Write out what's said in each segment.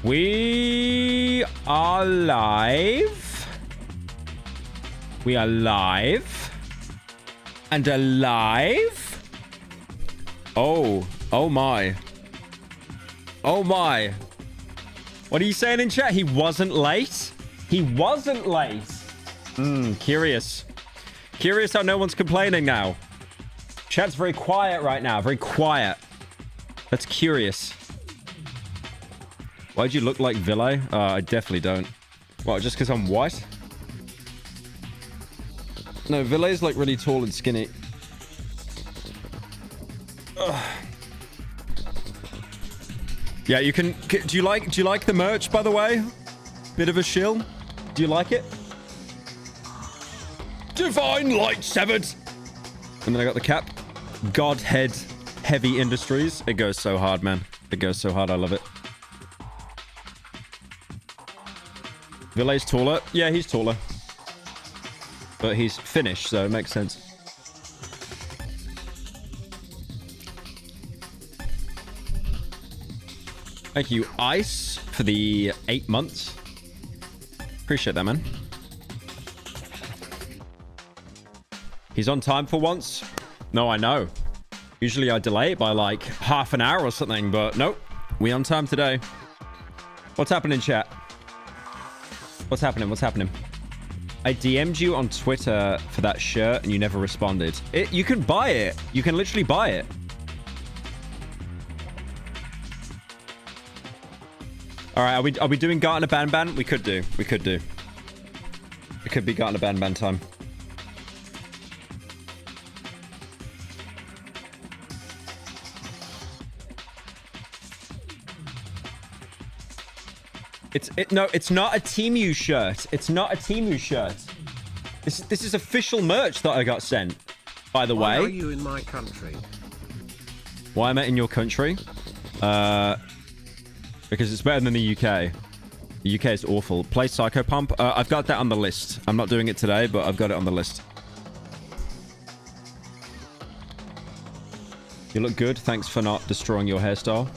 We are live. We are live. And alive. Oh my. Oh my. What are you saying in chat? He wasn't late? He wasn't late. Curious. Curious how no one's complaining now. Chat's very quiet right now. Very quiet. That's curious. Why'd you look like Ville? I definitely don't. What, just because I'm white? No, Ville's like really tall and skinny. Ugh. Yeah, you can... Do you like the merch, by the way? Bit of a shill? Do you like it? Divine light severed! And then I got the cap. Godhead Heavy Industries. It goes so hard, man. It goes so hard. I love it. Ville's taller. Yeah, he's taller. But he's Finnish, so it makes sense. Thank you, Ice, for the 8 months. Appreciate that, man. He's on time for once. No, I know. Usually I delay it by like half an hour or something, but nope. We on time today. What's happening, chat? What's happening? What's happening? I DM'd you on Twitter for that shirt and you never responded. You can buy it. You can literally buy it. All right, are we doing Garten banban? We could do. We could do. It could be Garten banban time. No, it's not a Temu shirt. It's not a Temu shirt. This is official merch that I got sent. By the way. Why are you in my country? Why am I in your country? Because it's better than the UK. The UK is awful. Play Psycho Pump. I've got that on the list. I'm not doing it today, but I've got it on the list. You look good. Thanks for not destroying your hairstyle.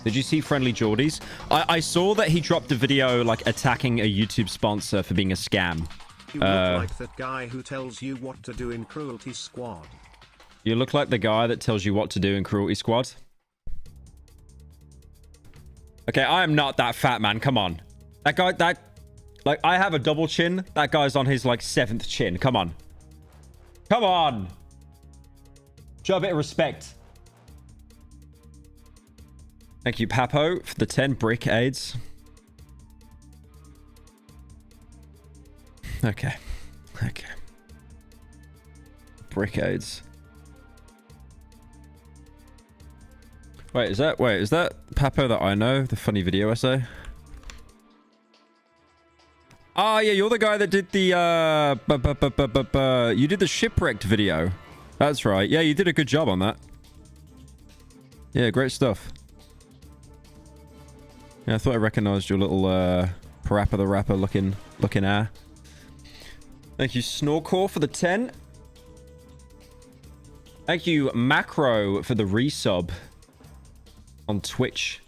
Did you see Friendly Jordis? I saw that he dropped a video like attacking a YouTube sponsor for being a scam. You look like that guy who tells you what to do in Cruelty Squad. You look like the guy that tells you what to do in Cruelty Squad. Okay, I am not that fat, man. Come on. That guy, like, I have a double chin. That guy's on his, like, 7th chin. Come on. Come on. Show a bit of respect. Thank you, Papo, for the 10 brick aids. Okay. Okay. Brick aids. Wait, is that Papo that I know? The funny video essay? Ah, yeah, you're the guy that did the, you did the shipwrecked video. That's right. Yeah, you did a good job on that. Yeah, great stuff. Yeah, I thought I recognized your little, Parappa the Rapper looking air. Thank you, Snorcore, for the 10. Thank you, Macro, for the resub on Twitch.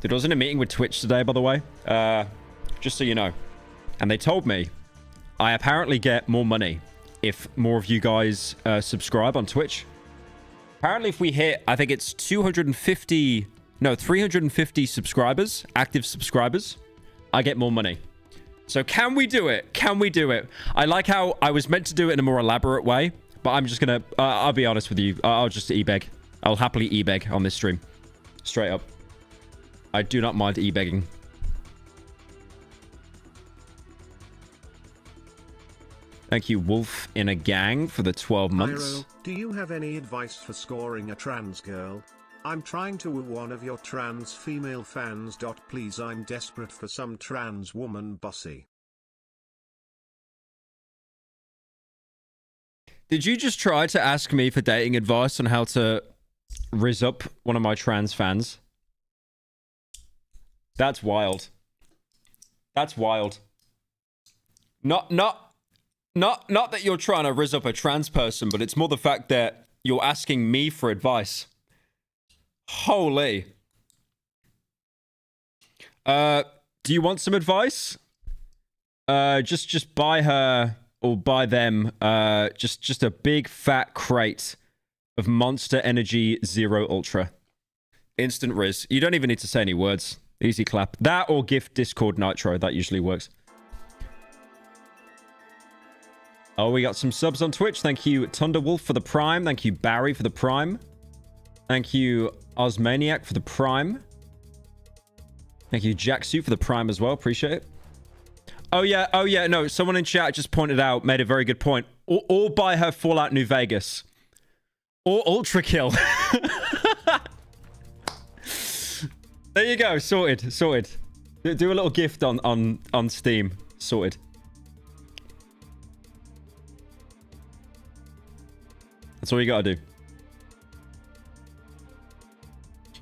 Dude, I was in a meeting with Twitch today, by the way. Just so you know. And they told me I apparently get more money if more of you guys subscribe on Twitch. Apparently, if we hit, I think it's 350 subscribers, active subscribers, I get more money. So can we do it? Can we do it? I like how I was meant to do it in a more elaborate way, but I'm just going to, I'll be honest with you. I'll just e-beg. I'll happily e-beg on this stream. Straight up. I do not mind e-begging. Thank you, Wolf in a Gang, for the 12 months. Pyro, do you have any advice for scoring a trans girl? I'm trying to woo one of your trans female fans. Please, I'm desperate for some trans woman bossy. Did you just try to ask me for dating advice on how to rizz up one of my trans fans? That's wild. That's wild. Not that you're trying to rizz up a trans person, but it's more the fact that you're asking me for advice. Holy. Do you want some advice? Just buy her or buy them just a big fat crate of Monster Energy Zero Ultra. Instant Riz. You don't even need to say any words. Easy clap. That or gift Discord Nitro. That usually works. Oh, we got some subs on Twitch. Thank you, Thunderwolf, for the Prime. Thank you, Barry, for the Prime. Thank you, Osmaniac, for the Prime. Thank you, Jacksuit, for the Prime as well. Appreciate it. Oh, yeah. No, someone in chat just pointed out, made a very good point. Or buy her Fallout New Vegas. Or Ultra Kill. There you go. Sorted. Do a little gift on Steam. Sorted. That's all you gotta do.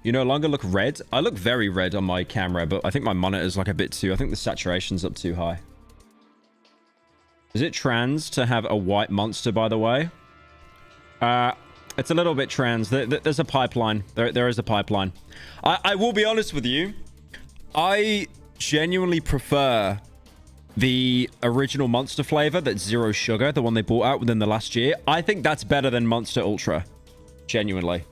You no longer look red. I look very red on my camera, but I think my monitor's like a bit too... I think the saturation's up too high. Is it trans to have a white monster, by the way? It's a little bit trans. There's a pipeline. There is a pipeline. I will be honest with you. I genuinely prefer the original Monster flavor that's zero sugar, the one they brought out within the last year. I think that's better than Monster Ultra. Genuinely.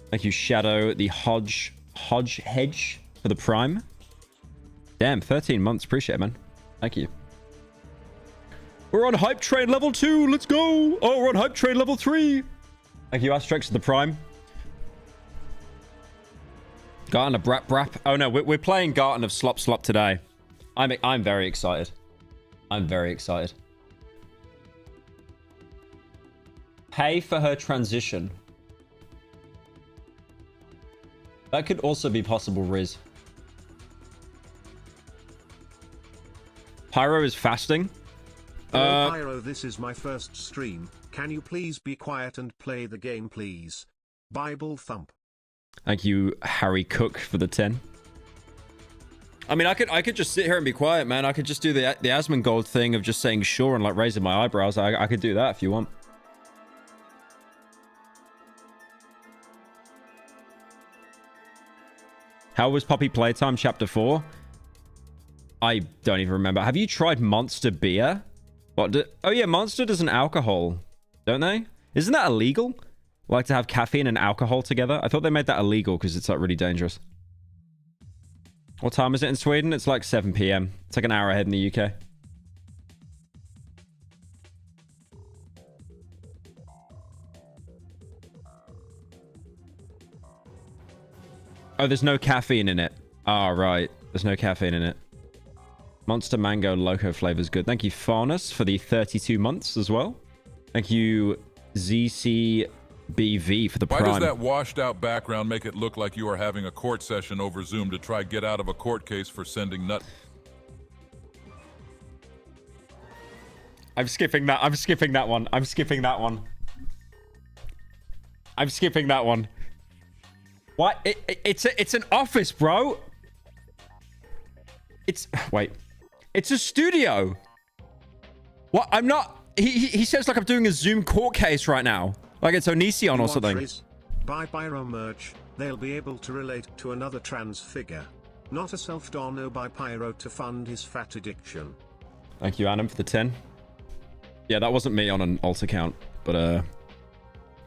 Thank you, Shadow, the Hedge for the Prime. Damn, 13 months. Appreciate it, man. Thank you. We're on Hype Train level 2. Let's go. Oh, we're on Hype Train level 3. Thank you, Asterix, for the Prime. Garten of Brap. Oh, no, we're playing Garten of Slop today. I'm very excited. I'm very excited. Pay for her transition. That could also be possible, Riz. Pyro is fasting. Hello, Pyro, this is my first stream. Can you please be quiet and play the game, please? Bible thump. Thank you, Harry Cook, for the 10. I mean, I could just sit here and be quiet, man. I could just do the Asmongold thing of just saying sure and like raising my eyebrows. I could do that if you want. How was Poppy Playtime Chapter 4? I don't even remember. Have you tried Monster Beer? What? Oh yeah, Monster does an alcohol, don't they? Isn't that illegal? Like to have caffeine and alcohol together? I thought they made that illegal because it's like really dangerous. What time is it in Sweden? It's like 7 p.m. It's like an hour ahead in the UK. Oh, there's no caffeine in it. Oh, right. There's no caffeine in it. Monster Mango Loco flavor's good. Thank you, Farnus, for the 32 months as well. Thank you, ZCBV, for the Prime. Why does that washed out background make it look like you are having a court session over Zoom to try get out of a court case for sending nut? I'm skipping that. I'm skipping that one. I'm skipping that one. I'm skipping that one. What? It's an office, bro. Wait. It's a studio. What? I'm not... He says like I'm doing a Zoom court case right now. Like it's Onision or something. Buy Pyro merch. They'll be able to relate to another trans figure. Not a self-dono by Pyro to fund his fat addiction. Thank you, Adam, for the 10. Yeah, that wasn't me on an alt account. But,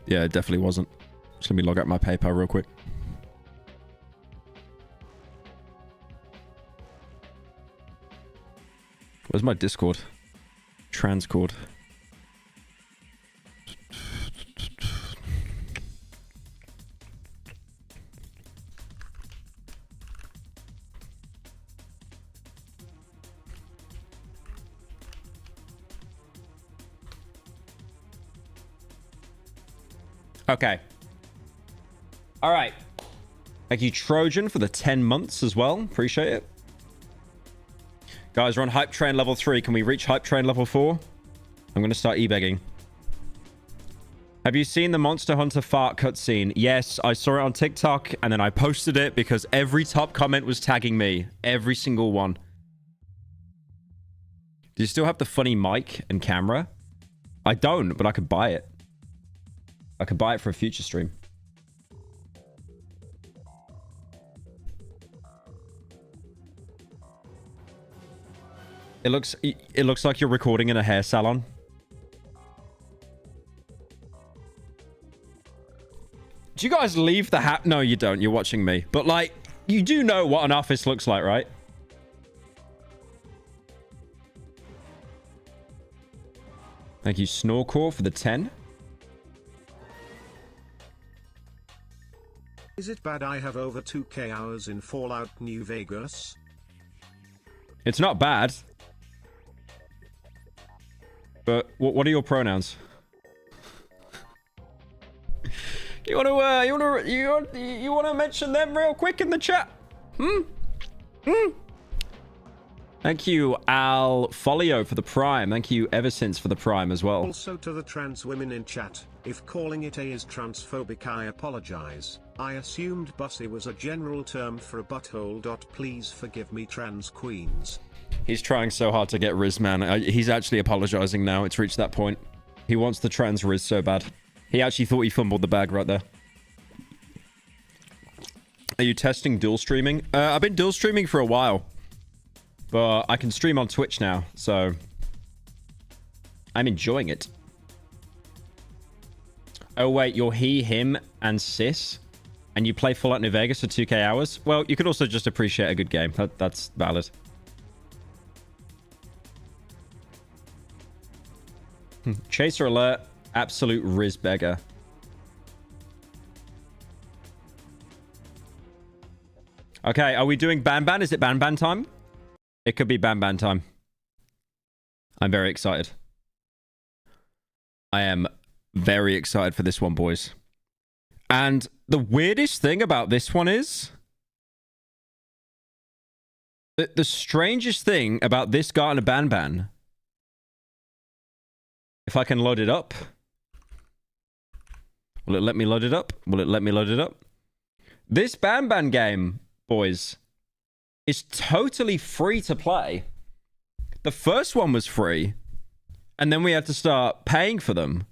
yeah, it definitely wasn't. Just let me log out my PayPal real quick. Where's my Discord? Transcord. Okay. All right. Thank you, Trojan, for the 10 months as well. Appreciate it. Guys, we're on Hype Train level 3. Can we reach Hype Train level 4? I'm going to start e-begging. Have you seen the Monster Hunter fart cutscene? Yes, I saw it on TikTok, and then I posted it because every top comment was tagging me. Every single one. Do you still have the funny mic and camera? I don't, but I could buy it. I could buy it for a future stream. It looks like you're recording in a hair salon. Do you guys leave the hat? No, you don't. You're watching me. But like, you do know what an office looks like, right? Thank you, Snorcore, for the 10. Is it bad I have over 2k hours in Fallout New Vegas? It's not bad. But what are your pronouns? You want to mention them real quick in the chat? Thank you, Al Folio, for the Prime. Thank you, Eversince, for the Prime as well. Also to the trans women in chat, if calling it a is transphobic, I apologize. I assumed bussy was a general term for a butthole. Please forgive me, trans queens. He's trying so hard to get Riz, man. He's actually apologizing now. It's reached that point. He wants the trans Riz so bad. He actually thought he fumbled the bag right there. Are you testing dual streaming? I've been dual streaming for a while. But I can stream on Twitch now, so I'm enjoying it. Oh, wait, you're he, him, and cis, and you play Fallout New Vegas for 2k hours? Well, you could also just appreciate a good game. That's valid. Chaser alert. Absolute Riz beggar. Okay, are we doing banban? Is it banban time? It could be banban time. I'm very excited. I am very excited for this one, boys. And the weirdest thing about this one is... The strangest thing about this Garten banban... If I can load it up... Will it let me load it up? Will it let me load it up? This banban game, boys, is totally free to play. The first one was free, and then we had to start paying for them.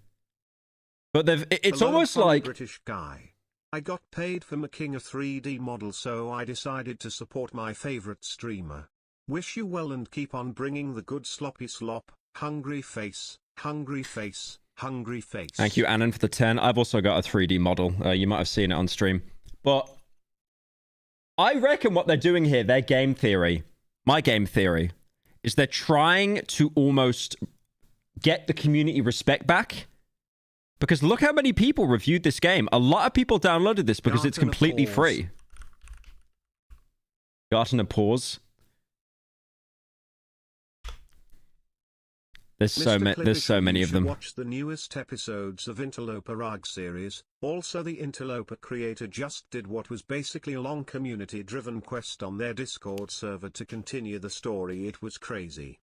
But it's Hello, almost funny like... British guy. I got paid for making a 3D model, so I decided to support my favorite streamer. Wish you well and keep on bringing the good sloppy slop. Hungry face, hungry face. Hungry face. Thank you, Annan, for the 10. I've also got a 3D model. You might have seen it on stream. But I reckon what they're doing here, their game theory, my game theory, is they're trying to almost get the community respect back. Because look how many people reviewed this game. A lot of people downloaded this because it's completely free. Garten a pause. There's so many of them. Watch the newest episodes of Interloper ARG series. Also, the Interloper creator just did what was basically a long community-driven quest on their Discord server to continue the story. It was crazy.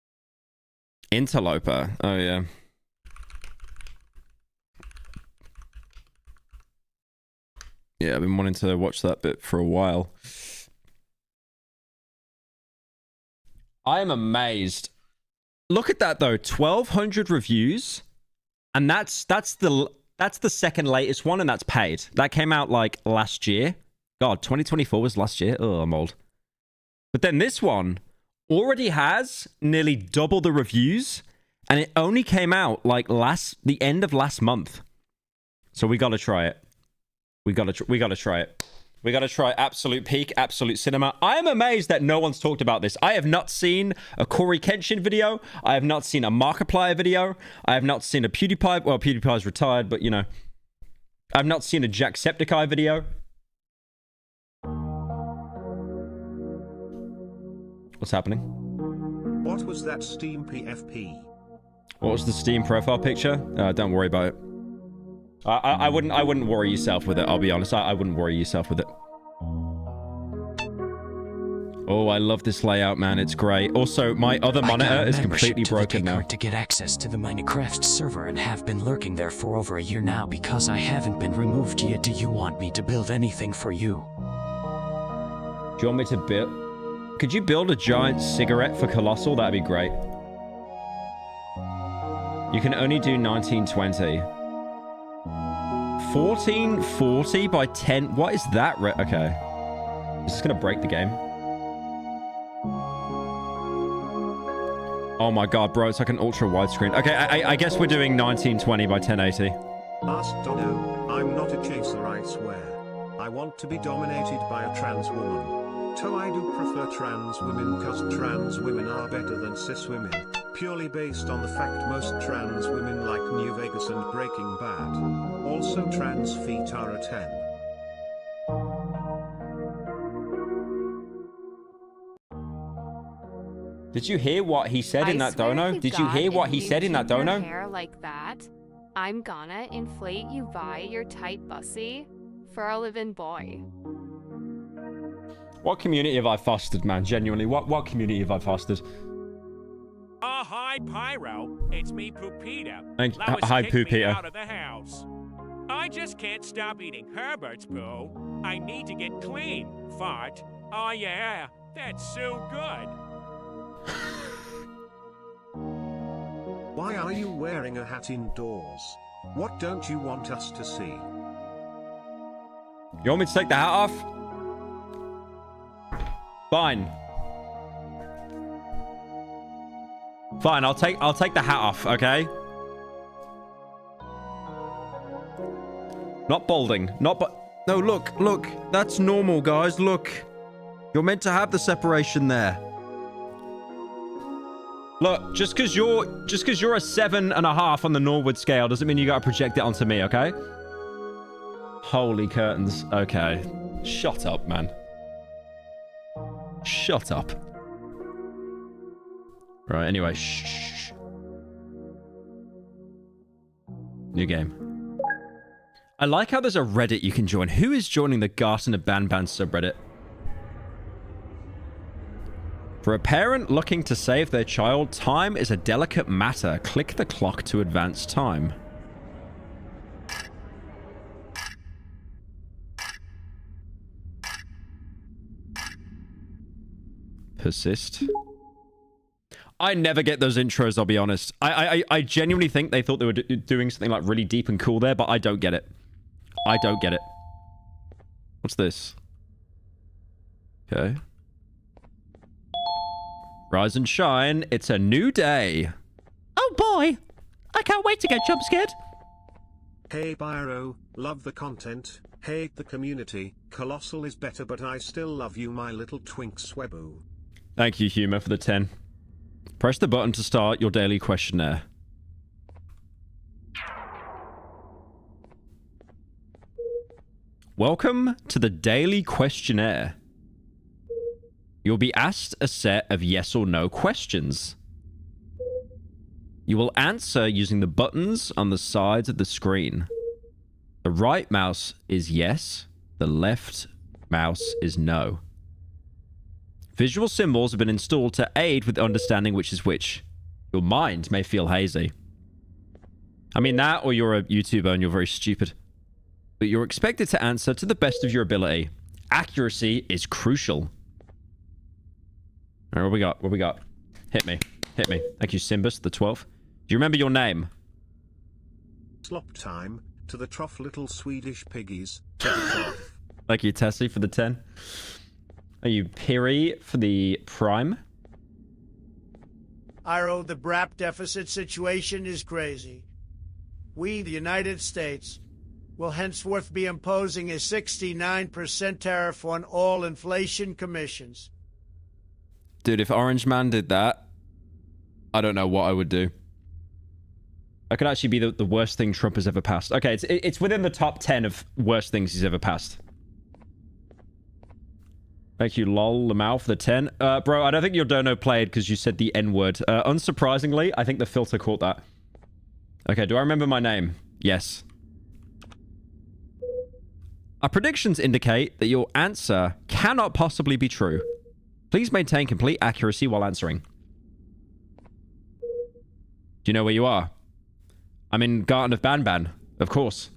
Interloper. Oh yeah. Yeah, I've been wanting to watch that bit for a while. I am amazed. Look at that though, 1,200 reviews, and that's the second latest one, and that's paid. That came out like last year. God, 2024 was last year. Oh, I'm old. But then this one already has nearly double the reviews, and it only came out like the end of last month. So we gotta try it. We gotta try it. We gotta try Absolute Peak, Absolute Cinema. I am amazed that no one's talked about this. I have not seen a Corey Kenshin video. I have not seen a Markiplier video. I have not seen a PewDiePie. Well, PewDiePie's retired, but you know. I've not seen a Jacksepticeye video. What's happening? What was that Steam PFP? What was the Steam profile picture? Don't worry about it. I wouldn't worry yourself with it, I'll be honest. I wouldn't worry yourself with it. Oh, I love this layout, man. It's great. Also, my other monitor is completely broken now. To get access to the Minecraft server and have been lurking there for over a year now because I haven't been removed yet. Do you want me to build anything for you? Do you want me to build? Could you build a giant cigarette for Colossal? That'd be great. You can only do 1920. 1440 by 10. What is that? Okay. Is this gonna break the game? Oh my god, bro, it's like an ultra widescreen. Okay, I guess we're doing 1920 by 1080. Ask Dono, I'm not a chaser, I swear. I want to be dominated by a trans woman. So I do prefer trans women cause trans women are better than cis women, purely based on the fact most trans women like New Vegas and Breaking Bad. Also trans feet are a 10. Did you hear what he said in that dono? Did you hear what he said in that dono? Hair like that, I'm gonna inflate you via your tight bussy for a living boy. What community have I fostered, man? Genuinely, what community have I fostered? Oh, hi, Pyro. It's me, Pupita. Hi, Pupita. Out of the house. I just can't stop eating Herbert's poo. I need to get clean. Fart. Oh, yeah. That's so good. Why are you wearing a hat indoors? What don't you want us to see? You want me to take the hat off? Fine. Fine, I'll take the hat off, okay? Not balding. No, look. That's normal, guys. Look. You're meant to have the separation there. Look, just because you're a 7.5 on the Norwood scale doesn't mean you gotta project it onto me, okay? Holy curtains. Okay. Shut up, man. Shut up. Right, anyway. Shh. New game. I like how there's a Reddit you can join. Who is joining the Garten of banban subreddit? For a parent looking to save their child, time is a delicate matter. Click the clock to advance time. Persist. I never get those intros, I'll be honest. I genuinely think they thought they were doing something like really deep and cool there, but I don't get it. I don't get it. What's this? Okay. Rise and shine. It's a new day. Oh boy. I can't wait to get jump scared. Hey Pyro, love the content, hate the community. Colossal is better, but I still love you, my little twink sweboo. Thank you, Humor, for the 10. Press the button to start your daily questionnaire. Welcome to the daily questionnaire. You'll be asked a set of yes or no questions. You will answer using the buttons on the sides of the screen. The right mouse is yes, the left mouse is no. Visual symbols have been installed to aid with understanding which is which. Your mind may feel hazy. I mean that, or you're a YouTuber and you're very stupid. But you're expected to answer to the best of your ability. Accuracy is crucial. All right, what we got? What we got? Hit me. Hit me. Thank you, Simbus, the 12th. Do you remember your name? Slop time, to the trough little Swedish piggies. Thank you, Tessie, for the 10. Are you Piri for the prime? Pyro, the BRAP deficit situation is crazy. We, the United States, will henceforth be imposing a 69% tariff on all inflation commissions. Dude, if Orange Man did that, I don't know what I would do. That could actually be the worst thing Trump has ever passed. Okay, it's within the top 10 of worst things he's ever passed. Thank you, lol, Lamau, for the 10. Bro, I don't think your dono played because you said the N-word. Unsurprisingly, I think the filter caught that. Okay, do I remember my name? Yes. Our predictions indicate that your answer cannot possibly be true. Please maintain complete accuracy while answering. Do you know where you are? I'm in Garten of banban, of course.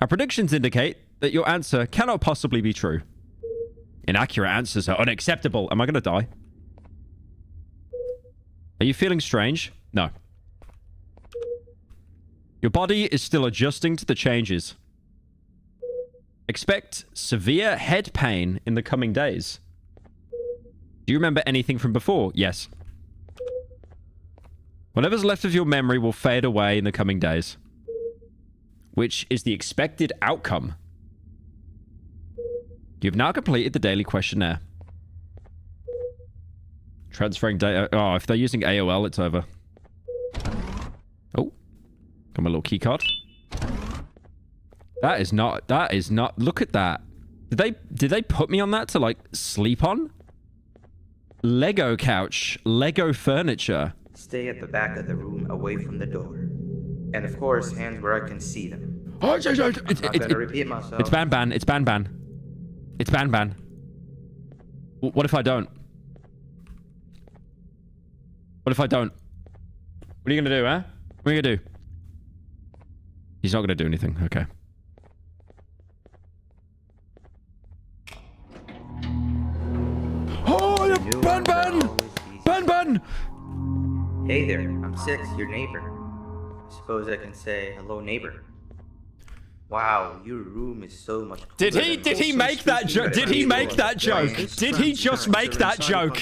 Our predictions indicate that your answer cannot possibly be true. Inaccurate answers are unacceptable. Am I going to die? Are you feeling strange? No. Your body is still adjusting to the changes. Expect severe head pain in the coming days. Do you remember anything from before? Yes. Whatever's left of your memory will fade away in the coming days. Which is the expected outcome. You've now completed the daily questionnaire. Transferring data. Oh, if they're using AOL, it's over. Oh. Got my little keycard. That is not, look at that. Did they put me on that to, like, sleep on? Lego couch. Lego furniture. Stay at the back of the room, away from the door. And of course, hands where I can see them. Oh, I'm not gonna repeat myself. It's banban. It's banban. It's banban. What if I don't? What if I don't? What are you gonna do, huh? What are you gonna do? He's not gonna do anything. Okay. Oh, banban! Banban! Hey there, I'm Six, your neighbor. Suppose I can say hello, neighbor. Wow, your room is so much cooler. Did he make that joke? Did he make that joke? Did he just make that joke?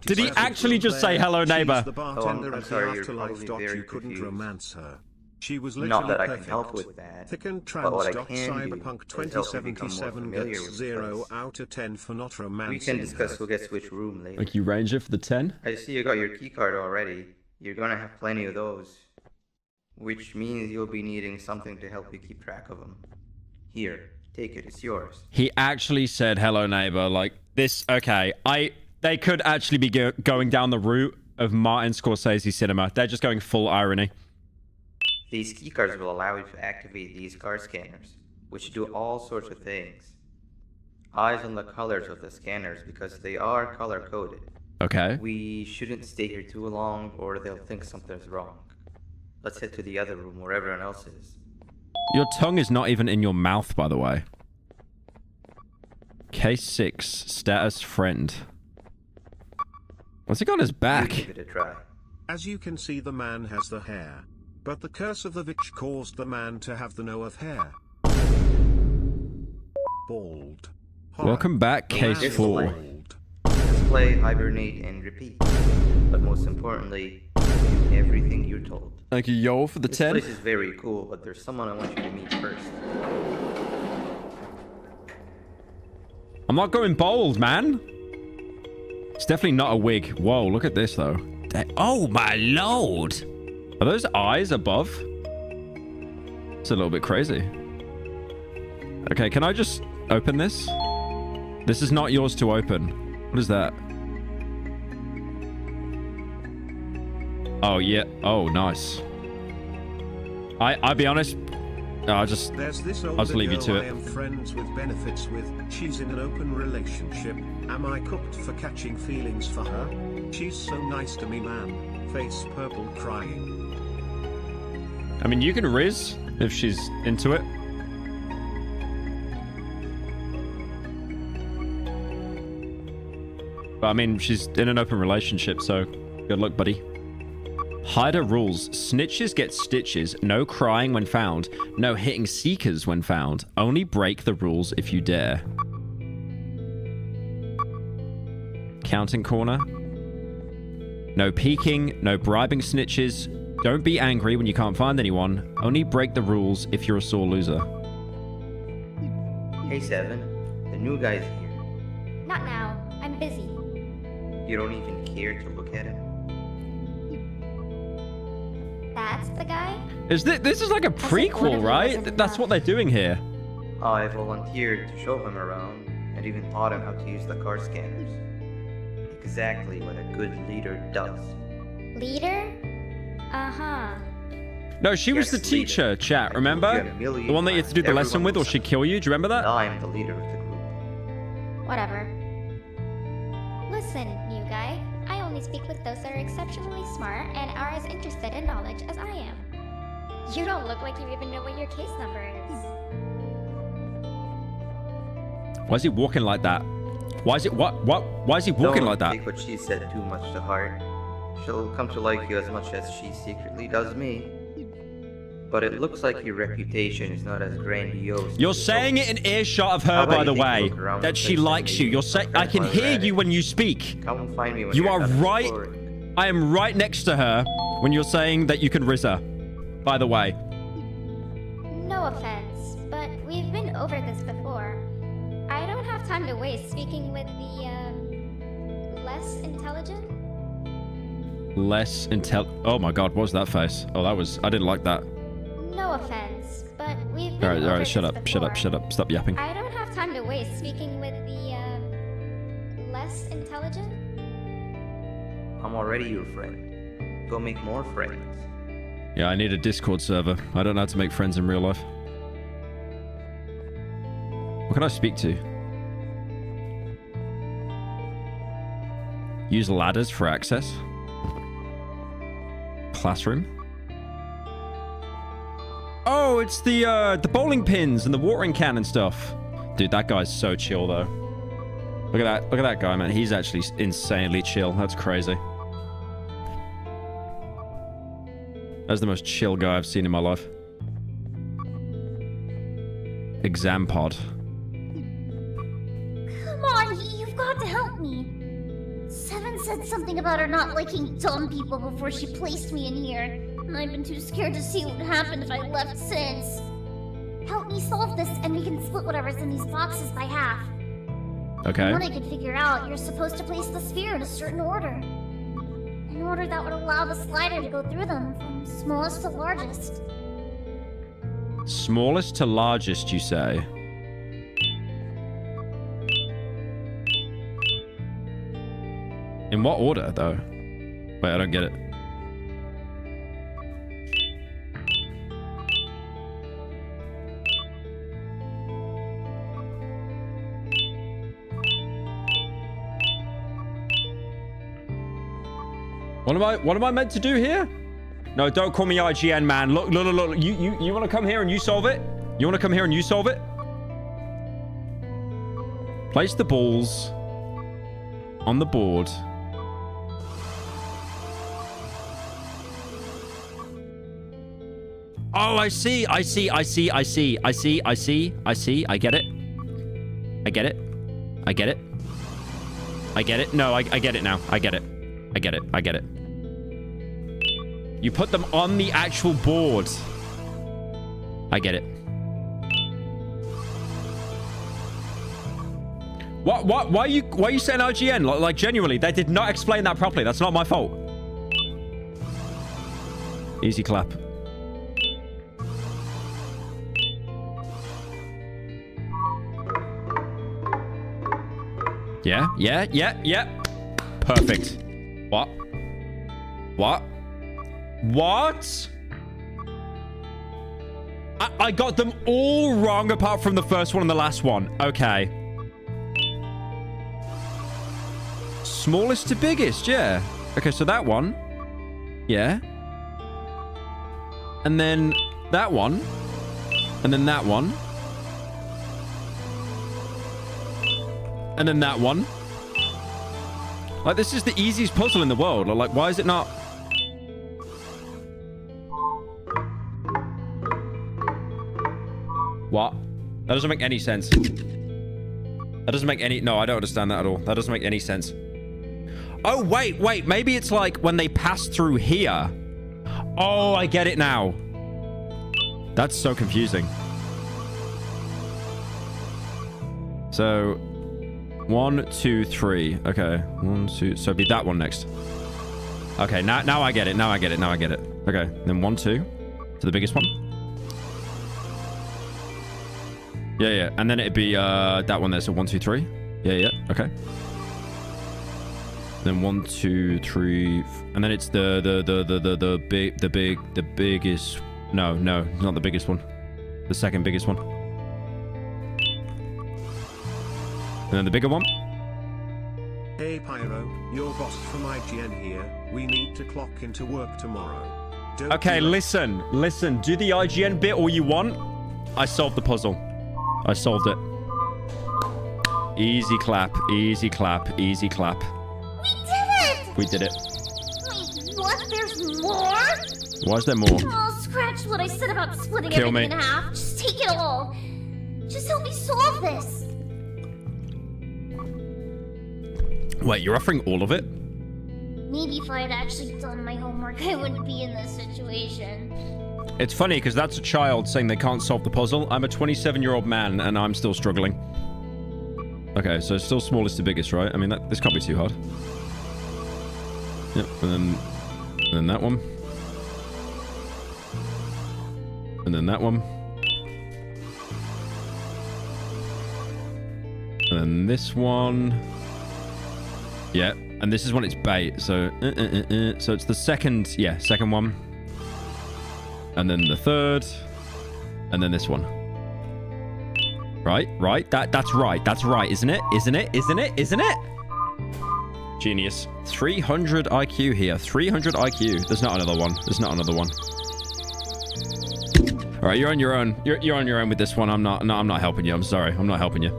Did he actually just say hello, neighbor? She's the bartender I'm at sorry, the you're afterlife. probably very You couldn't confused. romance her. She was Not literally that I can perfect. help with that, Thick but what I trans. can do Cyberpunk is help you become more 2077 familiar gets with the 0 place. out of 10 for not romancing. We can discuss her. who gets which room later. Thank you, Ranger, for the 10. I see you got your keycard already. You're gonna have plenty of those. Which means you'll be needing something to help you keep track of them. Here, take it, it's yours. He actually said hello, neighbor. Like, this, okay. They could actually be going down the route of Martin Scorsese cinema. They're just going full irony. These keycards will allow you to activate these car scanners, which do all sorts of things. Eyes on the colors of the scanners because they are color-coded. Okay. We shouldn't stay here too long or they'll think something's wrong. Let's head to the other room where everyone else is. Your tongue is not even in your mouth, by the way. Case 6, status friend. What's he got on his back? Give it a try. As you can see, the man has the hair. But the curse of the witch caused the man to have the no of hair. Bald. Horror. Welcome back, case It's 4. bald. Let's play, hibernate, and repeat. But most importantly, do everything you're told. Thank you, Yo, for the This 10. place is very cool, but there's someone I want you to meet first. I'm not going bold, man. It's definitely not a wig. Whoa, look at this, though. Oh, my lord. Are those eyes above? It's a little bit crazy. Okay, can I just open this? This is not yours to open. What is that? Oh, yeah. Oh, nice. I'll be honest. I'll just leave you to I it. am friends with benefits with. She's in an open relationship. Am I cooked for catching feelings for her? She's so nice to me, man. Face purple crying. I mean, you can riz if she's into it. But I mean, she's in an open relationship, so good luck, buddy. Hider rules. Snitches get stitches. No crying when found. No hitting seekers when found. Only break the rules if you dare. Counting corner. No peeking. No bribing snitches. Don't be angry when you can't find anyone. Only break the rules if you're a sore loser. Hey, Seven. The new guy's here. Not now. I'm busy. You don't even care to look at him? That's the guy? This is like a prequel, right? That's what they're doing here. I volunteered to show him around and even taught him how to use the car scanners. Exactly what a good leader does. Leader? Uh-huh. No, she was the Yes, teacher, leader. chat, I remember? told you a million The one that you had to do the times, lesson with, or everyone she'd kill you? Do you remember that? I'm the leader of the group. Whatever. Listen, new guy. I only speak with those that are exceptionally smart and are as interested in knowledge as I am. You don't look like you even know what your case number is. Why is he walking like that? Why is he walking Don't like that? take what she said too much to heart. She'll come to like you as much as she secretly does me. but it looks like your reputation is not as grandiose. You're saying it in earshot of her, by the way, that she likes you. You're saying I can hear you when you speak. Come find me when You you're are done right. exploring. I am right next to her when you're saying that you can riz her. By the way. No offense, but we've been over this before. I don't have time to waste speaking with the, less intelligent? Oh my god, what was that face? Oh, that was... I didn't like that. No offense, but we've been over Alright, this shut up, before. shut up, shut up. Stop yapping. I don't have time to waste speaking with the, less intelligent? I'm already your friend. Go make more friends. Yeah, I need a Discord server. I don't know how to make friends in real life. What can I speak to? Use ladders for access. Classroom. Oh, it's the bowling pins and the watering can and stuff. Dude, that guy's so chill though. Look at that. Look at that guy, man. He's actually insanely chill. That's crazy. That's the most chill guy I've seen in my life. Exam pod. Come on, you've got to help me. Seven said something about her not liking dumb people before she placed me in here, and I've been too scared to see what would happen if I left since. Help me solve this, and we can split whatever's in these boxes by half. Okay. From what I could figure out, you're supposed to place the sphere in a certain order. An order that would allow the slider to go through them, from smallest to largest. Smallest to largest, you say? In what order, though? Wait, I don't get it. What am I meant to do here? No, don't call me IGN, man. Look. You want to come here and you solve it? You want to come here and you solve it? Place the balls on the board. Oh, I see. I get it. No, I get it now. I get it. You put them on the actual board. I get it. What? Why are you saying IGN? Like genuinely, they did not explain that properly. That's not my fault. Easy clap. Yeah. Perfect. What? I got them all wrong apart from the first one and the last one. Okay. Smallest to biggest, yeah. Okay, so that one. Yeah. And then that one. And then that one. And then that one. Like, this is the easiest puzzle in the world. Like, why is it not? What? That doesn't make any sense. That doesn't make any... No, I don't understand that at all. That doesn't make any sense. Oh, wait. Maybe it's like when they pass through here. Oh, I get it now. That's so confusing. So... 1, 2, 3. Okay. 1, 2. So it'd be that one next. Okay, now I get it. Now I get it. Okay. Then 1, 2. To the biggest one. Yeah. And then it'd be that one there. So 1, 2, 3. Yeah. Okay. Then 1, 2, 3. And then it's the biggest. No, not the biggest one. The second biggest one. And then the bigger one. Hey Pyro, your boss from IGN here. We need to clock into work tomorrow. Okay, listen. Do the IGN bit all you want. I solved the puzzle. I solved it. Easy clap. We did it! We did it. Wait, what? There's more? Why is there more? Oh, scratch what I said about splitting Kill everything me. in half. Just take it all. Just help me solve this. Wait, you're offering all of it? Maybe if I had actually done my homework, I wouldn't be in this situation. It's funny because that's a child saying they can't solve the puzzle. I'm a 27-year-old man and I'm still struggling. Okay, so still smallest to biggest, right? I mean, this can't be too hard. Yep, and then that one. And then that one. And then this one. Yeah, and this is when it's bait. So, so it's the second one. And then the third. And then this one. Right? That's right, isn't it? Isn't it? Genius. 300 IQ here. 300 IQ. There's not another one. All right, you're on your own. You're on your own with this one. I'm not helping you. I'm sorry. I'm not helping you.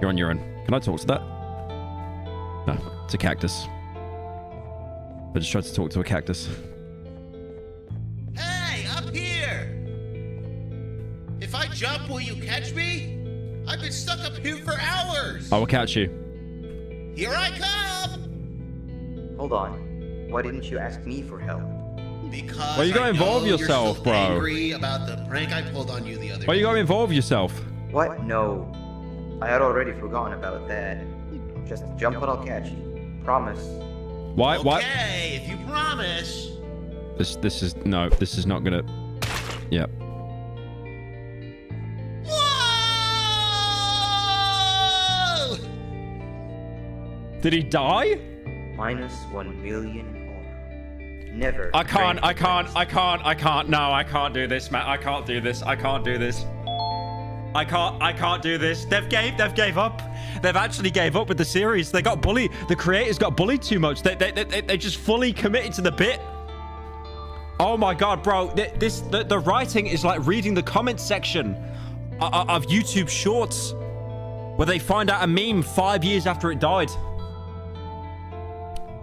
You're on your own. Can I talk to that? No, it's a cactus. I just tried to talk to a cactus. Hey, up here! If I jump, will you catch me? I've been stuck up here for hours! I will catch you. Here I come! Hold on. Why didn't you ask me for help? Because Why you gotta involve yourself, bro? Angry about the prank I pulled on you the other day. Why you gotta involve yourself? What? No. I had already forgotten about that. Just jump and I'll catch you. Promise. Why? Okay, if you promise. This is not gonna. Yep. Whoa! Did he die? Minus 1 million. Never. I can't. No, I can't do this, man. I can't do this. I can't do this. They've gave up. They've actually gave up with the series. They got bullied. The creators got bullied too much. They just fully committed to the bit. Oh my god, bro. The writing is like reading the comment section of YouTube Shorts, where they find out a meme 5 years after it died.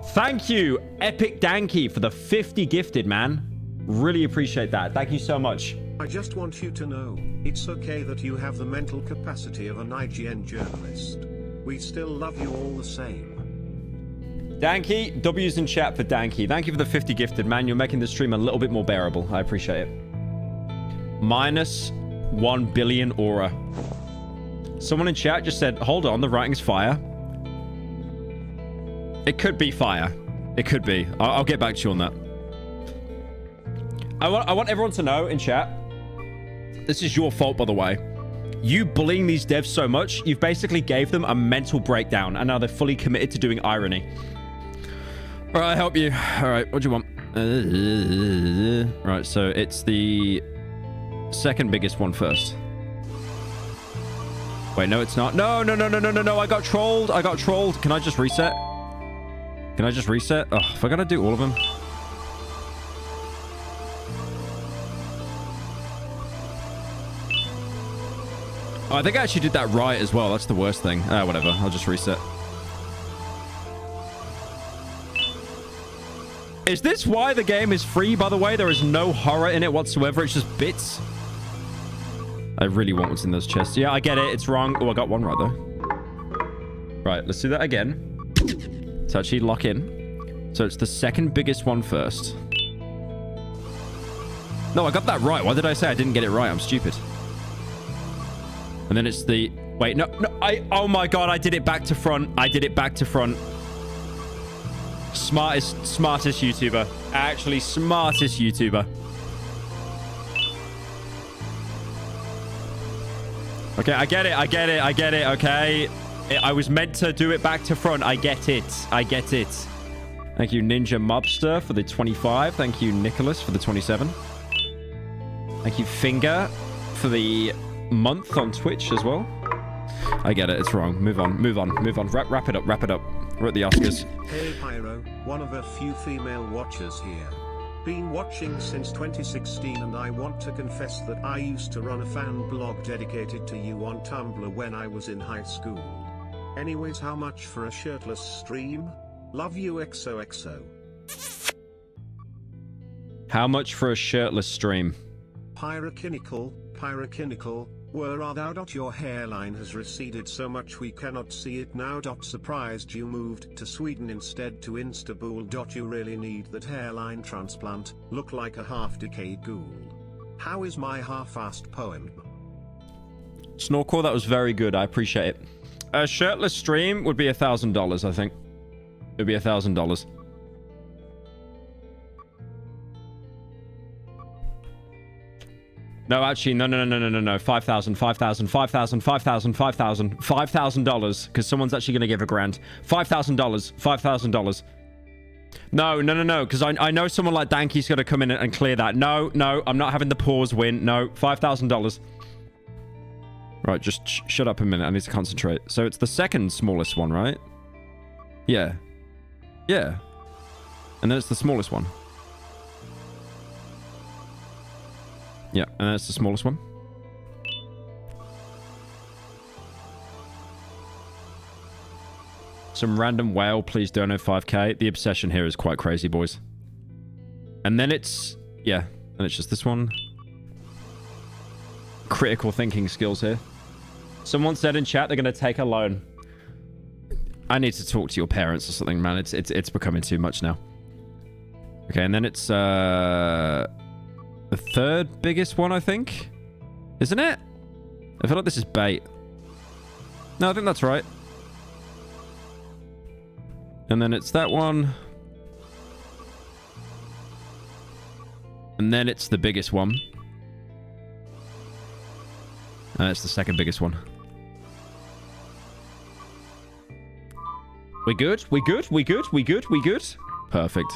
Thank you, Epic Danky, for the 50 gifted, man. Really appreciate that. Thank you so much. I just want you to know, it's okay that you have the mental capacity of an IGN journalist. We still love you all the same. Danky, W's in chat for Danky. Thank you for the 50 gifted, man. You're making the stream a little bit more bearable. I appreciate it. Minus 1 billion aura. Someone in chat just said, hold on, the writing's fire. It could be fire. It could be. I'll get back to you on that. I want everyone to know in chat, this is your fault, by the way. You bullying these devs so much, you've basically gave them a mental breakdown, and now they're fully committed to doing irony. All right, I'll help you. All right, what do you want? Right, so it's the second biggest one first. Wait, no, it's not. No, I got trolled. Can I just reset? Oh, if I gotta do all of them. Oh, I think I actually did that right as well. That's the worst thing. Whatever. I'll just reset. Is this why the game is free, by the way? There is no horror in it whatsoever. It's just bits. I really want what's in those chests. Yeah, I get it. It's wrong. Oh, I got one right, though. Right, let's do that again. To actually lock in. So it's the second biggest one first. No, I got that right. Why did I say I didn't get it right? I'm stupid. And then it's the... Wait, no. Oh my god, I did it back to front. Smartest YouTuber. Actually, smartest YouTuber. Okay, I get it, okay? I was meant to do it back to front. I get it. Thank you, Ninja Mobster, for the 25. Thank you, Nicholas, for the 27. Thank you, Finger, for the month on Twitch as well. I get it. It's wrong. Move on. Wrap it up. We're at the Oscars. Hey, Pyro, one of a few female watchers here. Been watching since 2016, and I want to confess that I used to run a fan blog dedicated to you on Tumblr when I was in high school. Anyways, how much for a shirtless stream? Love you, XOXO. How much for a shirtless stream? Pyrokinnical, where art thou? Your hairline has receded so much we cannot see it now. Surprised you moved to Sweden instead to Istanbul. You really need that hairline transplant, look like a half-decayed ghoul. How is my half-assed poem? Snorkel, that was very good. I appreciate it. A shirtless stream would be $1,000, I think. It would be $1,000. No, actually, no. $5,000, because someone's actually going to give $1,000. $5,000. No, because I know someone like Danky's going to come in and clear that. No, I'm not having the pause win. No, $5,000. Right, just shut up a minute. I need to concentrate. So it's the second smallest one, right? Yeah. And then it's the smallest one. Yeah, and that's the smallest one. Some random whale, please donate 5k. The obsession here is quite crazy, boys. And then it's... yeah, and it's just this one. Critical thinking skills here. Someone said in chat they're going to take a loan. I need to talk to your parents or something, man. It's becoming too much now. Okay, and then it's... the third biggest one, I think. Isn't it? I feel like this is bait. No, I think that's right. And then it's that one. And then it's the biggest one. And it's the second biggest one. We good? We good? Perfect.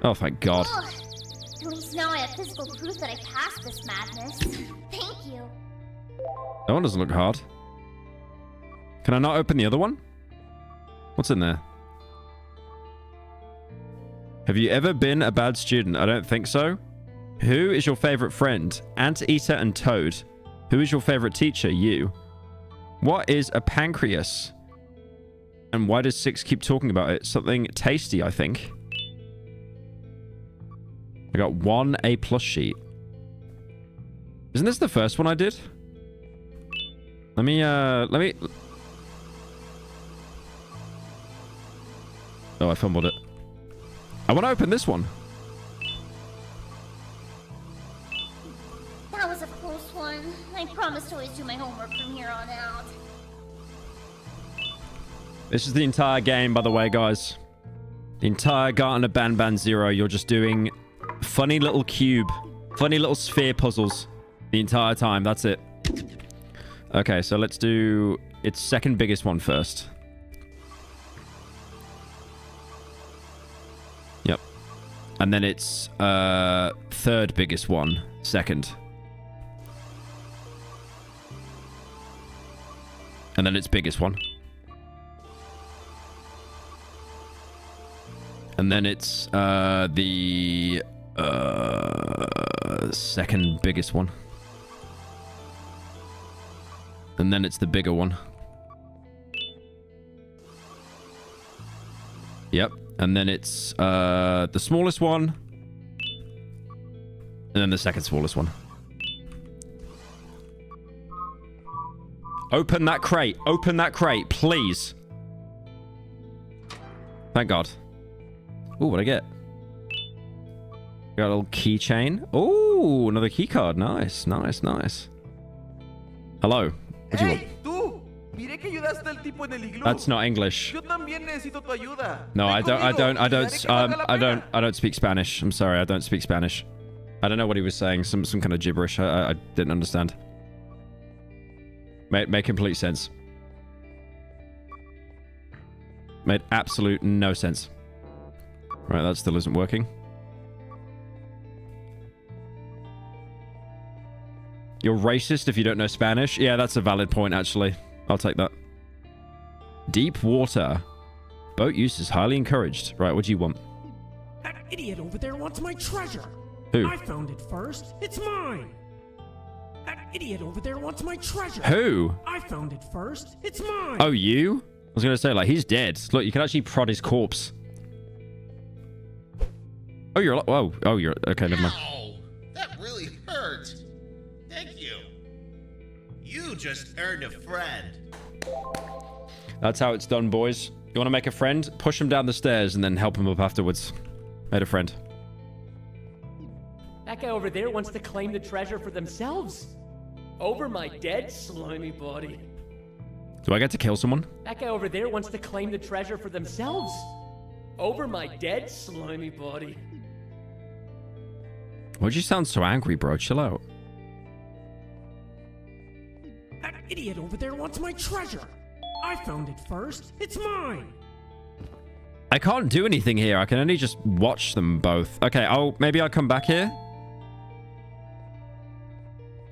Oh, thank God. Ugh. At least now I have physical proof that I passed this madness. Thank you. That one doesn't look hard. Can I not open the other one? What's in there? Have you ever been a bad student? I don't think so. Who is your favorite friend? Anteater and Toad. Who is your favorite teacher? You. What is a pancreas? And why does 6 keep talking about it? Something tasty, I think. I got 1 A+ sheet. Isn't this the first one I did? Let me... Oh, I fumbled it. I want to open this one. That was a close one. I promise to always do my homework from here on out. This is the entire game, by the way, guys. The entire Garten of Banban 0. You're just doing funny little cube, funny little sphere puzzles the entire time. That's it. Okay, so let's do its second biggest one first. Yep. And then its third biggest one second. And then its biggest one. And then it's the second biggest one. And then it's the bigger one. Yep. And then it's the smallest one. And then the second smallest one. Open that crate. Open that crate, please. Thank God. Ooh, what'd I get? Got a little keychain. Ooh, another keycard. Nice. Hello. What do you want? Tú! Miré que ayudaste al tipo en el iglú. That's not English. Yo también necesito tu ayuda. No, I don't speak Spanish. I'm sorry, I don't speak Spanish. I don't know what he was saying. Some kind of gibberish. I didn't understand. Made complete sense. Made absolute no sense. Right, that still isn't working. You're racist if you don't know Spanish? Yeah, that's a valid point, actually. I'll take that. Deep water. Boat use is highly encouraged. Right, what do you want? That idiot over there wants my treasure. Who? I found it first. It's mine. That idiot over there wants my treasure. Who? I found it first. It's mine. Oh, you? I was going to say, like, he's dead. Look, you can actually prod his corpse. Oh, you're... Whoa. Oh, you're... Okay, never mind. just earned a friend. That's how it's done, boys. You want to make a friend? Push him down the stairs and then help him up afterwards. Made a friend. That guy over there wants to claim the treasure for themselves. Over my dead, slimy body. Do I get to kill someone? That guy over there wants to claim the treasure for themselves. Over my dead, slimy body. Why'd you sound so angry, bro? Chill out. That idiot over there wants my treasure. I found it first. It's mine. I can't do anything here. I can only just watch them both. Okay, maybe I'll come back here.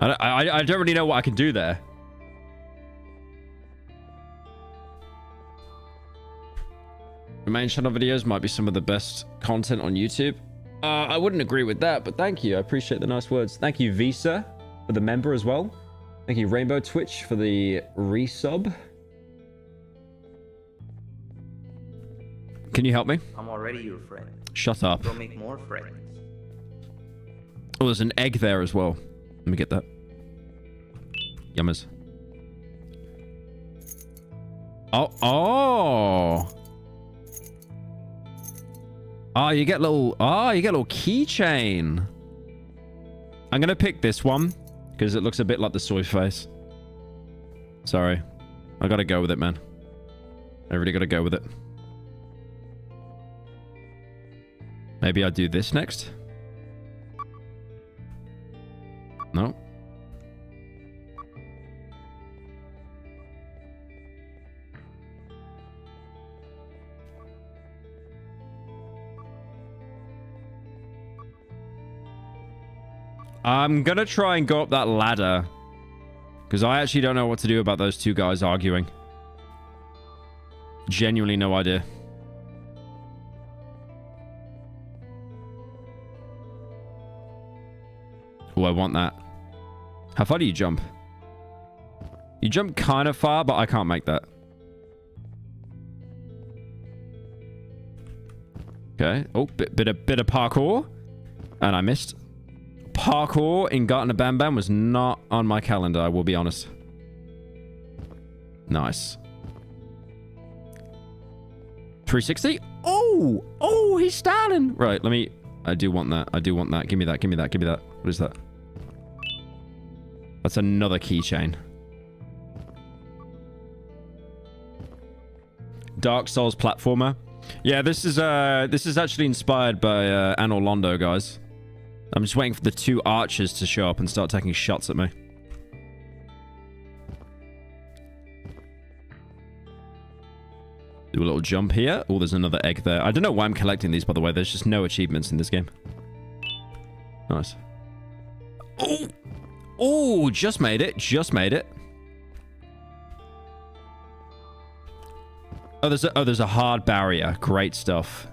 I don't really know what I can do there. The main channel videos might be some of the best content on YouTube. I wouldn't agree with that, but thank you. I appreciate the nice words. Thank you, Visa, for the member as well. Thank you, Rainbow Twitch, for the resub. Can you help me? I'm already your friend. Shut up. Go make more friends. Oh, there's an egg there as well. Let me get that. Yummers. Oh. Oh, you get little keychain. I'm gonna pick this one because it looks a bit like the soy face. Sorry. I gotta go with it, man. I really gotta go with it. Maybe I'll do this next. No. I'm gonna try and go up that ladder. Because I actually don't know what to do about those two guys arguing. Genuinely no idea. Oh, I want that. How far do you jump? You jump kind of far, but I can't make that. Okay. Oh, bit of parkour. And I missed. Parkour in Garten and Banban was not on my calendar, I will be honest. Nice. 360? Oh, he's standing. Right, I do want that. I do want that. Give me that. Give me that. Give me that. What is that? That's another keychain. Dark Souls platformer. Yeah, this is actually inspired by Anor Londo, guys. I'm just waiting for the two archers to show up and start taking shots at me. Do a little jump here. Oh, there's another egg there. I don't know why I'm collecting these, by the way. There's just no achievements in this game. Nice. Oh, just made it. Just made it. Oh, there's a hard barrier. Great stuff.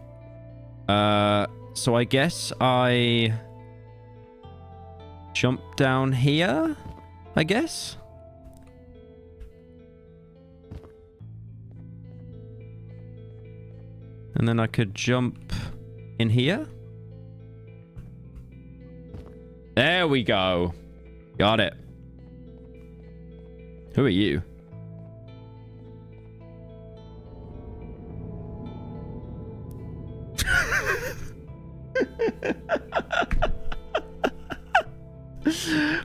So I guess I jump down here, I guess. And then I could jump in here. There we go. Got it. Who are you?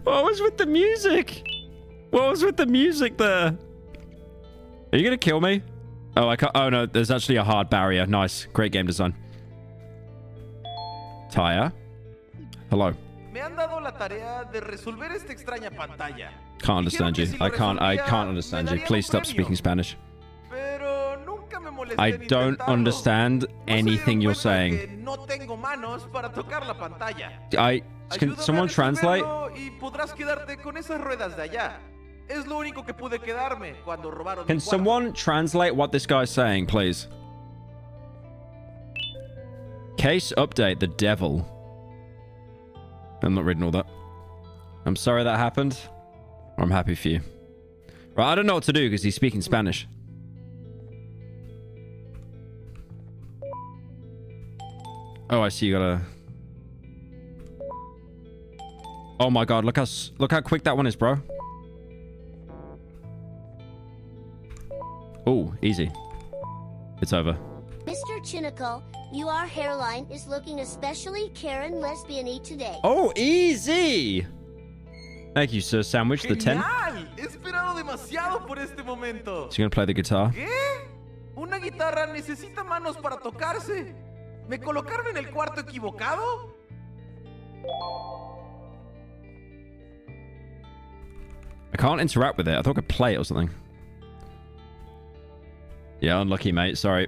What was with the music? What was with the music there? Are you gonna kill me? Oh, I can't. Oh no, there's actually a hard barrier. Nice. Great game design. Taya. Hello. Me han dado la tarea de resolver esta extraña pantalla. Can't understand you. I can't understand you. Please stop speaking Spanish. Pero nunca me molesté I en don't intentarlo. understand anything you're saying. No tengo manos para tocar la pantalla. Can someone translate? Y podrás quedarte con esas ruedas de allá. Es lo único que pude quedarme cuando robaron Can mi cuarto. someone translate what this guy's saying, please? Case update, the devil. I'm not reading all that. I'm sorry that happened. I'm happy for you. Right, I don't know what to do because he's speaking Spanish. Oh, I see you gotta... Oh my god, look how quick that one is, bro. Oh, easy. It's over. Mr. Chinico, your hairline is looking especially Karen lesbian-y today. Oh, easy! Thank you, Sir Sandwich, the 10. ¡Genial! He esperado demasiado por este momento. Is he gonna play the guitar? ¿Qué? Una guitarra necesita manos para tocarse. ¿Me colocaron en el cuarto equivocado? I can't interact with it. I thought I could play it or something. Yeah, unlucky, mate. Sorry.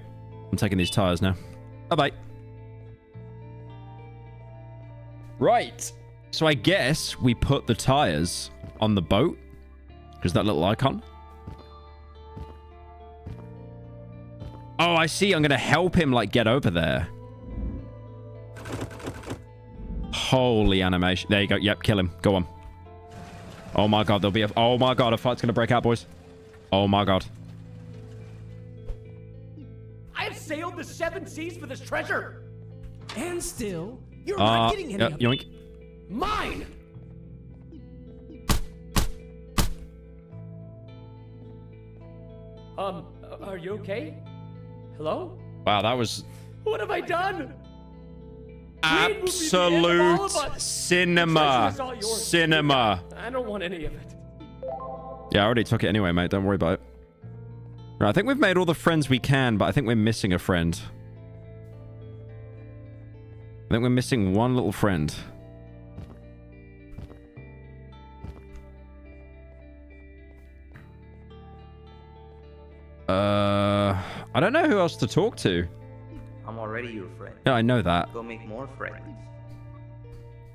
I'm taking these tires now. Bye-bye. Right. So I guess we put the tires on the boat. Because that little icon. Oh, I see. I'm going to help him, like, get over there. Holy animation. There you go. Yep, kill him. Go on. Oh, my God. There'll be a... Oh, my God. A fight's going to break out, boys. Oh, my God. I have sailed the 7 seas for this treasure. And still, you're not not getting any of it. Yoink. Mine! Are you okay? Hello? Wow, that was... What have I done? Absolute cinema. Cinema. I don't want any of it. Yeah, I already took it anyway, mate. Don't worry about it. Right, I think we've made all the friends we can, but I think we're missing a friend. I think we're missing one little friend. I don't know who else to talk to. I'm already your friend. Yeah, I know that. Go make more friends.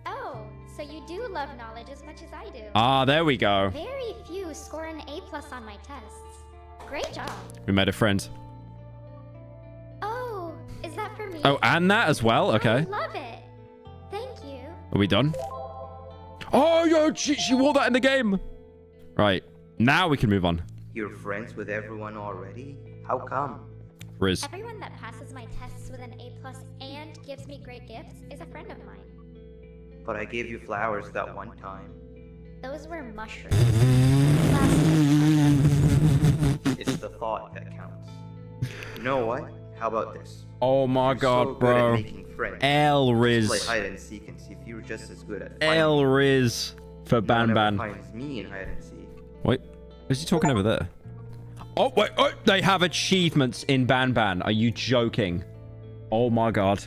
Oh, so you do love knowledge as much as I do. Ah, there we go. Very few score an A+ on my tests. Great job. We made a friend. Oh, is that for me? Oh, and that as well? Okay. I love it. Thank you. Are we done? Oh, yo, she wore that in the game. Right. Now we can move on. You're friends with everyone already? How come? Riz. Everyone that passes my tests with an A+ and gives me great gifts is a friend of mine. But I gave you flowers that one time. Those were mushrooms. It's the thought that counts. You know what? How about this? Oh my God, so good bro. at making friends. Riz. Let's play hide and seek and see if you're just as good at Riz for banban. Finds me in hide and seek. Wait, who's he talking over there? Oh, wait, oh, they have achievements in banban. Are you joking? Oh my God.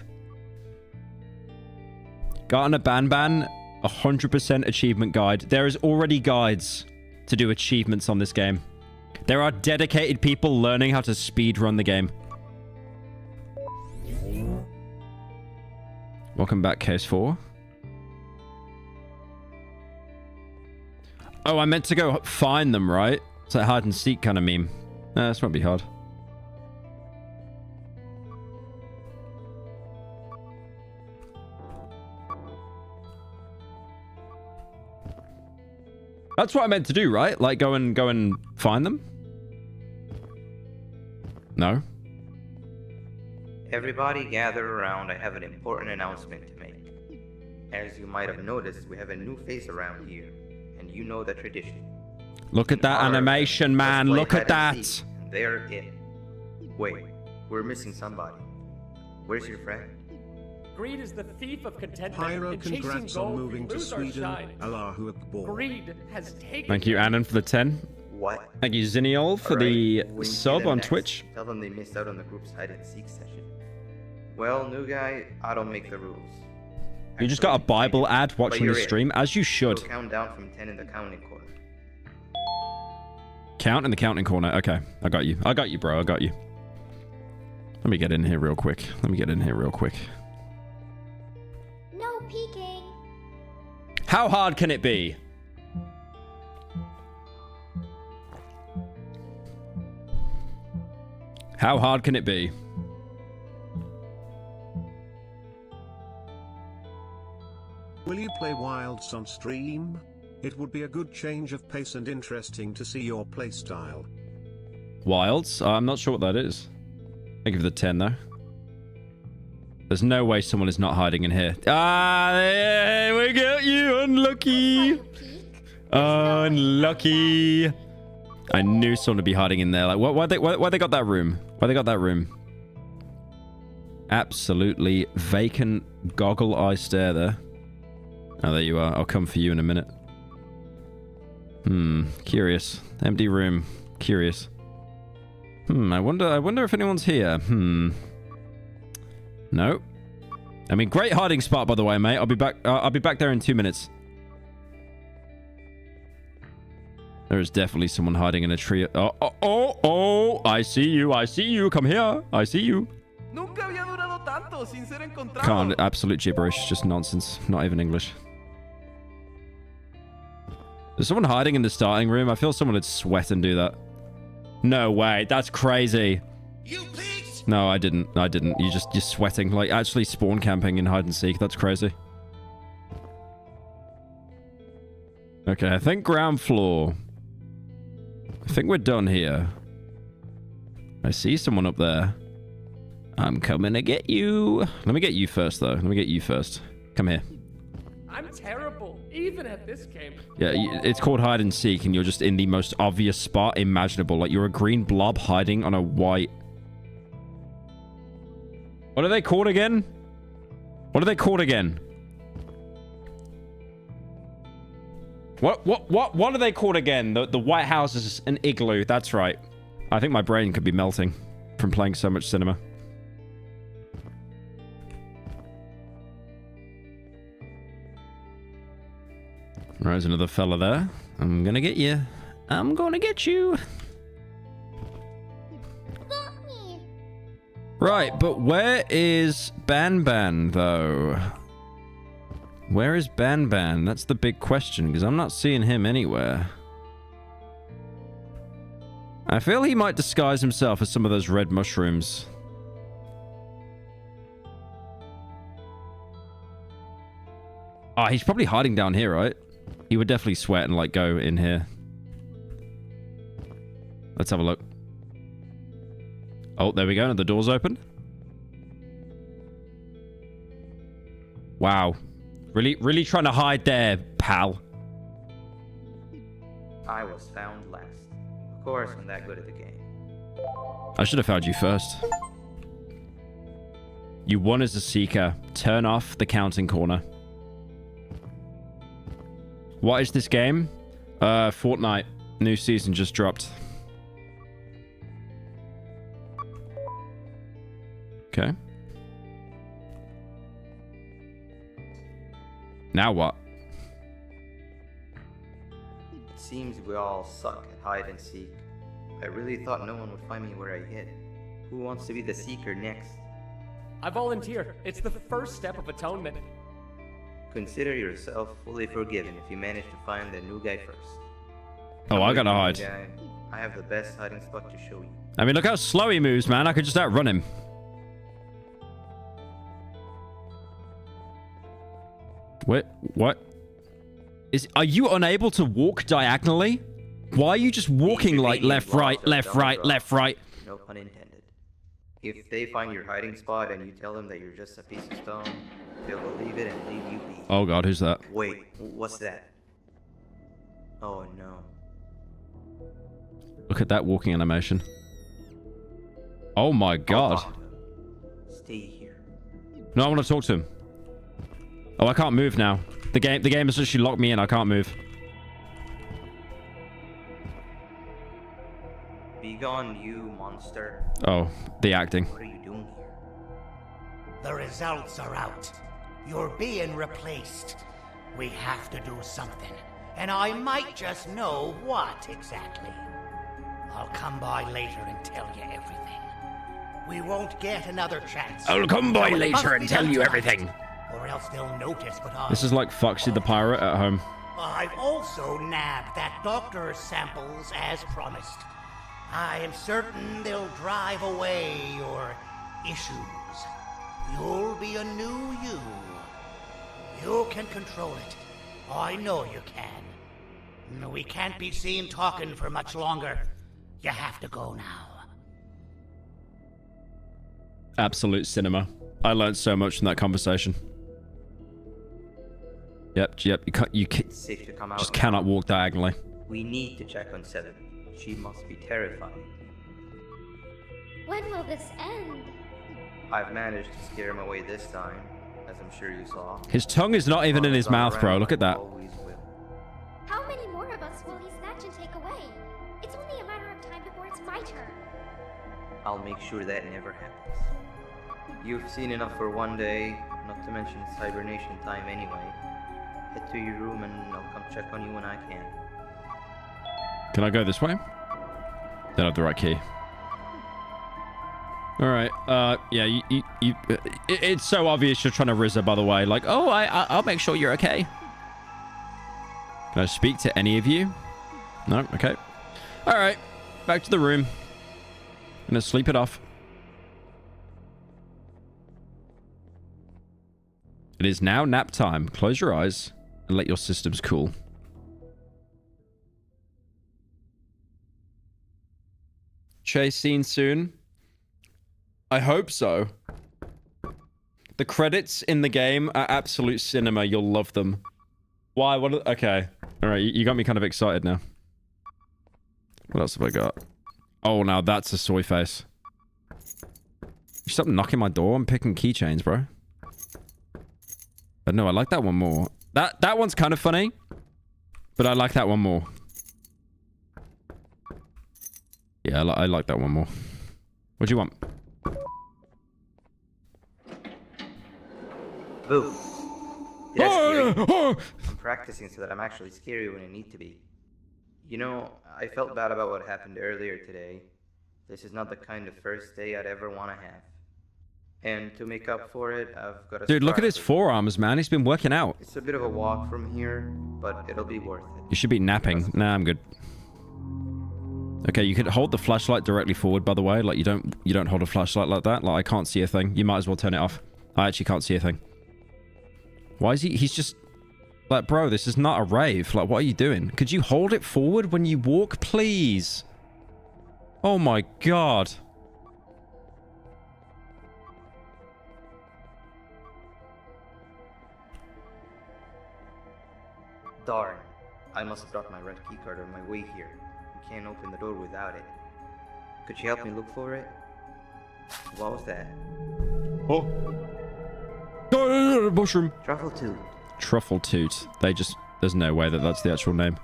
Garten a banban, 100% achievement guide. There is already guides to do achievements on this game. There are dedicated people learning how to speedrun the game. Welcome back, Case 4. Oh, I meant to go find them, right? It's like hide and seek kind of meme. Nah, this won't be hard. That's what I meant to do, right? Like go and find them? No. Everybody gather around. I have an important announcement to make. As you might have noticed, we have a new face around here, and you know the tradition. Look at that animation, man. Look at that. They're it. Wait, we're missing somebody. Where's your friend? Greed is the thief of contentment. Pyro, and chasing congrats gold, on moving we to lose our Sweden. shine. Allahu Akbar. Greed has taken. Thank you, Annan, for the 10. What? Thank you, Ziniol, for the sub on Twitch. Tell them they missed out on the group's hide and seek session. Well, new guy, I don't make the rules. You just got a Bible ad watching the stream, as you should. We'll count down from 10 in the counting corner. Count in the counting corner. Okay, I got you. I got you, bro. I got you. Let me get in here real quick. No peeking. How hard can it be? How hard can it be? Will you play Wilds on stream? It would be a good change of pace and interesting to see your playstyle. Wilds? I'm not sure what that is. I'll give it the 10 though. There's no way someone is not hiding in here. Ah, yeah, we got you. Unlucky. Unlucky. I knew someone would be hiding in there. Like, why they got that room? Why they got that room? Absolutely vacant goggle eye stare there. Oh, there you are. I'll come for you in a minute. Curious. Empty room. Curious. I wonder if anyone's here. No. I mean, great hiding spot, by the way, mate. I'll be back there in 2 minutes. There is definitely someone hiding in a tree. Oh, I see you. I see you. Come here. I see you. Nunca había durado tanto sin ser encontrado. Can't. Absolute gibberish. Just nonsense. Not even English. There's someone hiding in the starting room. I feel someone would sweat and do that. No way. That's crazy. You pigs! No, I didn't. You're sweating. Like, actually spawn camping in hide and seek. That's crazy. Okay, I think ground floor. I think we're done here. I see someone up there. I'm coming to get you. Let me get you first, though. Let me get you first. Come here. I'm terrible, even at this game. Yeah, it's called hide and seek, and you're just in the most obvious spot imaginable. Like, you're a green blob hiding on a white... What are they called again? What are they called again? What are they called again? The White House is an igloo. That's right. I think my brain could be melting from playing so much cinema. There's another fella there. I'm gonna get you. I'm gonna get you. Got me. Right, but where is Banban, though? Where is Banban? That's the big question, because I'm not seeing him anywhere. I feel he might disguise himself as some of those red mushrooms. Ah, he's probably hiding down here, right? He would definitely sweat and, like, go in here. Let's have a look. Oh, there we go. The door's open. Wow. Really trying to hide there, pal. I was found last. Of course, I'm that good at the game. I should have found you first. You won as a seeker. Turn off the counting corner. What is this game? Fortnite. New season just dropped. Okay. Now what? It seems we all suck at hide and seek. I really thought no one would find me where I hid. Who wants to be the seeker next? I volunteer. It's the first step of atonement. Consider yourself fully forgiven if you manage to find the new guy first. Oh, I gotta hide. Guy. I have the best hiding spot to show you. I mean, look how slow he moves, man. I could just outrun him. What? Are you unable to walk diagonally? Why are you just walking like left, right, left, right, left, right? No pun intended. If they find your hiding spot and you tell them that you're just a piece of stone, they'll believe it and leave you be. Oh god, who's that? Wait, what's that? Oh no. Look at that walking animation. Oh my god. Stay here. No, I want to talk to him. Oh, I can't move now. The game has literally locked me in. I can't move. Be gone, you monster. Oh, the acting. What are you doing here? The results are out. You're being replaced. We have to do something. And I might just know what exactly. I'll come by later and tell you everything. We won't get another chance. I'll come by later and tell you everything. Or else they'll notice what I... This is like Foxy the Pirate at home. I've also nabbed that doctor's samples as promised. I am certain they'll drive away your issues. You'll be a new you. You can control it. I know you can. We can't be seen talking for much longer. You have to go now. Absolute cinema. I learned so much from that conversation. Yep. You It's safe to come out just now. cannot walk diagonally. We need to check on 7. She must be terrifying. When will this end? I've managed to scare him away this time, as I'm sure you saw. His tongue is not even in his mouth, bro. Look at that. How many more of us will he snatch and take away? It's only a matter of time before it's my turn. I'll make sure that never happens. You've seen enough for one day, not to mention it's hibernation time anyway. Head to your room and I'll come check on you when I can. Can I go this way? Don't have the right key. All right. Yeah. It's so obvious you're trying to rizz her, by the way. Like, oh, I'll make sure you're okay. Can I speak to any of you? No. Okay. All right. Back to the room. Gonna sleep it off. It is now nap time. Close your eyes and let your systems cool. Chase scene soon. I hope so. The credits in the game are absolute cinema. You'll love them. Why? What? Okay. All right. You got me kind of excited now. What else have I got? Oh, now that's a soy face. You stop knocking my door. I'm picking keychains, bro. But no, I like that one more. That one's kind of funny, but I like that one more. Yeah, I like that one more. What do you want? Boo. Yes, I'm practicing so that I'm actually scary when I need to be. You know, I felt bad about what happened earlier today. This is not the kind of first day I'd ever want to have. And to make up for it, I've got a Dude, look at his forearms, man. He's been working out. It's a bit of a walk from here, but it'll be worth it. You should be napping. Nah, I'm good. Okay, you could hold the flashlight directly forward, by the way. Like, you don't hold a flashlight like that. Like, I can't see a thing. You might as well turn it off. I actually can't see a thing. Why is he's just... Like, bro, this is not a rave. Like, what are you doing? Could you hold it forward when you walk, please? Oh my god. Darn. I must have dropped my red keycard on my way here. I can't open the door without it. Could you help me look for it? What was that? Oh. Mushroom. Truffle Toot. Truffle Toot. They just... There's no way that that's the actual name.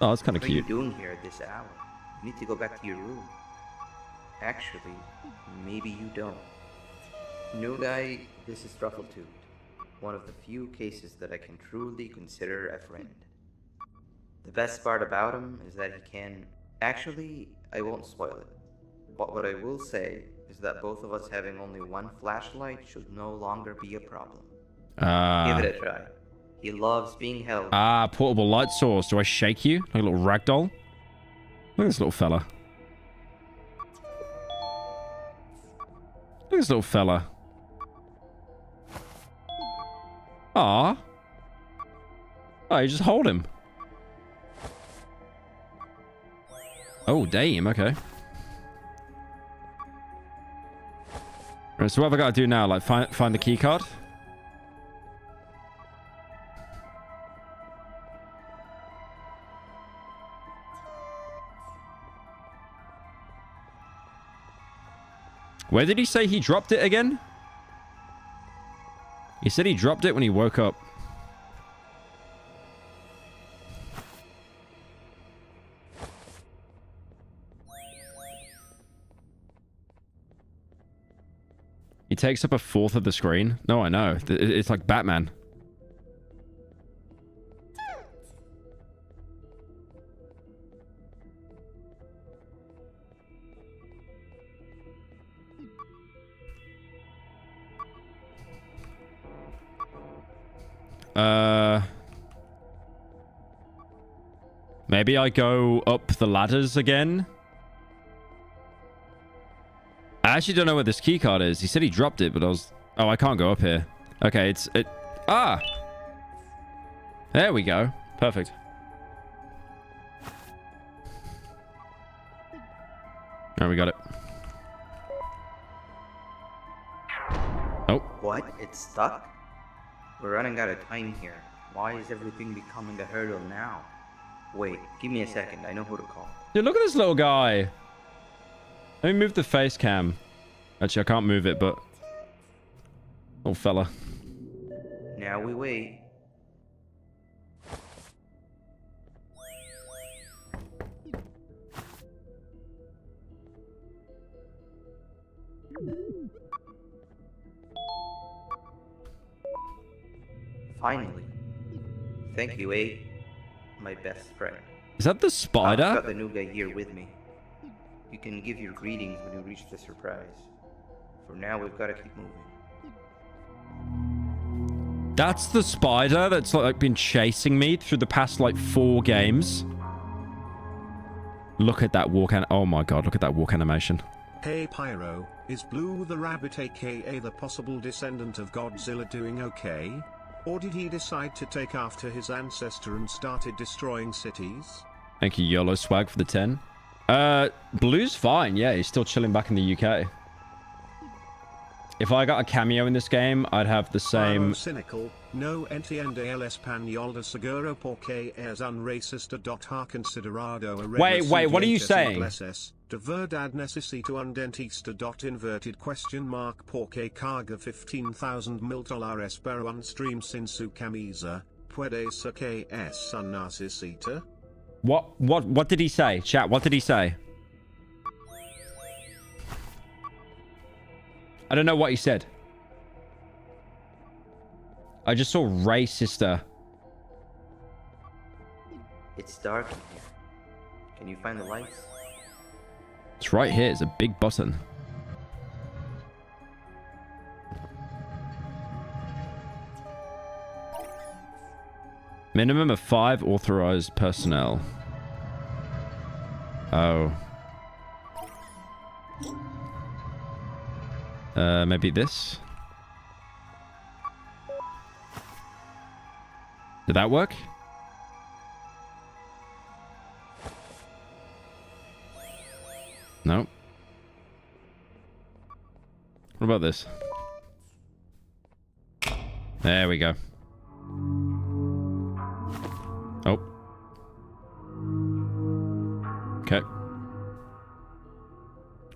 Oh, that's kind of cute. What are you doing here at this hour? You need to go back to your room. Actually, maybe you don't. New guy, this is Truffle Toot. One of the few cases that I can truly consider a friend. The best part about him is that he can... Actually, I won't spoil it. But what I will say is that both of us having only one flashlight should no longer be a problem. Give it a try. He loves being held. Portable light source. Do I shake you? Like a little ragdoll? Look at this little fella. Look at this little fella. Aw. Oh, you just hold him. Oh, damn. Okay. Right, so what have I got to do now? Like, find the key card? Where did he say he dropped it again? He said he dropped it when he woke up. He takes up a fourth of the screen. No, I know. It's like Batman. Maybe I go up the ladders again. I actually don't know where this keycard is. He said he dropped it, but I was... Oh, I can't go up here. Okay, Ah! There we go. Perfect. Oh, we got it. Oh. What? It's stuck? We're running out of time here. Why is everything becoming a hurdle now? Wait, give me a second. I know who to call. Dude, look at this little guy. Let me move the face cam. Actually, I can't move it, but... Little fella. Now we wait. Finally. Thank you, A. My best friend. Is that the spider? I've got the new guy here with me. You can give your greetings when you reach the surprise. For now, we've got to keep moving. That's the spider that's like been chasing me through the past like 4 games. Look at that walk oh my god, look at that walk animation. Hey Pyro, is Blue the Rabbit aka the possible descendant of Godzilla doing okay? Or did he decide to take after his ancestor and started destroying cities? Thank you, YOLO Swag, for the 10. Blue's fine. Yeah, he's still chilling back in the UK. If I got a cameo in this game, I'd have the same... Cynical, no entiende el español de seguro porque es un racista ha considerado a Wait, what are you saying? De verdad necesito un dentista inverted question mark porque carga $15,000 para un stream sin su camisa, puede ser que es un narcisista? What did he say? Chat, what did he say? I don't know what he said. I just saw Ray sister. It's dark in here. Can you find the lights? It's right here. It's a big button. Minimum of 5 authorized personnel. Oh. Maybe this? Did that work? No. What about this? There we go. Oh. Okay.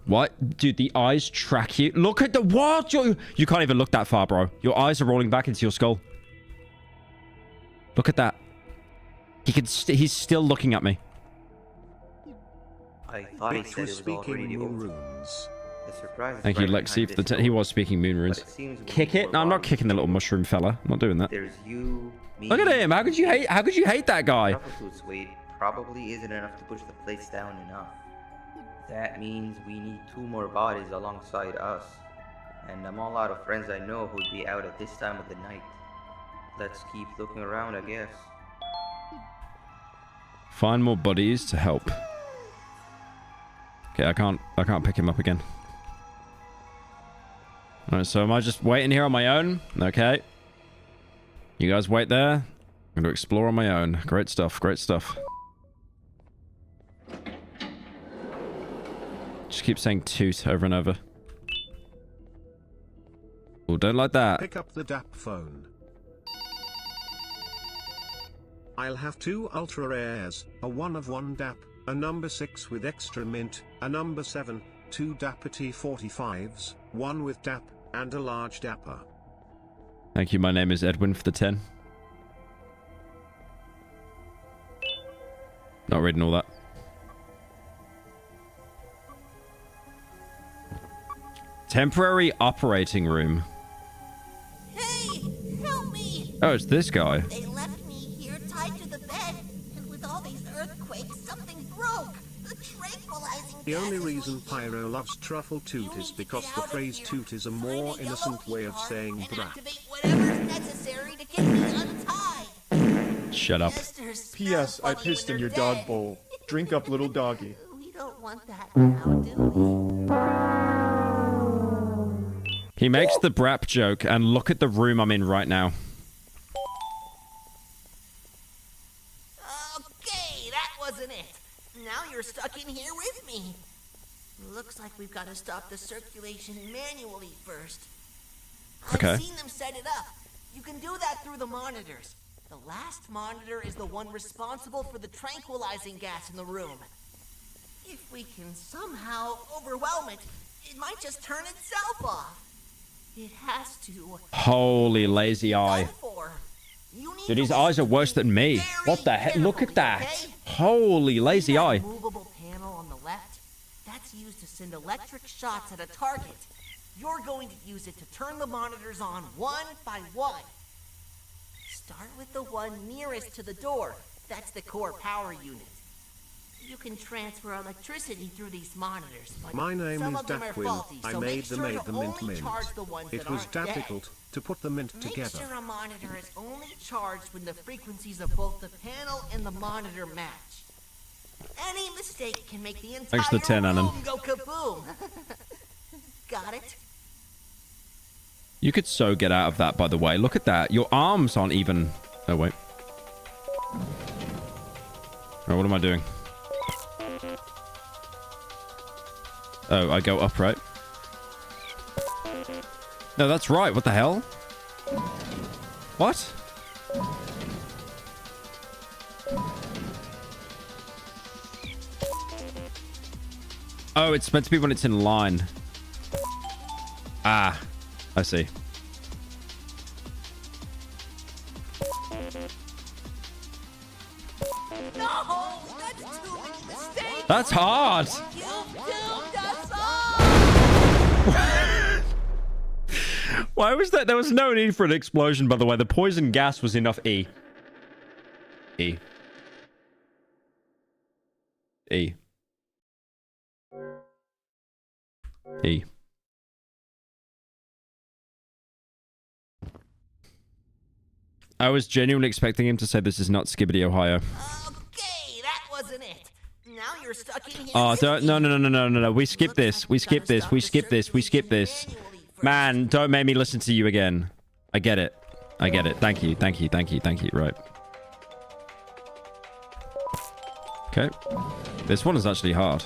What? Dude, the eyes track you. Look at the what? You can't even look that far, bro. Your eyes are rolling back into your skull. Look at that. He's still looking at me. I thought he said it was already over. The surprise. Thank you, Lexi, for the he was speaking moon runes. Kick it? No, I'm not kicking the little mushroom fella. I'm not doing that. There's you, me, look at him. How could you hate that guy? Truffle's weight probably isn't enough to push the place down enough. That means we need 2 more bodies alongside us. And I'm all out of friends I know who'd be out at this time of the night. Let's keep looking around, I guess. Find more bodies to help. Okay, I can't pick him up again. Alright, so am I just waiting here on my own? Okay. You guys wait there. I'm going to explore on my own. Great stuff, great stuff. Just keep saying toot over and over. Oh, don't like that. Pick up the DAP phone. I'll have 2 ultra rares, a 1 of 1 DAP, a number 6 with extra mint, a number 7, 2 DAP T45s, 1 with DAP, and a large dapper. Thank you, my name is Edwin for the 10. Not reading all that. Temporary operating room. Hey, help me! Oh, it's this guy. They left me here tied to the bed, and with all these earthquakes, something broke. The tranquilizing. The only reason Pyro loves Truffle Toot is because the phrase toot is a more innocent way of saying brat. Whatever's necessary to get me untied. Shut up. P.S. I pissed in your dog bowl. Drink up, little doggy. We don't want that now, do we? He makes the brap joke, and look at the room I'm in right now. Okay, that wasn't it. Now you're stuck in here with me. Looks like we've got to stop the circulation manually first. Okay. I've seen them set it up. You can do that through the monitors. The last monitor is the one responsible for the tranquilizing gas in the room. If we can somehow overwhelm it, it might just turn itself off. It has to. Holy lazy eye. Dude, his eyes are worse than me. What the heck? Look at that. Okay? Holy lazy eye. Movable panel on the left, that's used to send electric shots at a target. You're going to use it to turn the monitors on one by one. Start with the one nearest to the door. That's the core power unit. You can transfer electricity through these monitors, but My name some is of them are Dakwin. faulty, I so made make them sure made to the mint only mint. charge the ones It that was aren't dead. difficult to put the mint Make together. sure a monitor is only charged when the frequencies of both the panel and the monitor match. Any mistake can make the entire Thanks for the 10, Annan. room go kaboom. Got it? You could so get out of that, by the way. Look at that. Your arms aren't even... Oh, wait. Oh, what am I doing? Oh, I go up, right? No, that's right. What the hell? What? Oh, it's meant to be when it's in line. Ah, I see. No, that's too many mistakes. That's hard. You doomed us all. Why was that? There was no need for an explosion, by the way. The poison gas was enough. E. E. E. E. I was genuinely expecting him to say this is not Skibbity, Ohio. Okay, that wasn't it. Now you're stuck in here. Oh, don't, no. We skip this. We skip this. We skip this. We skip this. Man, don't make me listen to you again. I get it. I get it. Thank you. Thank you. Thank you. Thank you. Right. Okay. This one is actually hard.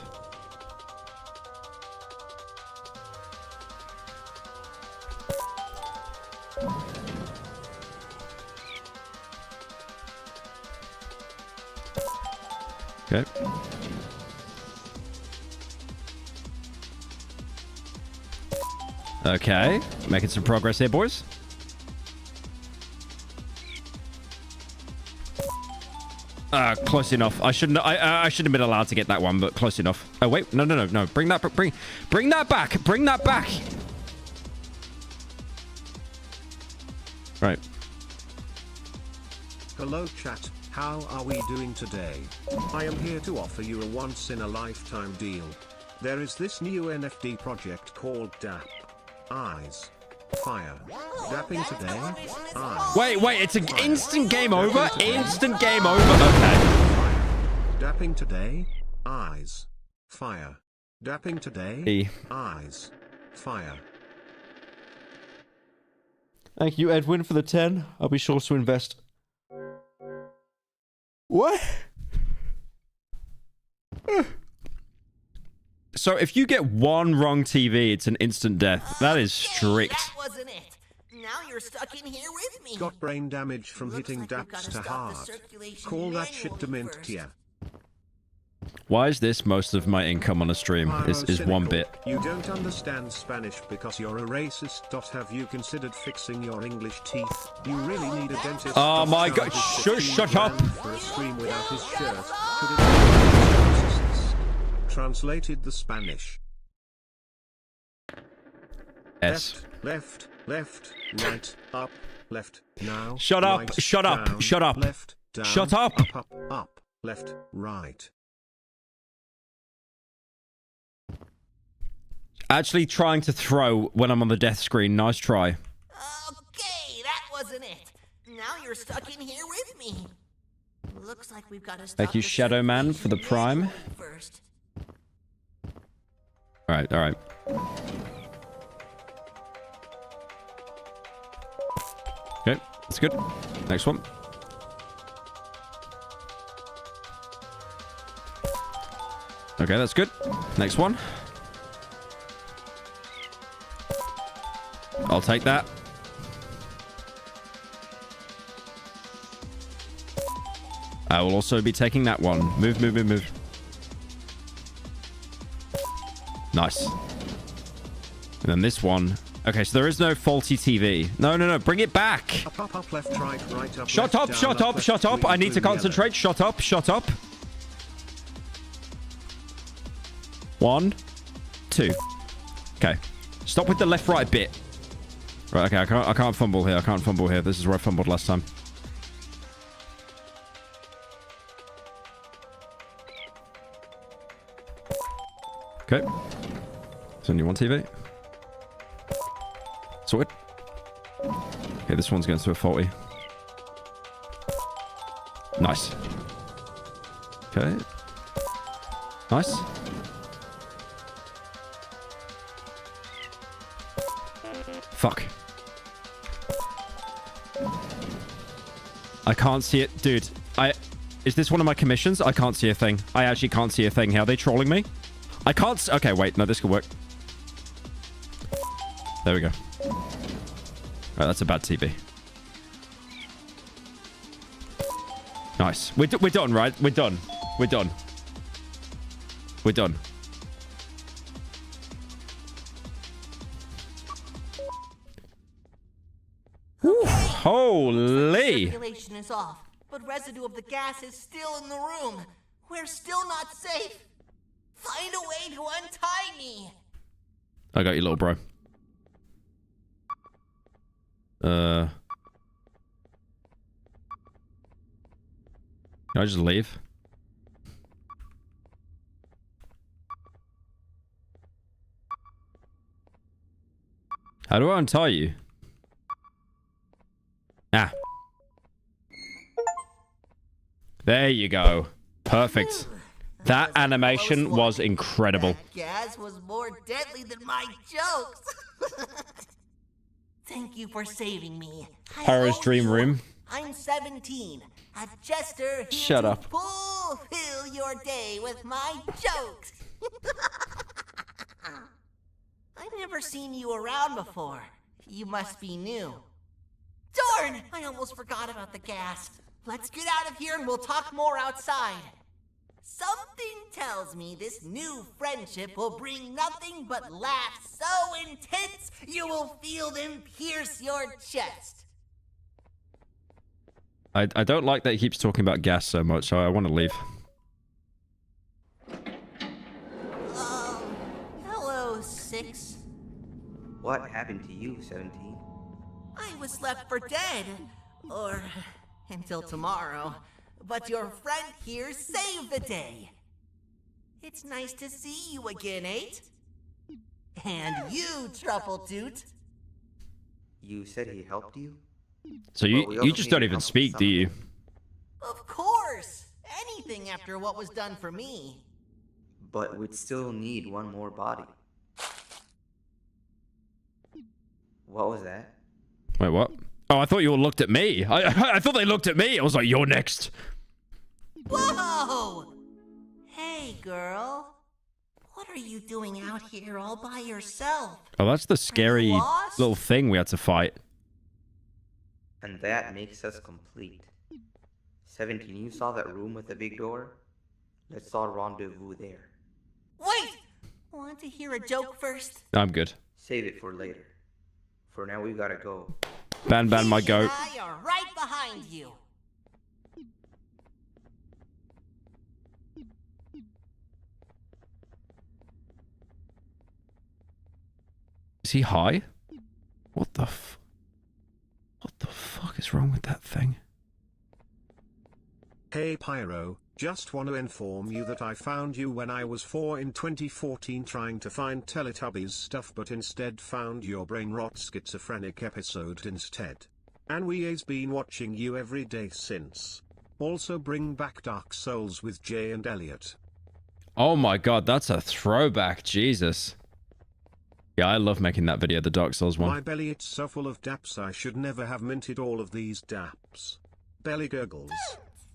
Okay. Okay. Making some progress here, boys. Close enough. I shouldn't have been allowed to get that one, but close enough. Oh wait, no. Bring that back. Bring that back. Right. Hello chat, how are we doing today? I am here to offer you a once-in-a-lifetime deal. There is this new NFT project called DAP. Eyes. Fire. Dapping today. Eyes. Wait, it's an instant game over? Instant game over? Okay. Dapping today. Eyes. Fire. Dapping today. E. Eyes. Fire. Thank you, Edwin, for the 10. I'll be sure to invest. What? So if you get one wrong TV, it's an instant death. That is strict. That wasn't it. Now you're stuck in here with me. Got brain damage from hitting daps to hard. Call that shit Dementia. Why is this most of my income on a stream? Is one bit. You don't understand Spanish because you're a racist. Have you considered fixing your English teeth? You really need a dentist. Oh my god, shut up. For a stream without his shirt. Could it be translated the Spanish? S. Left, right, up, left, now. Shut up, right, shut up, down, shut up. Left, down, Shut up. Up, left, right. Actually trying to throw when I'm on the death screen. Nice try. Okay, that wasn't it. Now you're stuck in here with me. Looks like we've got to stop Thank you, Shadow Man, for the prime. first. Alright, alright. Okay, that's good. Next one. Okay, that's good. Next one. I'll take that. I will also be taking that one. Move, move, move, move. Nice. And then this one. Okay, so there is no faulty TV. No, no, no. Bring it back. Up, left, right, up. Shut up, shut up, shut up. I need to concentrate. Shut up, shut up. 1, 2. Okay. Stop with the left, right bit. Right, okay. I can't fumble here. I can't fumble here. This is where I fumbled last time. Okay. There's only one TV. Sorted. Okay, this one's going to a 40. Nice. Okay. Nice. Fuck. I can't see it. Dude, is this one of my commissions? I can't see a thing. I actually can't see a thing. How are they trolling me? I can't... Okay, wait. No, this could work. There we go. Right, that's a bad TV. Nice. We're done, right? We're done. We're done. We're done. Whew, holy! Circulation is off, but residue of the gas is still in the room. We're still not safe. Find a way to untie me. I got you, little bro. Can I just leave? How do I untie you? Ah. There you go. Perfect. That animation was incredible. That gas was more deadly than my jokes. Thank you for saving me. Pyro's dream room. I'm 17. A jester here Shut to up. fulfill your day with my jokes. I've never seen you around before. You must be new. Darn! I almost forgot about the gas. Let's get out of here and we'll talk more outside. Something tells me this new friendship will bring nothing but laughs so intense you will feel them pierce your chest. I don't like that he keeps talking about gas so much, so I want to leave. Hello, 6. What happened to you, 17? I was left for dead. Or until tomorrow. But your friend here saved the day. It's nice to see you again, 8. And you, Truffletoot. You said he helped you? So you just don't even speak, do you? Of course! Anything after what was done for me. But we'd still need one more body. What was that? Wait, what? Oh, I thought you all looked at me. I thought they looked at me. I was like, you're next. Whoa! Hey, girl. What are you doing out here all by yourself? Oh, that's the scary little thing we had to fight. And that makes us complete. 17, you saw that room with the big door? Let's all rendezvous there. Wait! Want to hear a joke first? I'm good. Save it for later. For now, we gotta go. Banban, my goat. I are right behind you. Is he high? What the fuck is wrong with that thing? Hey Pyro, just want to inform you that I found you when I was 4 in 2014 trying to find Teletubbies stuff but instead found your brain rot schizophrenic episode instead. And we has been watching you every day since. Also bring back Dark Souls with Jay and Elliot. Oh my god, that's a throwback, Jesus. Yeah, I love making that video, the Dark Souls one. My belly, it's so full of daps, I should never have minted all of these daps. Belly gurgles.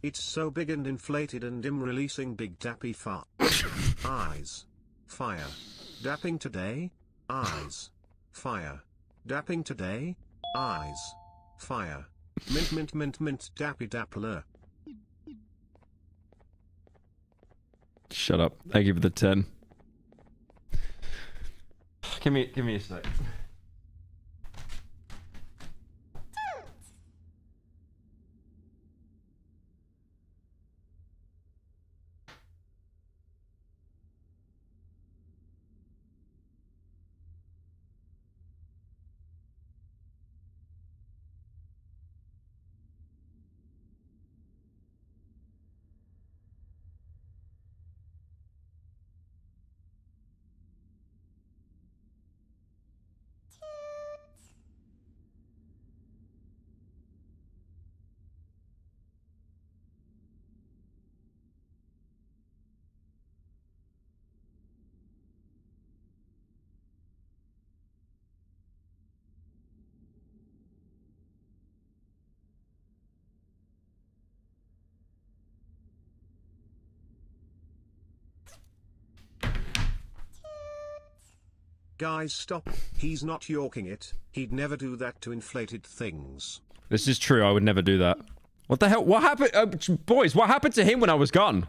It's so big and inflated and I'm releasing big dappy fart. Eyes. Fire. Dapping today? Eyes. Fire. Dapping today? Eyes. Fire. Mint mint mint mint dappy dappler. Shut up. Thank you for the 10. Give me a sec. Guys, stop. He's not yorking it. He'd never do that to inflated things. This is true. I would never do that. What the hell? What happened? Boys, what happened to him when I was gone?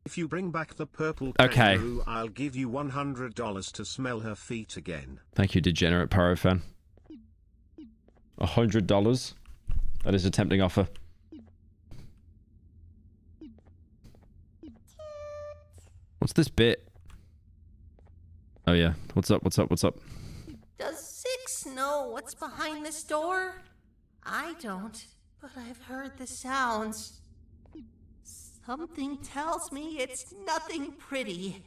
If you bring back the purple Okay. kangaroo, I'll give you $100 to smell her feet again. Thank you, degenerate Pyro fan. $100. That is a tempting offer. What's this bit? Oh yeah. What's up? What's up? What's up? Does Six know what's behind this door? I don't, but I've heard the sounds. Something tells me it's nothing pretty.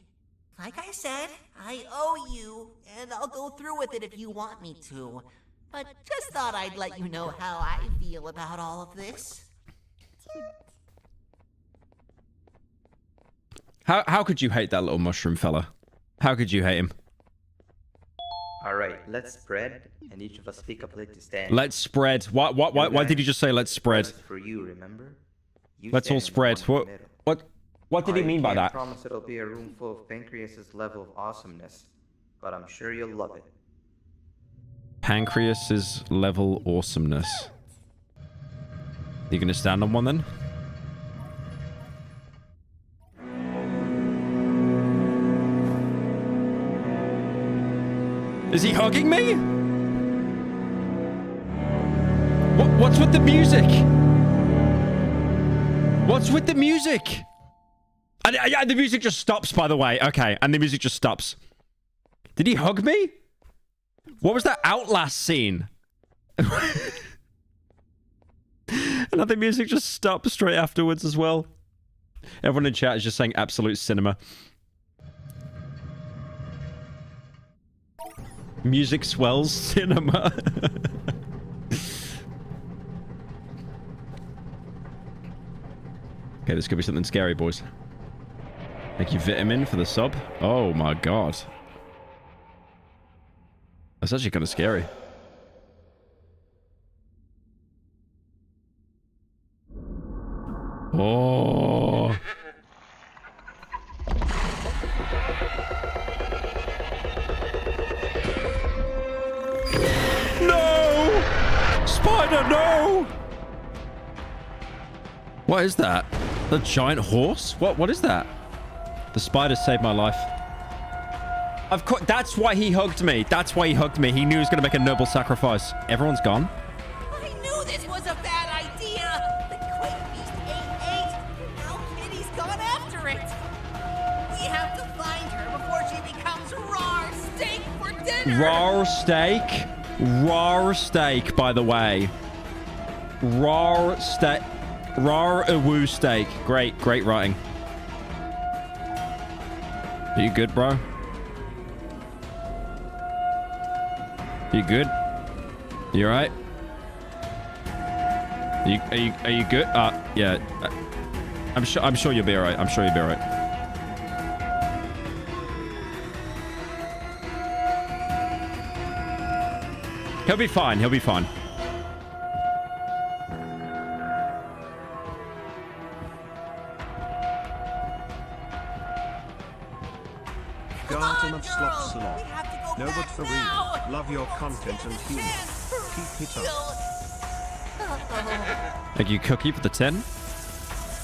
Like I said, I owe you, and I'll go through with it if you want me to. But just thought I'd let you know how I feel about all of this. How could you hate that little mushroom fella? How could you hate him? Alright, let's spread, and each of us pick a plate to stand. Let's spread. Why did you just say let's spread? For you, remember? You Let's all stand in the spread. one in the middle. What did he mean by I that? can't promise it'll be a room full of Pancreas's level of awesomeness, but I'm sure you'll love it. Pancreas's level awesomeness. You gonna stand on one then? Is he hugging me? What's with the music? What's with the music? And yeah, the music just stops, by the way. Okay, and the music just stops. Did he hug me? What was that Outlast scene? And the music just stops straight afterwards as well. Everyone in chat is just saying absolute cinema. Music swells cinema. Okay, this could be something scary, boys. Thank you, Vitamin, for the sub. Oh my god. That's actually kind of scary. Oh. No! Spider, no! What is that? The giant horse? What is that? The spider saved my life. Of course, that's why he hugged me. That's why he hugged me. He knew he was going to make a noble sacrifice. Everyone's gone. I knew this was a bad idea! The Quake Beast ate 8, now Kitty's gone after it! We have to find her before she becomes raw steak for dinner! Raw steak? Raw steak, by the way. Raw steak. Raw woo steak. Great writing. Are you good, bro? You good? You alright? Are you good? Yeah. I'm sure you'll be alright. I'm sure you'll be alright. He'll be fine. He'll be fine. Garten of Slop. No, but for real. Love your content and humor. Keep it up. Thank you, Cookie, for the 10.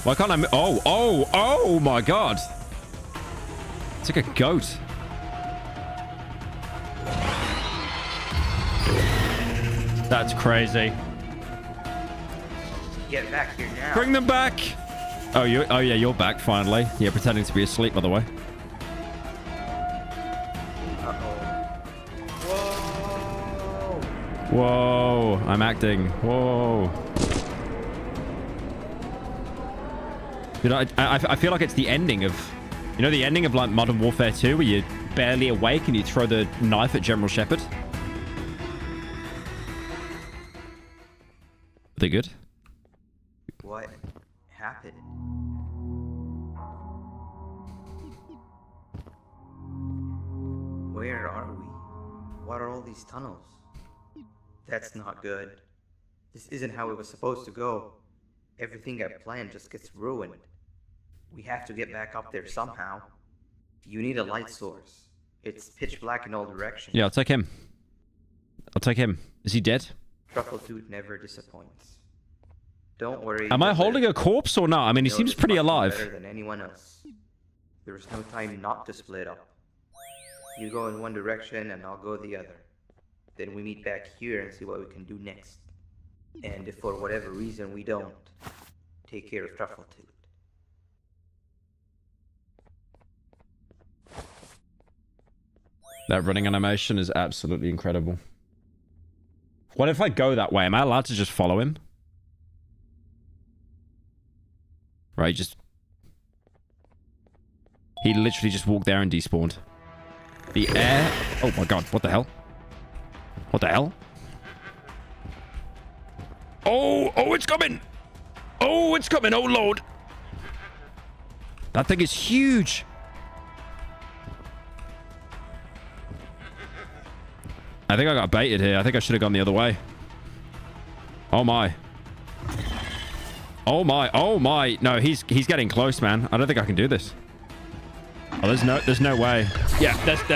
Why can't I... Oh my god. It's like a goat. That's crazy. Get back here now. Bring them back. Oh, yeah, you're back finally. Yeah, pretending to be asleep, by the way. Whoa, I'm acting. Whoa. You know, I feel like it's the ending of, you know, the ending of like Modern Warfare 2 where you're barely awake and you throw the knife at General Shepard. Are they good? What happened? Where are we? What are all these tunnels? That's not good. This isn't how it was supposed to go. Everything I planned just gets ruined. We have to get back up there somehow. You need a light source. It's pitch black in all directions. Yeah, I'll take him. I'll take him. Is he dead? Truffle Dude never disappoints. Don't worry. Am I holding a corpse or not? I mean, he seems pretty alive. Better than anyone else. There is no time not to split up. You go in one direction and I'll go the other. Then we meet back here and see what we can do next. And if for whatever reason we don't, take care of Truffle Dude. That running animation is absolutely incredible. What if I go that way? Am I allowed to just follow him? Right, just... He literally just walked there and despawned. The air... Oh my god, what the hell? What the hell? Oh, oh, it's coming! Oh, it's coming, oh lord! That thing is huge! I think I got baited here. I think I should have gone the other way. Oh my. Oh my. Oh my. No, he's getting close, man. I don't think I can do this. Oh, there's no way. Yeah,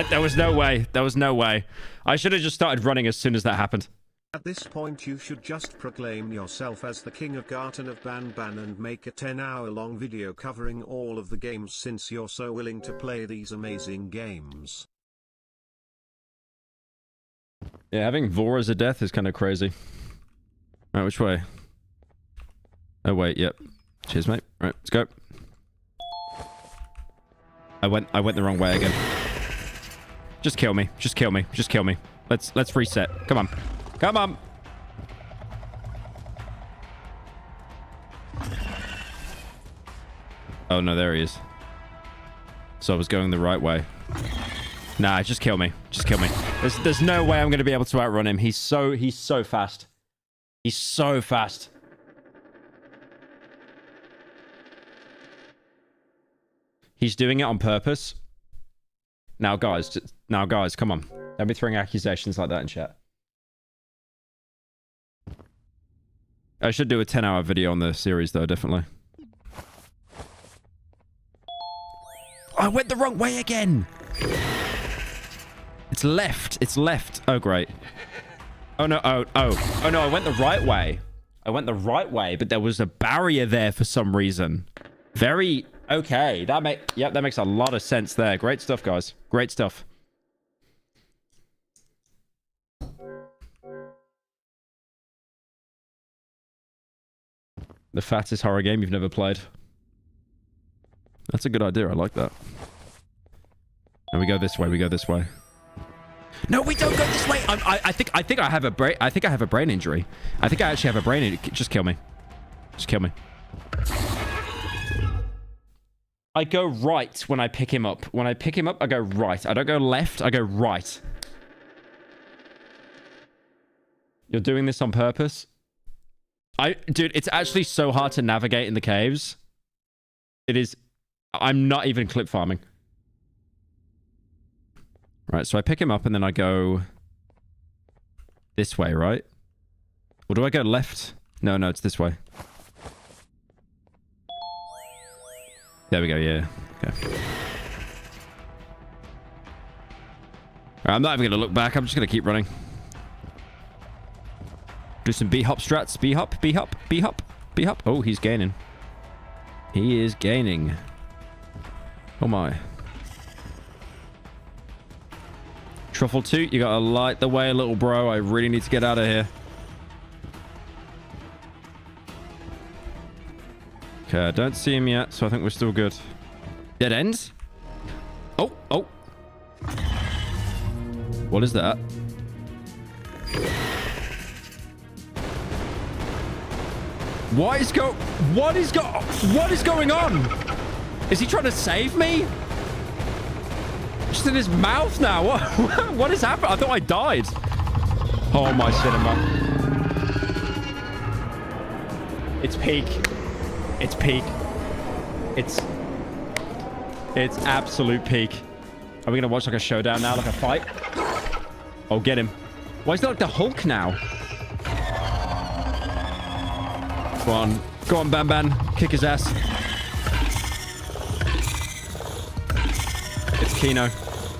there was no way. There was no way. I should have just started running as soon as that happened. At this point you should just proclaim yourself as the king of Garten of Banban and make a 10-hour-long video covering all of the games since you're so willing to play these amazing games. Yeah, having Vor as a death is kind of crazy. Alright, which way? Oh, wait, yep. Cheers, mate. Right, let's go. I went the wrong way again. Just kill me. Just kill me. Just kill me. Let's reset. Come on. Come on. Oh, no, there he is. So I was going the right way. Nah, just kill me. Just kill me. There's no way I'm going to be able to outrun him. He's so fast. He's so fast. He's doing it on purpose. Now, guys, come on. Don't be throwing accusations like that in chat. I should do a 10-hour video on the series, though, definitely. I went the wrong way again! It's left. It's left. Oh, great. Oh, no. Oh, no. I went the right way. I went the right way, but there was a barrier there for some reason. Very... Okay. That makes a lot of sense there. Great stuff, guys. Great stuff. The fattest horror game you've never played. That's a good idea. I like that. And we go this way. We go this way. No, we don't go this way. I think I have a brain. I think I have a brain injury. I think I actually have a brain injury. Just kill me. Just kill me. I go right when I pick him up. When I pick him up, I go right. I don't go left. I go right. You're doing this on purpose? Dude, it's actually so hard to navigate in the caves. It is. I'm not even clip farming. Right, so I pick him up and then I go this way, right? Or do I go left? No, it's this way. There we go, yeah. Okay. Right, I'm not even going to look back. I'm just going to keep running. Do some B-hop strats. B-hop, B-hop, B-hop, B-hop. Oh, he's gaining. He is gaining. Oh my. Truffle Toot, you gotta light the way, little bro. I really need to get out of here. Okay, I don't see him yet, so I think we're still good. Dead ends? Oh, oh. What is that? What is going on? Is he trying to save me? Just in his mouth now. What has happened? I thought I died. Oh my cinema. It's peak. It's peak. It's absolute peak. Are we gonna watch like a showdown now, like a fight? Oh, get him. Why is that like the Hulk now? Go on. Go on, Banban. Kick his ass. It's Kino.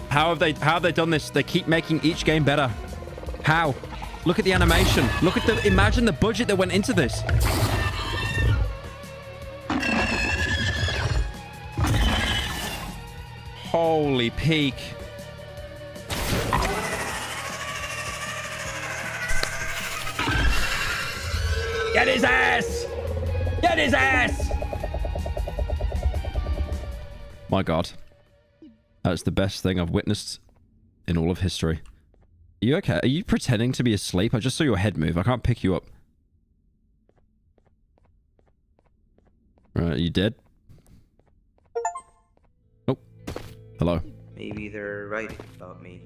How have they done this? They keep making each game better. How? Look at the animation. Look at the... Imagine the budget that went into this. Holy peak. Get his ass! Get his ass! My God. That's the best thing I've witnessed in all of history. Are you okay? Are you pretending to be asleep? I just saw your head move. I can't pick you up. Right, are you dead? Oh. Hello. Maybe they're right about me.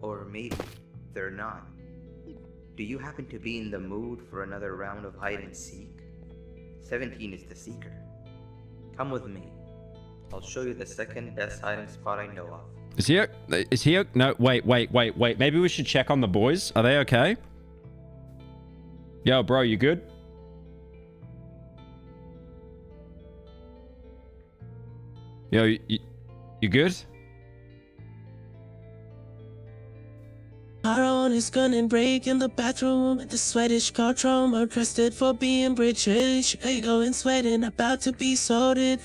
Or maybe they're not. Do you happen to be in the mood for another round of hide and seek? 17 is the seeker. Come with me. I'll show you the second best hiding spot I know of. Is he... No, wait. Maybe we should check on the boys. Are they okay? Yo, bro, you good? Yo, you good? Pyro on his gun and break in the bathroom at the Swedish cartron. Arrested for being British. Ego and sweating, about to be sorted.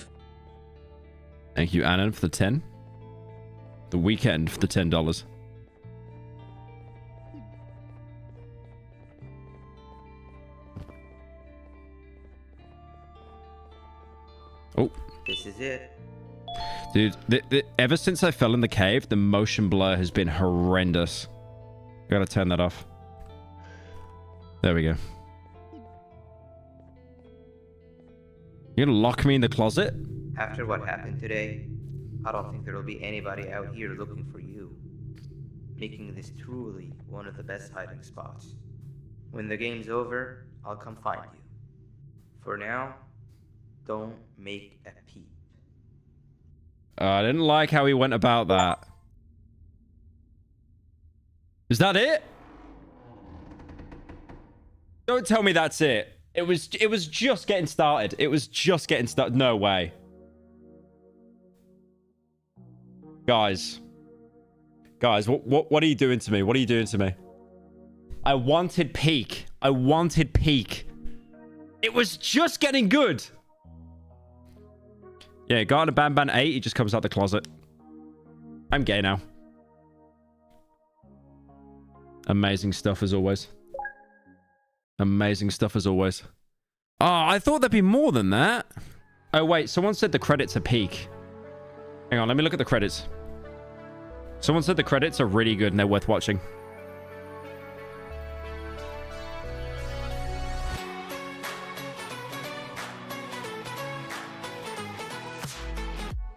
Thank you, Annan, for the 10. The Weekend for the $10. Oh. This is it. Dude, ever since I fell in the cave, the motion blur has been horrendous. Gotta turn that off. There we go. You gonna lock me in the closet? After what happened today, I don't think there'll be anybody out here looking for you, making this truly one of the best hiding spots. When the game's over, I'll come find you. For now, don't make a peep. I didn't like how he went about that. Is that it? Don't tell me that's it. It was just getting started. It was just getting started. No way. Guys, what are you doing to me? What are you doing to me? I wanted peak. I wanted peak. It was just getting good. Yeah, Garten Banban 8, he just comes out the closet. I'm gay now. Amazing stuff as always. Amazing stuff as always. Oh, I thought there'd be more than that. Oh, wait, someone said the credits are peak. Hang on, let me look at the credits. Someone said the credits are really good and they're worth watching.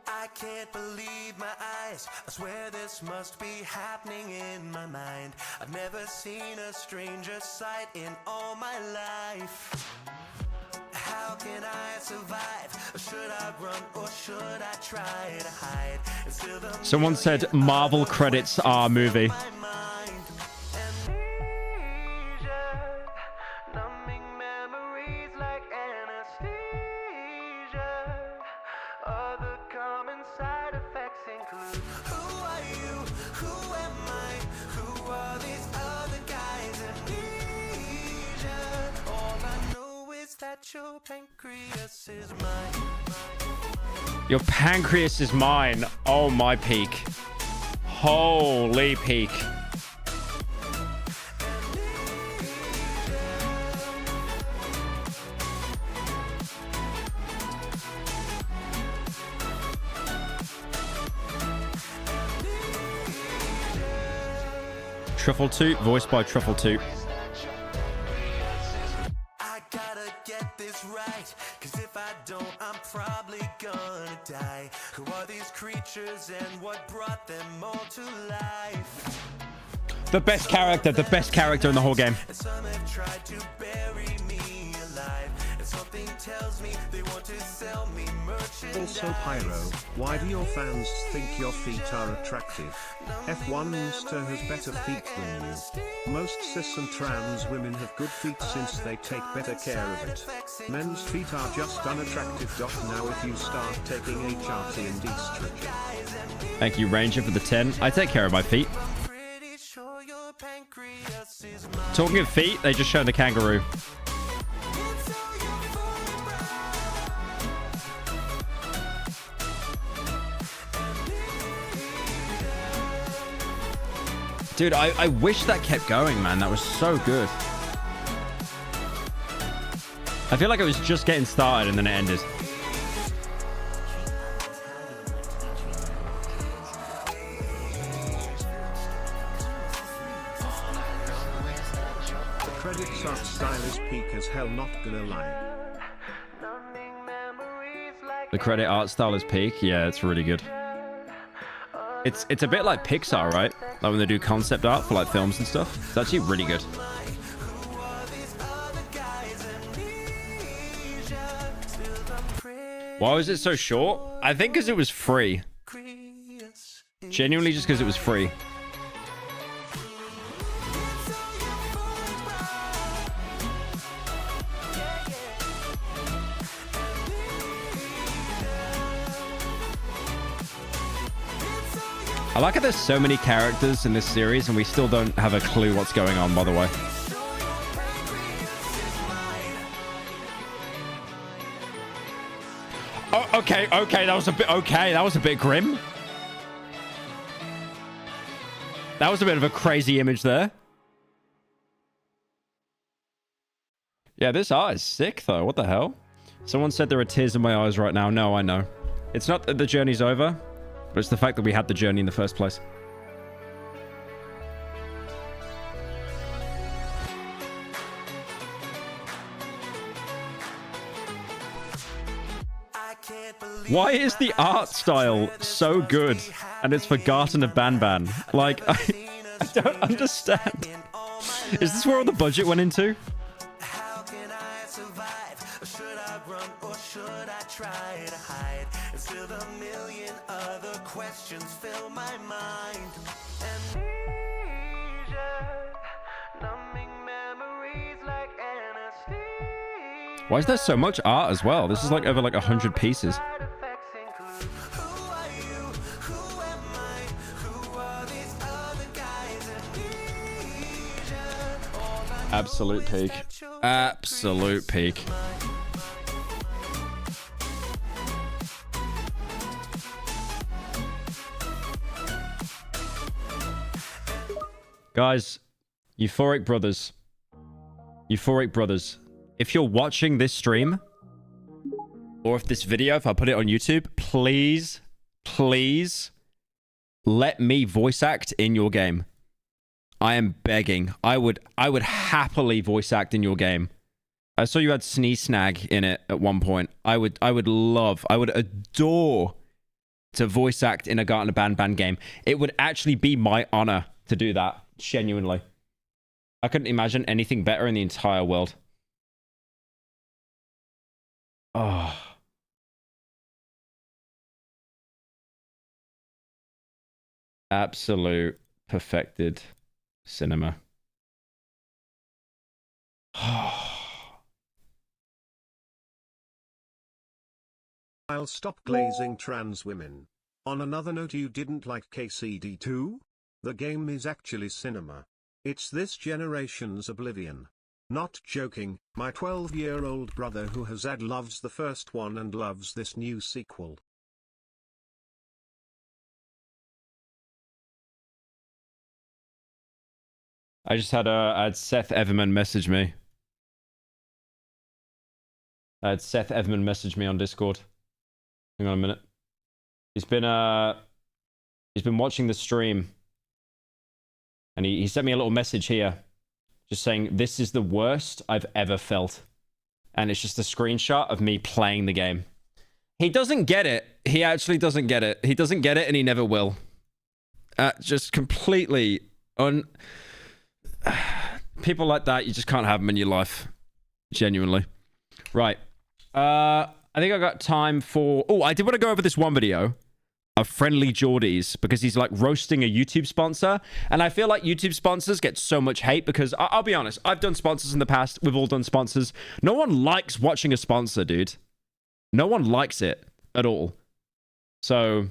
I can't believe my eyes. I swear this must be happening in my mind. I've never seen a stranger sight in all my life. How can I survive? Should I run or should I try to hide? Someone said Marvel credits are movie. Your pancreas is mine. Your pancreas is mine. Oh, my peak. Holy peak. Truffle Toot, voiced by Truffle Toot. I gotta get this right, 'cause if I don't, I'm probably gonna die. Who are these creatures and what brought them all to life? The best character in the whole game. And some have tried to bury me alive, and something tells me they want to sell me merchandise. Also Pyro, why do your fans think your feet are attractive? F1 Monster has better feet than you. Most cis and trans women have good feet since they take better care of it. Men's feet are just unattractive. Now if you start taking HRT and estrogen. Thank you, Ranger, for the 10. I take care of my feet. Talking of feet, they just showed the kangaroo. Dude, I wish that kept going, man. That was so good. I feel like it was just getting started and then it ended. The credits art style is peak as hell, not gonna lie. The credit art style is peak. Yeah, it's really good. It's a bit like Pixar, right? Like when they do concept art for like films and stuff. It's actually really good. Why was it so short? I think because it was free. Genuinely just because it was free. I like how there's so many characters in this series and we still don't have a clue what's going on, by the way. Oh, okay, that was a bit grim. That was a bit of a crazy image there. Yeah, this art is sick though. What the hell? Someone said there are tears in my eyes right now. No, I know. It's not that the journey's over, but it's the fact that we had the journey in the first place. Why is the art style so good and it's for Garten of banban? Like, I don't understand. Is this where all the budget went into? How can I survive? Or should I run or should I try to hide? And still a million other questions fill my mind. Amnesia, numbing memories like anesthesia. Why is there so much art as well? This is like over like 100 pieces. Absolute peak. Absolute peak. Guys, Euphoric Brothers. Euphoric Brothers. If you're watching this stream, or if this video, if I put it on YouTube, please, please let me voice act in your game. I am begging. I would happily voice act in your game. I saw you had Sneeze Snag in it at one point. I would adore to voice act in a Garten of banban game. It would actually be my honor to do that. Genuinely. I couldn't imagine anything better in the entire world. Oh. Absolute perfected cinema. I'll stop glazing trans women. On another note, you didn't like KCD2? The game is actually cinema. It's this generation's Oblivion. Not joking, my 12-year-old brother who has had loves the first one and loves this new sequel. I just had I had Seth Everman message me. I had Seth Everman message me on Discord. Hang on a minute. He's been watching the stream. And he sent me a little message here. Just saying, this is the worst I've ever felt. And it's just a screenshot of me playing the game. He doesn't get it. He actually doesn't get it. He doesn't get it and he never will. Just completely people like that, you just can't have them in your life. Genuinely. Right. I think I got time for... Oh, I did want to go over this one video of Friendly Jordis because he's like roasting a YouTube sponsor. And I feel like YouTube sponsors get so much hate because I'll be honest, I've done sponsors in the past. We've all done sponsors. No one likes watching a sponsor, dude. No one likes it at all. So,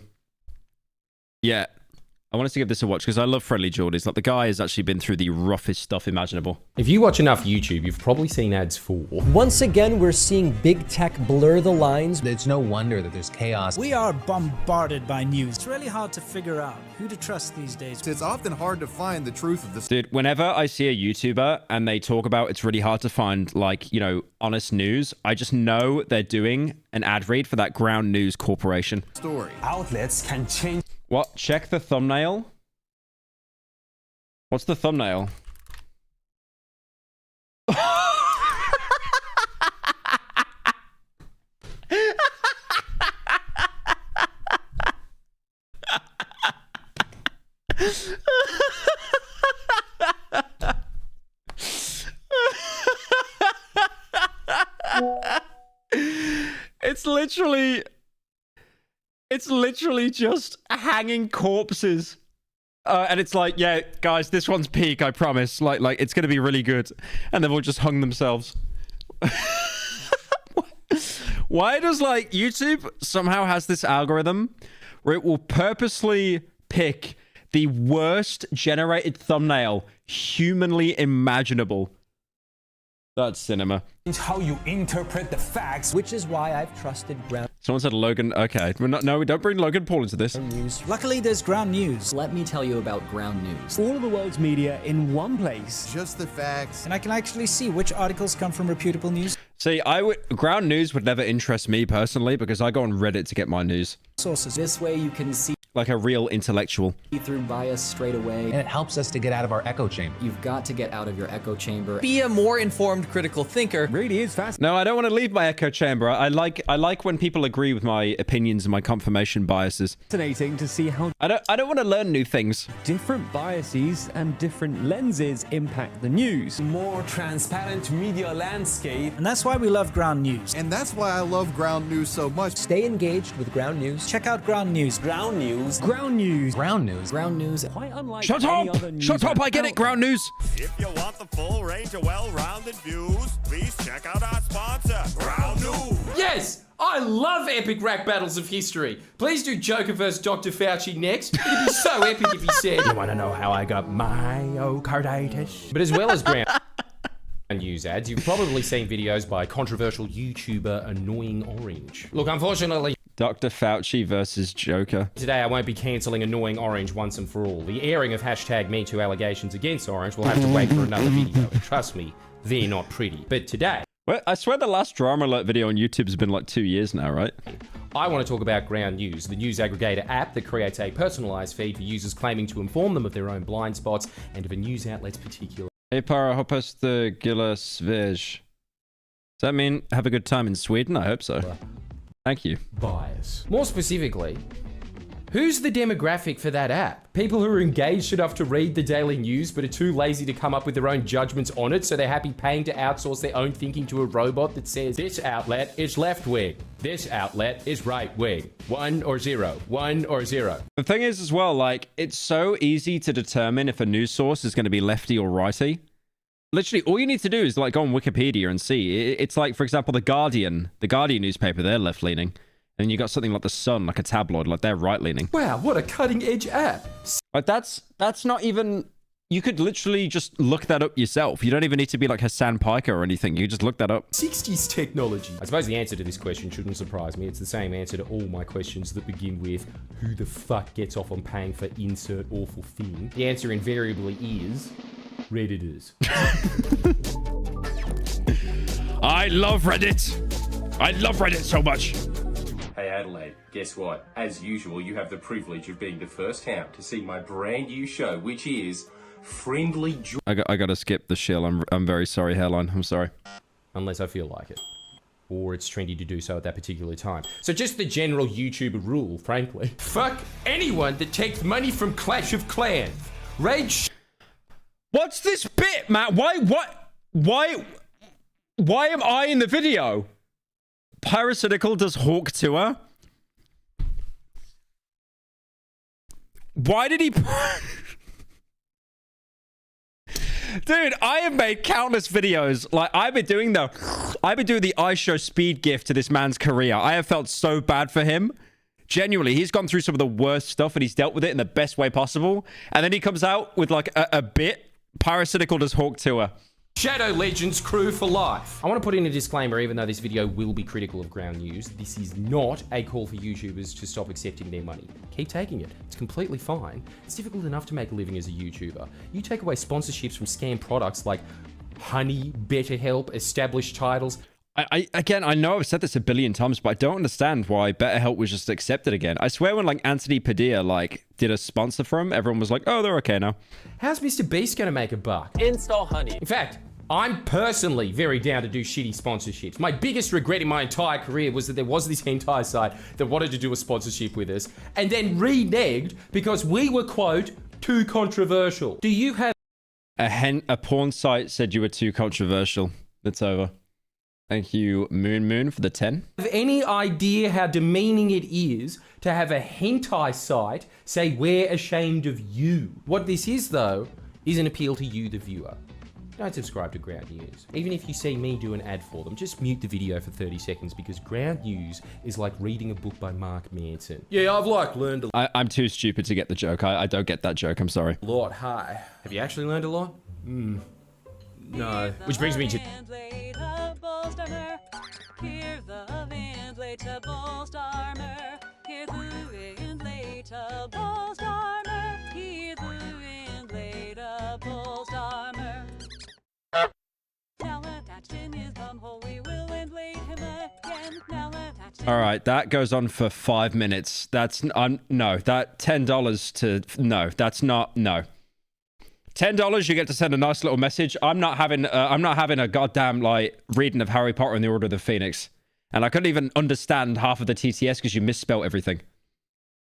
yeah. I wanted to give this a watch because I love Friendly Jordis. Like, the guy has actually been through the roughest stuff imaginable. If you watch enough YouTube, you've probably seen ads for... Once again, we're seeing big tech blur the lines. It's no wonder that there's chaos. We are bombarded by news. It's really hard to figure out who to trust these days. It's often hard to find the truth of this. Dude, whenever I see a YouTuber and they talk about it's really hard to find, like, you know, honest news, I just know they're doing an ad read for that Ground News Corporation. Story. Outlets can change... What? Check the thumbnail? What's the thumbnail? It's literally just hanging corpses. And it's like, yeah, guys, this one's peak, I promise. Like it's going to be really good. And they've all just hung themselves. Why does, like, YouTube somehow has this algorithm where it will purposely pick the worst generated thumbnail humanly imaginable? That's cinema. It's how you interpret the facts, which is why I've trusted Ground. Someone said Logan. Okay, no, we don't bring Logan Paul into this. News. Luckily, there's Ground News. Let me tell you about Ground News. All of the world's media in one place. Just the facts. And I can actually see which articles come from reputable news See, Ground News would never interest me personally because I go on Reddit to get my news. sources. This way you can see like a real intellectual. Through bias straight away. And it helps us to get out of our echo chamber. You've got to get out of your echo chamber. Be a more informed critical thinker. Really is fast. No, I don't want to leave my echo chamber. I like when people agree with my opinions and my confirmation biases. Fascinating to see how I don't want to learn new things. Different biases and different lenses impact the news. More transparent media landscape. And that's why we love Ground News. And that's why I love Ground News so much. Stay engaged with Ground News. Check out Ground News. Ground News. Ground News. Ground News. Ground News. Quite unlike Shut any up! other news Shut up! I get it. Ground News. If you want the full range of well-rounded views, please check out our sponsor, Ground News. Yes! I love epic rap battles of history. Please do Joker vs. Dr. Fauci next. It'd be so epic if he said... You want to know how I got myocarditis? But as well as Ground News ads, you've probably seen videos by controversial YouTuber Annoying Orange. Look, unfortunately... Dr. Fauci versus Joker. Today, I won't be cancelling Annoying Orange once and for all. The airing of #MeToo allegations against Orange will have to wait for another video. And trust me, they're not pretty. But today... Well, I swear the last Drama Alert video on YouTube has been like 2 years now, right? I want to talk about Ground News, the news aggregator app that creates a personalised feed for users claiming to inform them of their own blind spots and of a news outlet's particular... Hey, Pyro, hoppas the gilla svej. Does that mean have a good time in Sweden? I hope so. Thank you. Bias. More specifically, who's the demographic for that app? People who are engaged enough to read the daily news but are too lazy to come up with their own judgments on it, so they're happy paying to outsource their own thinking to a robot that says, this outlet is left-wing, this outlet is right-wing, 1 or 0, 1 or 0. The thing is as well, like, it's so easy to determine if a news source is going to be lefty or righty. Literally, all you need to do is like go on Wikipedia and see. It's like, for example, the Guardian newspaper, they're left-leaning. And you got something like the Sun, like a tabloid, like they're right-leaning. Wow, what a cutting-edge app. Like that's not even... You could literally just look that up yourself. You don't even need to be like Hassan Piker or anything. You just look that up. 60s technology. I suppose the answer to this question shouldn't surprise me. It's the same answer to all my questions that begin with, who the fuck gets off on paying for insert awful thing? The answer invariably is... Redditors. I love Reddit. I love Reddit so much. Hey Adelaide, guess what? As usual, you have the privilege of being the first hound to see my brand new show, which is Friendly I gotta skip the shill. I'm very sorry, hairline. I'm sorry. Unless I feel like it. Or it's trendy to do so at that particular time. So just the general YouTuber rule, frankly. Fuck anyone that takes money from Clash of Clans. Rage. What's this bit, Matt? Why am I in the video? Pyrocynical does Hawk Tour? Why did he... Dude, I have made countless videos. Like, I've been doing the iShow speed gift to this man's career. I have felt so bad for him. Genuinely, he's gone through some of the worst stuff and he's dealt with it in the best way possible. And then he comes out with like a bit. Pyrocynical does Hawk Tour. Shadow Legends crew for life. I want to put in a disclaimer, even though this video will be critical of ground news. This is not a call for YouTubers to stop accepting their money. Keep taking it. It's completely fine. It's difficult enough to make a living as a YouTuber. You take away sponsorships from scam products like Honey, BetterHelp, established titles. Again, I know I've said this a billion times, but I don't understand why BetterHelp was just accepted again. I swear when like Anthony Padilla like did a sponsor for him, everyone was like, oh, they're okay now. How's Mr. Beast going to make a buck? Install Honey. In fact, I'm personally very down to do shitty sponsorships. My biggest regret in my entire career was that there was this hentai site that wanted to do a sponsorship with us and then reneged because we were, quote, too controversial. Do you have... A porn site said you were too controversial. It's over. Thank you, Moon, for the 10. Have any idea how demeaning it is to have a hentai site say we're ashamed of you? What this is, though, is an appeal to you, the viewer. Don't subscribe to Ground News. Even if you see me do an ad for them, just mute the video for 30 seconds because Ground News is like reading a book by Mark Manson. Yeah, I've learned a lot. I'm too stupid to get the joke. I don't get that joke. I'm sorry. Hi. Have you actually learned a lot? No. Which brings me to... All right, that goes on for 5 minutes. That's no, that $10 to no, that's not no. $10, you get to send a nice little message. I'm not having a goddamn like reading of Harry Potter and the Order of the Phoenix, and I couldn't even understand half of the TTS because you misspelled everything.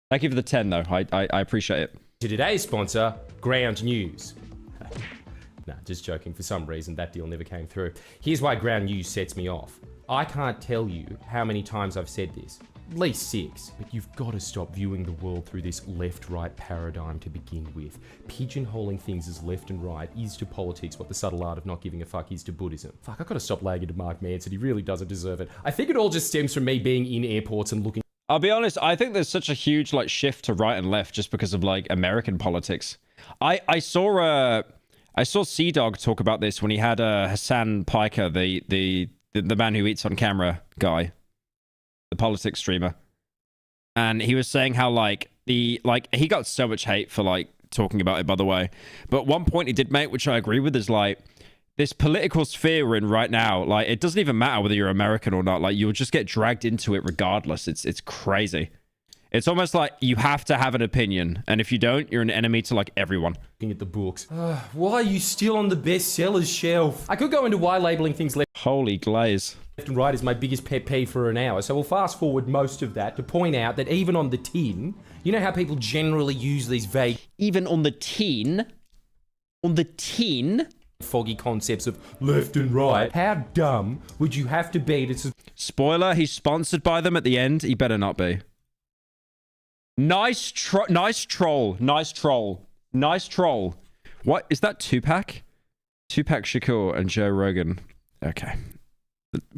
Thank you for the 10 though. I appreciate it. To today's sponsor, Ground News. Nah, just joking. For some reason, that deal never came through. Here's why Ground News sets me off. I can't tell you how many times I've said this. At least 6. But you've got to stop viewing the world through this left-right paradigm to begin with. Pigeonholing things as left and right is to politics what the subtle art of not giving a fuck is to Buddhism. Fuck, I've got to stop lagging to Mark Manson. He really doesn't deserve it. I think it all just stems from me being in airports and looking... I'll be honest, I think there's such a huge like shift to right and left just because of like American politics. I saw C-Dog talk about this when he had Hassan Piker, the man who eats on camera guy, the politics streamer, and he was saying how like he got so much hate for like talking about it, by the way. But one point he did make, which I agree with, is like this political sphere we're in right now. Like it doesn't even matter whether you're American or not. Like you'll just get dragged into it regardless. It's crazy. It's almost like you have to have an opinion, and if you don't, you're an enemy to like everyone. Looking at the books. Why are you still on the bestsellers shelf? I could go into why labeling things left. Holy glaze. Left and right is my biggest pet peeve for an hour, so we'll fast forward most of that to point out that even on the tin, you know how people generally use these vague... Even on the tin? On the tin? Foggy concepts of left and right. How dumb would you have to be to... Spoiler, he's sponsored by them at the end. He better not be. Nice troll. What is that? Tupac Shakur and Joe Rogan. Okay.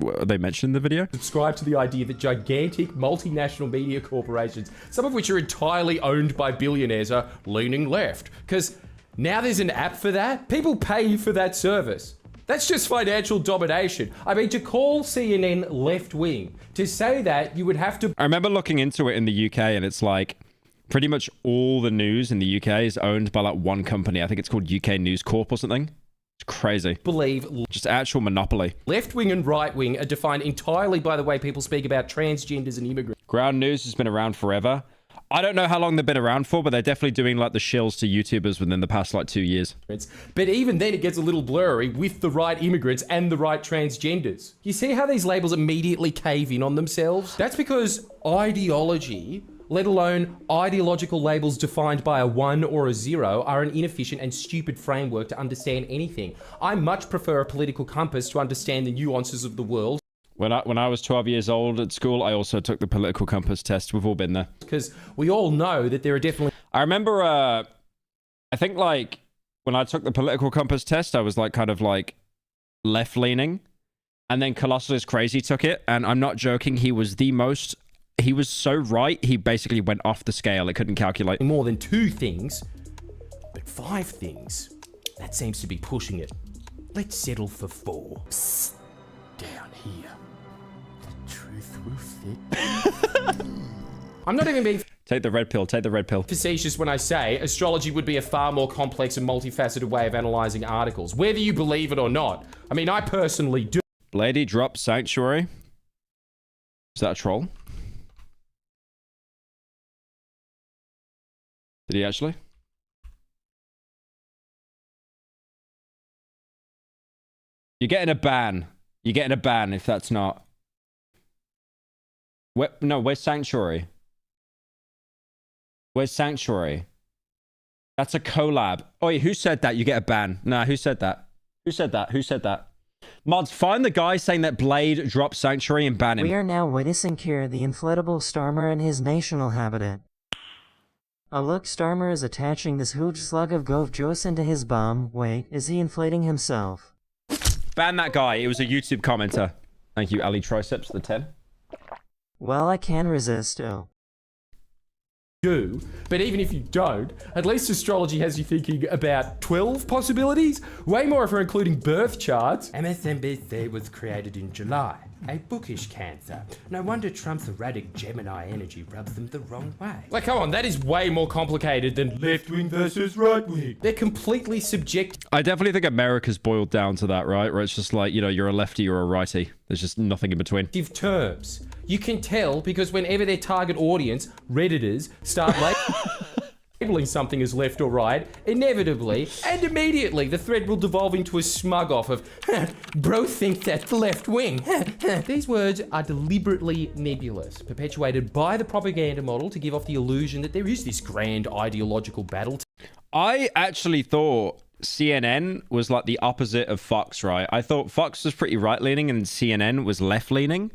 Are they mentioned in the video? Subscribe to the idea that gigantic multinational media corporations, some of which are entirely owned by billionaires, are leaning left. Because now there's an app for that. People pay for that service. That's just financial domination. I mean, to call CNN left-wing, to say that, you would have to... I remember looking into it in the UK, and it's like, Pretty much all the news in the UK is owned by like one company. I think it's called UK News Corp or something. It's crazy. Believe just actual monopoly. Left wing and right wing are defined entirely by the way people speak about transgenders and immigrants. Ground News has been around forever. I don't know how long they've been around for, but they're definitely doing like the shills to YouTubers within the past like 2 years. But even then it gets a little blurry with the right immigrants and the right transgenders. You see how these labels immediately cave in on themselves? That's because ideology, let alone ideological labels defined by a 1 or a 0, are an inefficient and stupid framework to understand anything. I much prefer a political compass to understand the nuances of the world. When I was 12 years old at school, I also took the political compass test. We've all been there. Because we all know that there are definitely... I remember, I think like when I took the political compass test, I was like kind of like left-leaning. And then Colossal is Crazy took it. And I'm not joking, he was so right, he basically went off the scale. It couldn't calculate. More than 2 things, but 5 things. That seems to be pushing it. Let's settle for 4. Psst. Down here. The truth will fit. I'm not even being... Take the red pill, take the red pill. Facetious when I say astrology would be a far more complex and multifaceted way of analysing articles, whether you believe it or not. I mean, I personally do. Lady dropped Sanctuary. Is that a troll? Did he actually? You're getting a ban. You're getting a ban if that's not. Where's Sanctuary? Where's Sanctuary? That's a collab. Oh, who said that? You get a ban. Nah, who said that? Who said that? Who said that? Mods, find the guy saying that Blade dropped Sanctuary and ban him. We are now witnessing here the inflatable Starmer in his national habitat. Oh look, Starmer is attaching this huge slug of Gove juice into his bum. Wait, is he inflating himself? Ban that guy. It was a YouTube commenter. Thank you, Ali Triceps, the 10. Well, I can resist, oh. But even if you don't, at least astrology has you thinking about 12 possibilities? Way more if we're including birth charts. MSNBC was created in July. A bookish Cancer. No wonder Trump's erratic Gemini energy rubs them the wrong way. Like, come on, that is way more complicated than left-wing versus right-wing. They're completely subjective. I definitely think America's boiled down to that, right? Where it's just like, you know, you're a lefty or a righty. There's just nothing in between. Terms. You can tell because whenever their target audience, Redditors, start labeling something as left or right, inevitably and immediately the thread will devolve into a smug off of, bro thinks that's left wing. These words are deliberately nebulous, perpetuated by the propaganda model to give off the illusion that there is this grand ideological battle. I actually thought CNN was like the opposite of Fox, right? I thought Fox was pretty right-leaning and CNN was left-leaning.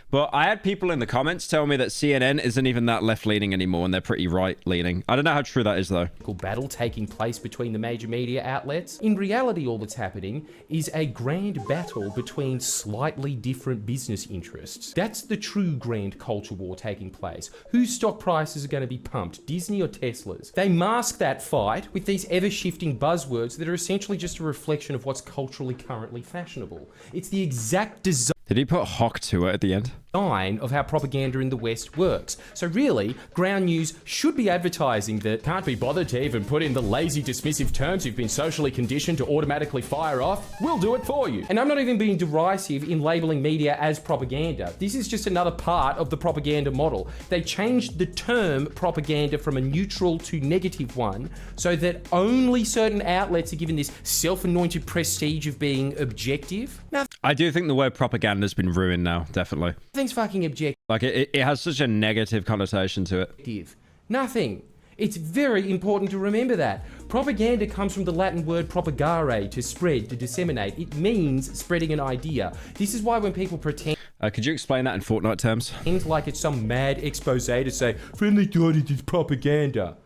But I had people in the comments tell me that CNN isn't even that left-leaning anymore and they're pretty right-leaning. I don't know how true that is, though. Battle taking place between the major media outlets. In reality, all that's happening is a grand battle between slightly different business interests. That's the true grand culture war taking place. Whose stock prices are going to be pumped, Disney or Tesla's? They mask that fight with these ever-shifting buzzwords that are essentially just a reflection of what's culturally currently fashionable. It's the exact design. Did he put hock to it at the end? Of how propaganda in the West works. So really, Ground News should be advertising that can't be bothered to even put in the lazy dismissive terms you've been socially conditioned to automatically fire off. We'll do it for you. And I'm not even being derisive in labeling media as propaganda. This is just another part of the propaganda model. They changed the term propaganda from a neutral to negative one so that only certain outlets are given this self-anointed prestige of being objective. Now, I do think the word propaganda has been ruined now, definitely. Nothing's fucking objective. Like, it has such a negative connotation to it. Nothing. It's very important to remember that. Propaganda comes from the Latin word propagare, to spread, to disseminate. It means spreading an idea. This is why when people pretend... could you explain that in Fortnite terms? Like it's some mad expose to say, friendly giant is propaganda.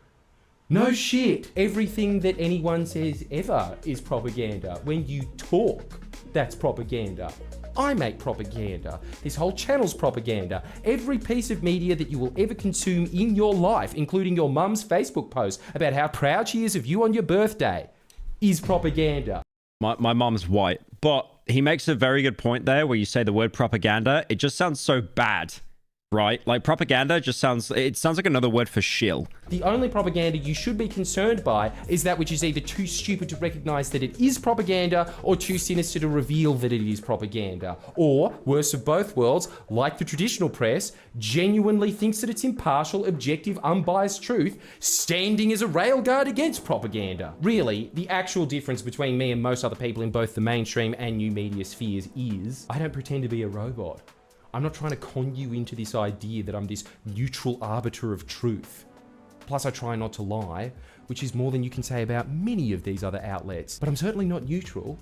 No shit. Everything that anyone says ever is propaganda. When you talk, that's propaganda. I make propaganda. This whole channel's propaganda. Every piece of media that you will ever consume in your life, including your mum's Facebook post about how proud she is of you on your birthday, is propaganda. My mum's white, but he makes a very good point there where you say the word propaganda. It just sounds so bad. right? Like propaganda just sounds, it sounds like another word for shill. The only propaganda you should be concerned by is that which is either too stupid to recognize that it is propaganda or too sinister to reveal that it is propaganda. Or, worst of both worlds, like the traditional press, genuinely thinks that it's impartial, objective, unbiased truth, standing as a railguard against propaganda. Really, the actual difference between me and most other people in both the mainstream and new media spheres is I don't pretend to be a robot. I'm not trying to con you into this idea that I'm this neutral arbiter of truth. Plus, I try not to lie, which is more than you can say about many of these other outlets. But I'm certainly not neutral.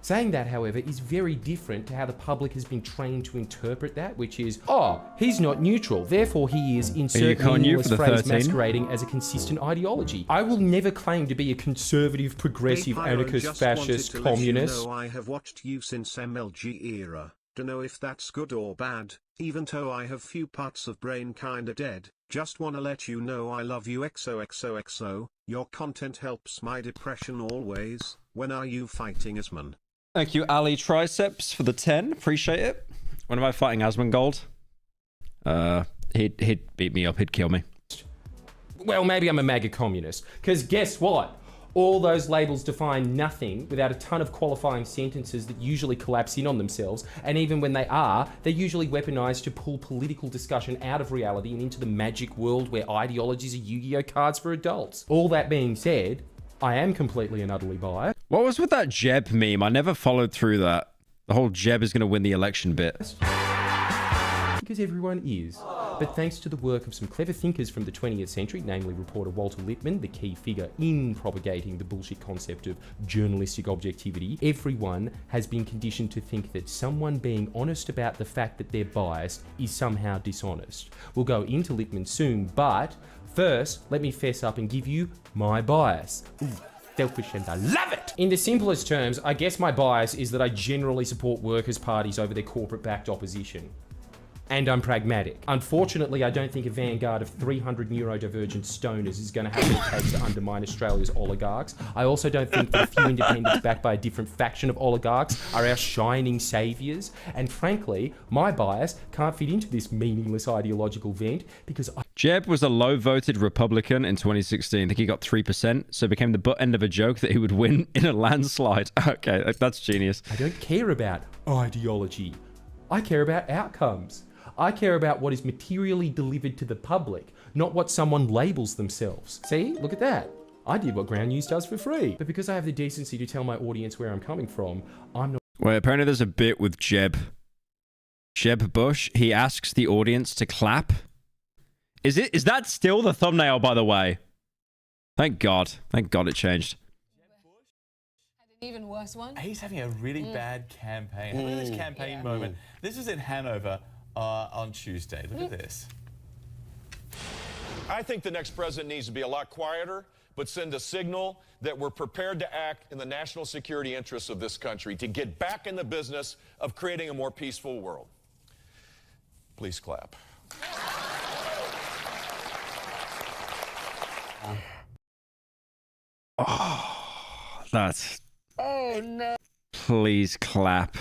Saying that, however, is very different to how the public has been trained to interpret that, which is, oh, he's not neutral, therefore he is insert meaningless phrase masquerading as a consistent ideology. I will never claim to be a conservative, progressive, anarchist, fascist, communist. You know I have watched you since MLG era. Don't know if that's good or bad, even though I have few parts of brain kinda dead. Just wanna let you know I love you XOXOXO. Your content helps my depression always. When are you fighting Asman? Thank you, Ali Triceps, for the 10. Appreciate it. When am I fighting Asmongold? He'd beat me up. He'd kill me. Well, maybe I'm a MAGA communist. Because guess what? All those labels define nothing without a ton of qualifying sentences that usually collapse in on themselves, and even when they are, they're usually weaponized to pull political discussion out of reality and into the magic world where ideologies are Yu-Gi-Oh cards for adults. All that being said, I am completely and utterly biased. What was with that Jeb meme? I never followed through that. The whole Jeb is going to win the election bit. Because everyone is. But thanks to the work of some clever thinkers from the 20th century, namely reporter Walter Lippmann, the key figure in propagating the bullshit concept of journalistic objectivity, everyone has been conditioned to think that someone being honest about the fact that they're biased is somehow dishonest. We'll go into Lippmann soon, but first, let me fess up and give you my bias. Ooh, selfish and I love it! In the simplest terms, I guess my bias is that I generally support workers' parties over their corporate-backed opposition. And I'm pragmatic. Unfortunately, I don't think a vanguard of 300 neurodivergent stoners is going to have what it takes to undermine Australia's oligarchs. I also don't think that a few independents backed by a different faction of oligarchs are our shining saviours. And frankly, my bias can't fit into this meaningless ideological vent because Jeb was a low-voted Republican in 2016. I think he got 3%, so it became the butt end of a joke that he would win in a landslide. Okay, that's genius. I don't care about ideology. I care about outcomes. I care about what is materially delivered to the public, not what someone labels themselves. See, look at that. I did what Ground News does for free. But because I have the decency to tell my audience where I'm coming from, I'm not... Wait, apparently there's a bit with Jeb Bush. He asks the audience to clap. Is that still the thumbnail, by the way? Thank God. Thank God it changed. Even worse one. He's having a really bad campaign. Look at this campaign moment. This is in Hanover on Tuesday. Look at this. I think the next president needs to be a lot quieter, but send a signal that we're prepared to act in the national security interests of this country to get back in the business of creating a more peaceful world. Please clap. Oh, that's... Oh, no. Please clap.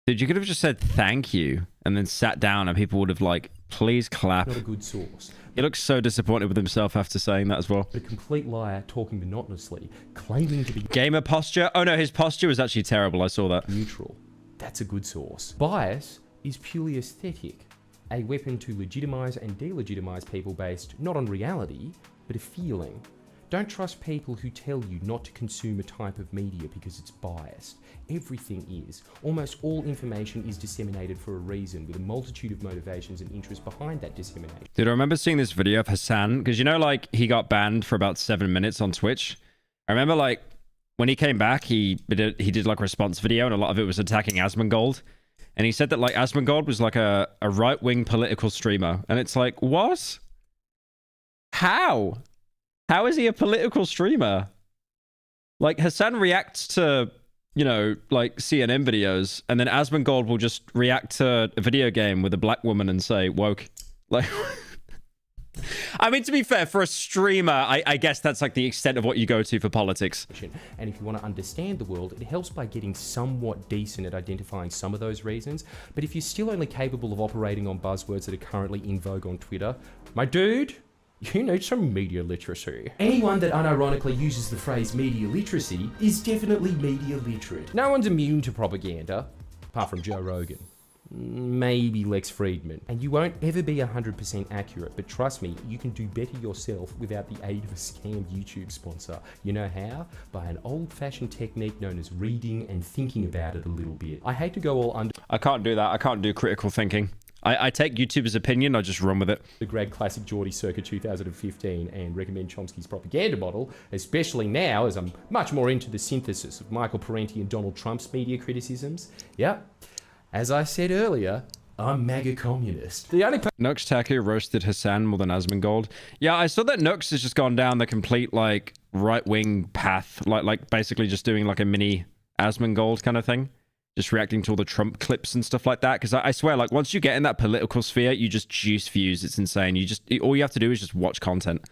Dude, you could have just said thank you and then sat down and people would have like, please clap. Not a good source. He looks so disappointed with himself after saying that as well. A complete liar talking monotonously, claiming to be... Gamer posture? Oh no, his posture was actually terrible. I saw that. Neutral. That's a good source. Bias is purely aesthetic. A weapon to legitimize and delegitimize people based not on reality, but a feeling. Don't trust people who tell you not to consume a type of media because it's biased. Everything is. Almost all information is disseminated for a reason, with a multitude of motivations and interests behind that dissemination. Dude, I remember seeing this video of Hassan, because you know, like, he got banned for about 7 minutes on Twitch. I remember, like, when he came back, he did like a response video, and a lot of it was attacking Asmongold. And he said that, like, Asmongold was like a right-wing political streamer. And it's like, what? How? How is he a political streamer? Like, Hassan reacts to, you know, like, CNN videos, and then Asmongold will just react to a video game with a black woman and say, woke. Like, I mean, to be fair, for a streamer, I guess that's like the extent of what you go to for politics. And if you want to understand the world, it helps by getting somewhat decent at identifying some of those reasons. But if you're still only capable of operating on buzzwords that are currently in vogue on Twitter, my dude, you need some media literacy. Anyone that unironically uses the phrase media literacy is definitely media literate. No one's immune to propaganda, apart from Joe Rogan. Maybe Lex Friedman. And you won't ever be 100% accurate, but trust me, you can do better yourself without the aid of a scammed YouTube sponsor. You know how? By an old-fashioned technique known as reading and thinking about it a little bit. I hate to go all under... I can't do that. I can't do critical thinking. I take YouTuber's opinion, I just run with it. The Greg Classic Jordis circa 2015 and recommend Chomsky's propaganda model, especially now as I'm much more into the synthesis of Michael Parenti and Donald Trump's media criticisms. Yep. As I said earlier, I'm MAGA communist. The only Nux Taku roasted Hassan more than Asmongold. Yeah, I saw that Nux has just gone down the complete, like, right-wing path. Like basically just doing, like, a mini Asmongold kind of thing. Just reacting to all the Trump clips and stuff like that. Because I swear, like, once you get in that political sphere, you just juice views. It's insane. All you have to do is just watch content.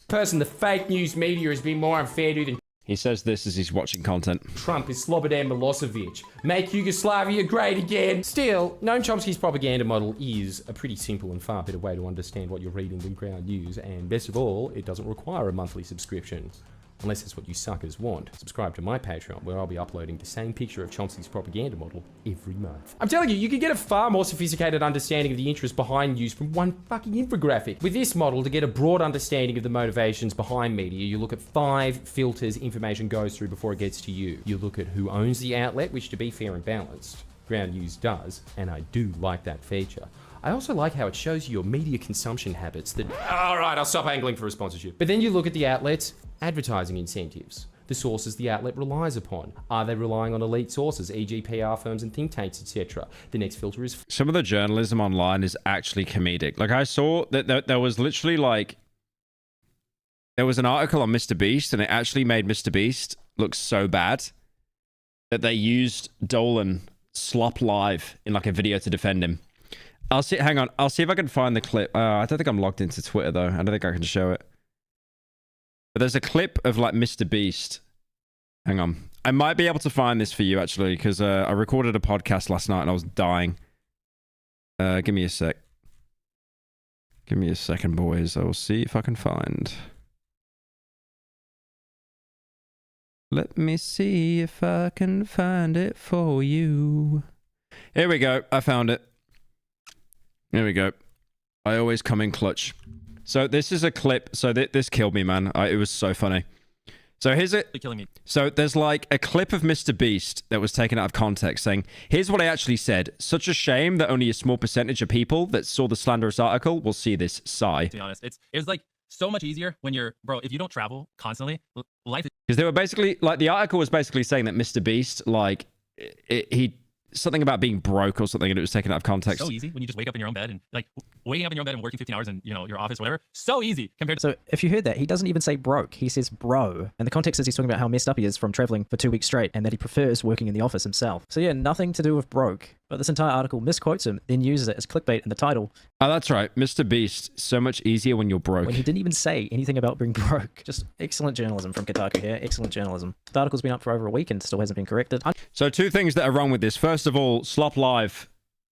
person the fake news media has been more unfair to than he says this as he's watching content. Trump is Slobodan Milosevic. Make Yugoslavia great again. Still, Noam Chomsky's propaganda model is a pretty simple and far better way to understand what you're reading than Ground News, and best of all, it doesn't require a monthly subscription. Unless that's what you suckers want. Subscribe to my Patreon, where I'll be uploading the same picture of Chomsky's propaganda model every month. I'm telling you, you can get a far more sophisticated understanding of the interest behind news from one fucking infographic. With this model, to get a broad understanding of the motivations behind media, you look at 5 filters information goes through before it gets to you. You look at who owns the outlet, which, to be fair and balanced, Ground News does, and I do like that feature. I also like how it shows you your media consumption habits that... Alright, I'll stop angling for a sponsorship. But then you look at the outlet's advertising incentives. The sources the outlet relies upon. Are they relying on elite sources, e.g. PR firms and think tanks, etc.? The next filter is... Some of the journalism online is actually comedic. Like, I saw that there was literally, like... There was an article on Mr. Beast, and it actually made Mr. Beast look so bad that they used Dolan slop live in, like, a video to defend him. Hang on. I'll see if I can find the clip. I don't think I'm logged into Twitter, though. I don't think I can show it. But there's a clip of, like, Mr. Beast. Hang on. I might be able to find this for you, actually, because I recorded a podcast last night and I was dying. Give me a sec. Give me a second, boys. I will see if I can find... Let me see if I can find it for you. Here we go. I found it. There we go. I always come in clutch. So this is a clip. So this killed me, man. It was so funny. So here's it. Killing me. So there's like a clip of Mr. Beast that was taken out of context saying, here's what I actually said. Such a shame that only a small percentage of people that saw the slanderous article will see this. Sigh. To be honest, it was like so much easier when you're, bro, if you don't travel constantly, life is... Because they were basically, like, the article was basically saying that Mr. Beast, like, he... something about being broke or something, and it was taken out of context. So easy when you just wake up in your own bed and like waking up in your own bed and working 15 hours in, you know, your office, whatever. So easy compared to... So if you heard that, he doesn't even say broke, he says bro. And the context is he's talking about how messed up he is from traveling for 2 weeks straight and that he prefers working in the office himself. So yeah, nothing to do with broke. But this entire article misquotes him, then uses it as clickbait in the title. Oh, that's right. Mr. Beast, so much easier when you're broke. When he didn't even say anything about being broke. Just excellent journalism from Kotaku here. Excellent journalism. The article's been up for over a week and still hasn't been corrected. So 2 things that are wrong with this. First of all, Slop Live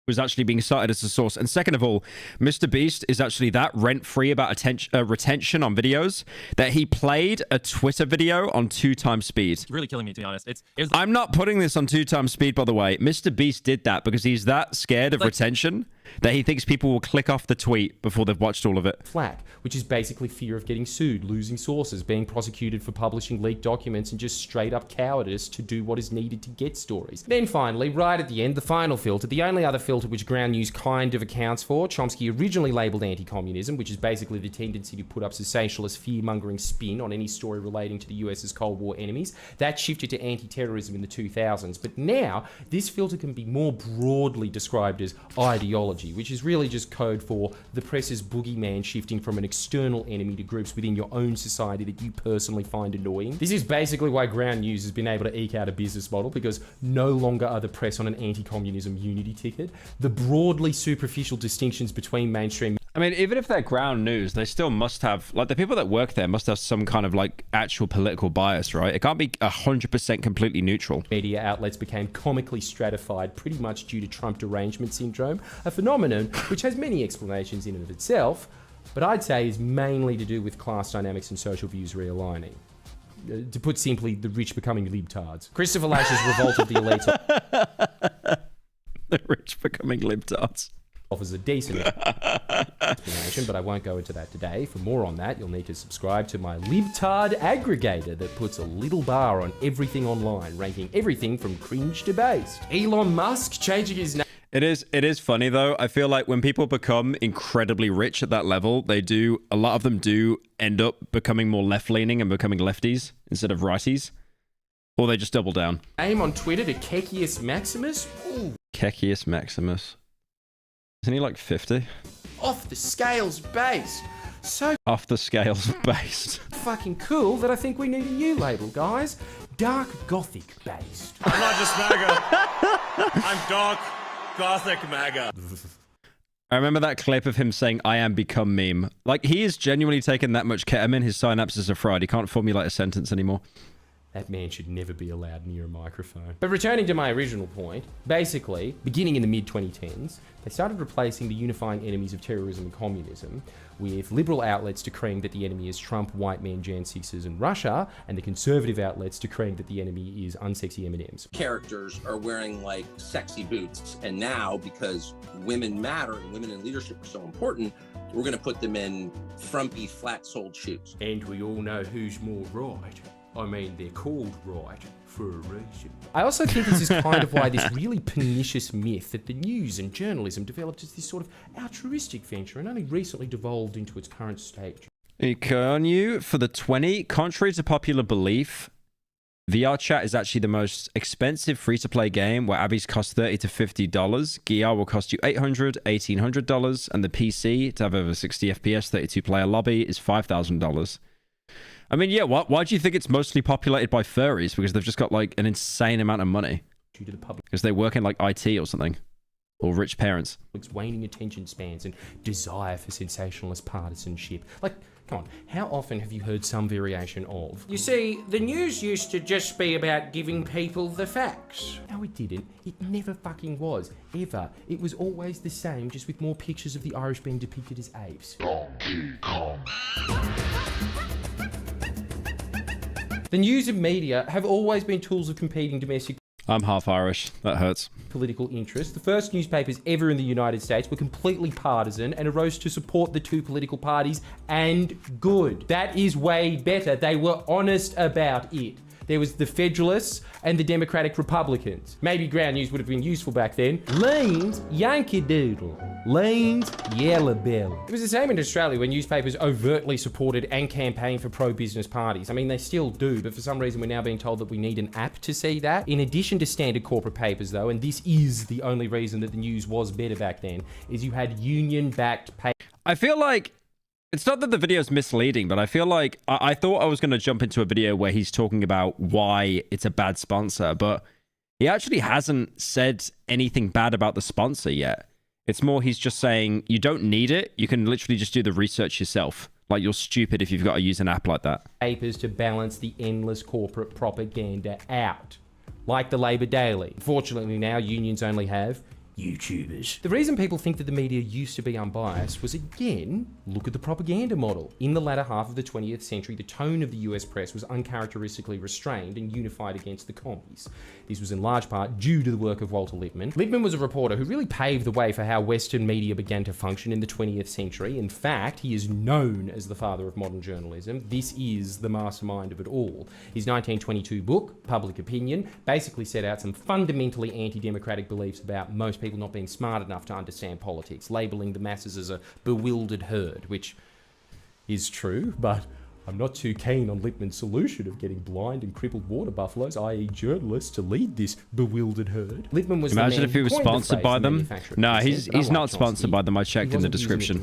was actually being cited as a source. And second of all, Mr. Beast is actually that rent-free about retention on videos that he played a Twitter video on 2 times speed. It's really killing me, to be honest. I'm not putting this on 2 times speed, by the way. Mr. Beast did that because he's that scared of retention that he thinks people will click off the tweet before they've watched all of it. Flack, which is basically fear of getting sued, losing sources, being prosecuted for publishing leaked documents, and just straight up cowardice to do what is needed to get stories. Then finally, right at the end, the final filter, the only other filter which Ground News kind of accounts for, Chomsky originally labelled anti-communism, which is basically the tendency to put up sensationalist fear-mongering spin on any story relating to the US's Cold War enemies. That shifted to anti-terrorism in the 2000s, but now this filter can be more broadly described as ideology, which is really just code for the press's boogeyman shifting from an external enemy to groups within your own society that you personally find annoying. This is basically why Ground News has been able to eke out a business model, because no longer are the press on an anti-communism unity ticket. The broadly superficial distinctions between mainstream... I mean, even if they're ground news, they still must have, like, the people that work there must have some kind of, like, actual political bias, right? It can't be 100% completely neutral. Media outlets became comically stratified pretty much due to Trump derangement syndrome, a phenomenon which has many explanations in and of itself, but I'd say is mainly to do with class dynamics and social views realigning. To put simply, the rich becoming libtards. Christopher Lash's revolt of the elites. The rich becoming libtards. Offers a decent explanation, but I won't go into that today. For more on that, you'll need to subscribe to my libtard aggregator that puts a little bar on everything online, ranking everything from cringe to based. Elon Musk changing his name. It is funny though. I feel like when people become incredibly rich at that level, a lot of them do end up becoming more left-leaning and becoming lefties instead of righties. Or they just double down. Name on Twitter to Kekius Maximus. Ooh. Kekius Maximus. Isn't he like 50? Off the scales based. So off the scales based. Fucking cool that I think we need a new label, guys. Dark Gothic based. I'm not just MAGA. I'm Dark Gothic MAGA. I remember that clip of him saying, "I am become" meme. Like, he is genuinely taking that much ketamine, his synapses are fried. He can't formulate a sentence anymore. That man should never be allowed near a microphone. But returning to my original point, basically, beginning in the mid-2010s, they started replacing the unifying enemies of terrorism and communism with liberal outlets decreeing that the enemy is Trump, white men, Jan 6s, and Russia, and the conservative outlets decreeing that the enemy is unsexy M&Ms. Characters are wearing, like, sexy boots, and now, because women matter and women in leadership are so important, we're going to put them in frumpy, flat-soled shoes. And we all know who's more right. I mean, they're called right for a reason. I also think this is kind of why this really pernicious myth that the news and journalism developed as this sort of altruistic venture and only recently devolved into its current stage. Econew for the 20. Contrary to popular belief, VR chat is actually the most expensive free-to-play game, where Abby's cost $30 to $50. Gear will cost you $800, $1,800, and the PC, to have over 60 FPS, 32-player lobby, is $5,000. I mean, yeah, why do you think it's mostly populated by furries? Because they've just got, like, an insane amount of money. Due to the public. Because they work in, like, IT or something. Or rich parents. Waning attention spans and desire for sensationalist partisanship. Like, come on, how often have you heard some variation of? You see, the news used to just be about giving people the facts. No, it didn't. It never fucking was. Ever. It was always the same, just with more pictures of the Irish being depicted as apes. Donkey Kong. The news and media have always been tools of competing domestic... I'm half Irish. That hurts. ...political interests. The first newspapers ever in the United States were completely partisan and arose to support the two political parties, and good. That is way better. They were honest about it. There was the Federalists and the Democratic Republicans. Maybe ground news would have been useful back then. Leans, Yankee Doodle. Leans, Yellow Belly. It was the same in Australia when newspapers overtly supported and campaigned for pro-business parties. I mean, they still do, but for some reason we're now being told that we need an app to see that. In addition to standard corporate papers though, and this is the only reason that the news was better back then, is you had union-backed papers. I feel like it's not that the video is misleading, but I feel like I thought I was going to jump into a video where he's talking about why it's a bad sponsor, but he actually hasn't said anything bad about the sponsor yet. It's more he's just saying you don't need it. You can literally just do the research yourself. Like, you're stupid if you've got to use an app like that. Papers to balance the endless corporate propaganda out. Like the Labour Daily. Fortunately now unions only have YouTubers. The reason people think that the media used to be unbiased was, again, look at the propaganda model. In the latter half of the 20th century, the tone of the US press was uncharacteristically restrained and unified against the commies. This was in large part due to the work of Walter Lippmann. Lippmann was a reporter who really paved the way for how Western media began to function in the 20th century. In fact, he is known as the father of modern journalism. This is the mastermind of it all. His 1922 book, Public Opinion, basically set out some fundamentally anti-democratic beliefs about most people not being smart enough to understand politics, labeling the masses as a bewildered herd, which is true, but I'm not too keen on Lippmann's solution of getting blind and crippled water buffaloes, i.e. journalists, to lead this bewildered herd. Lippmann was Imagine if he was sponsored by them. No, he's not sponsored by them. I checked in the description.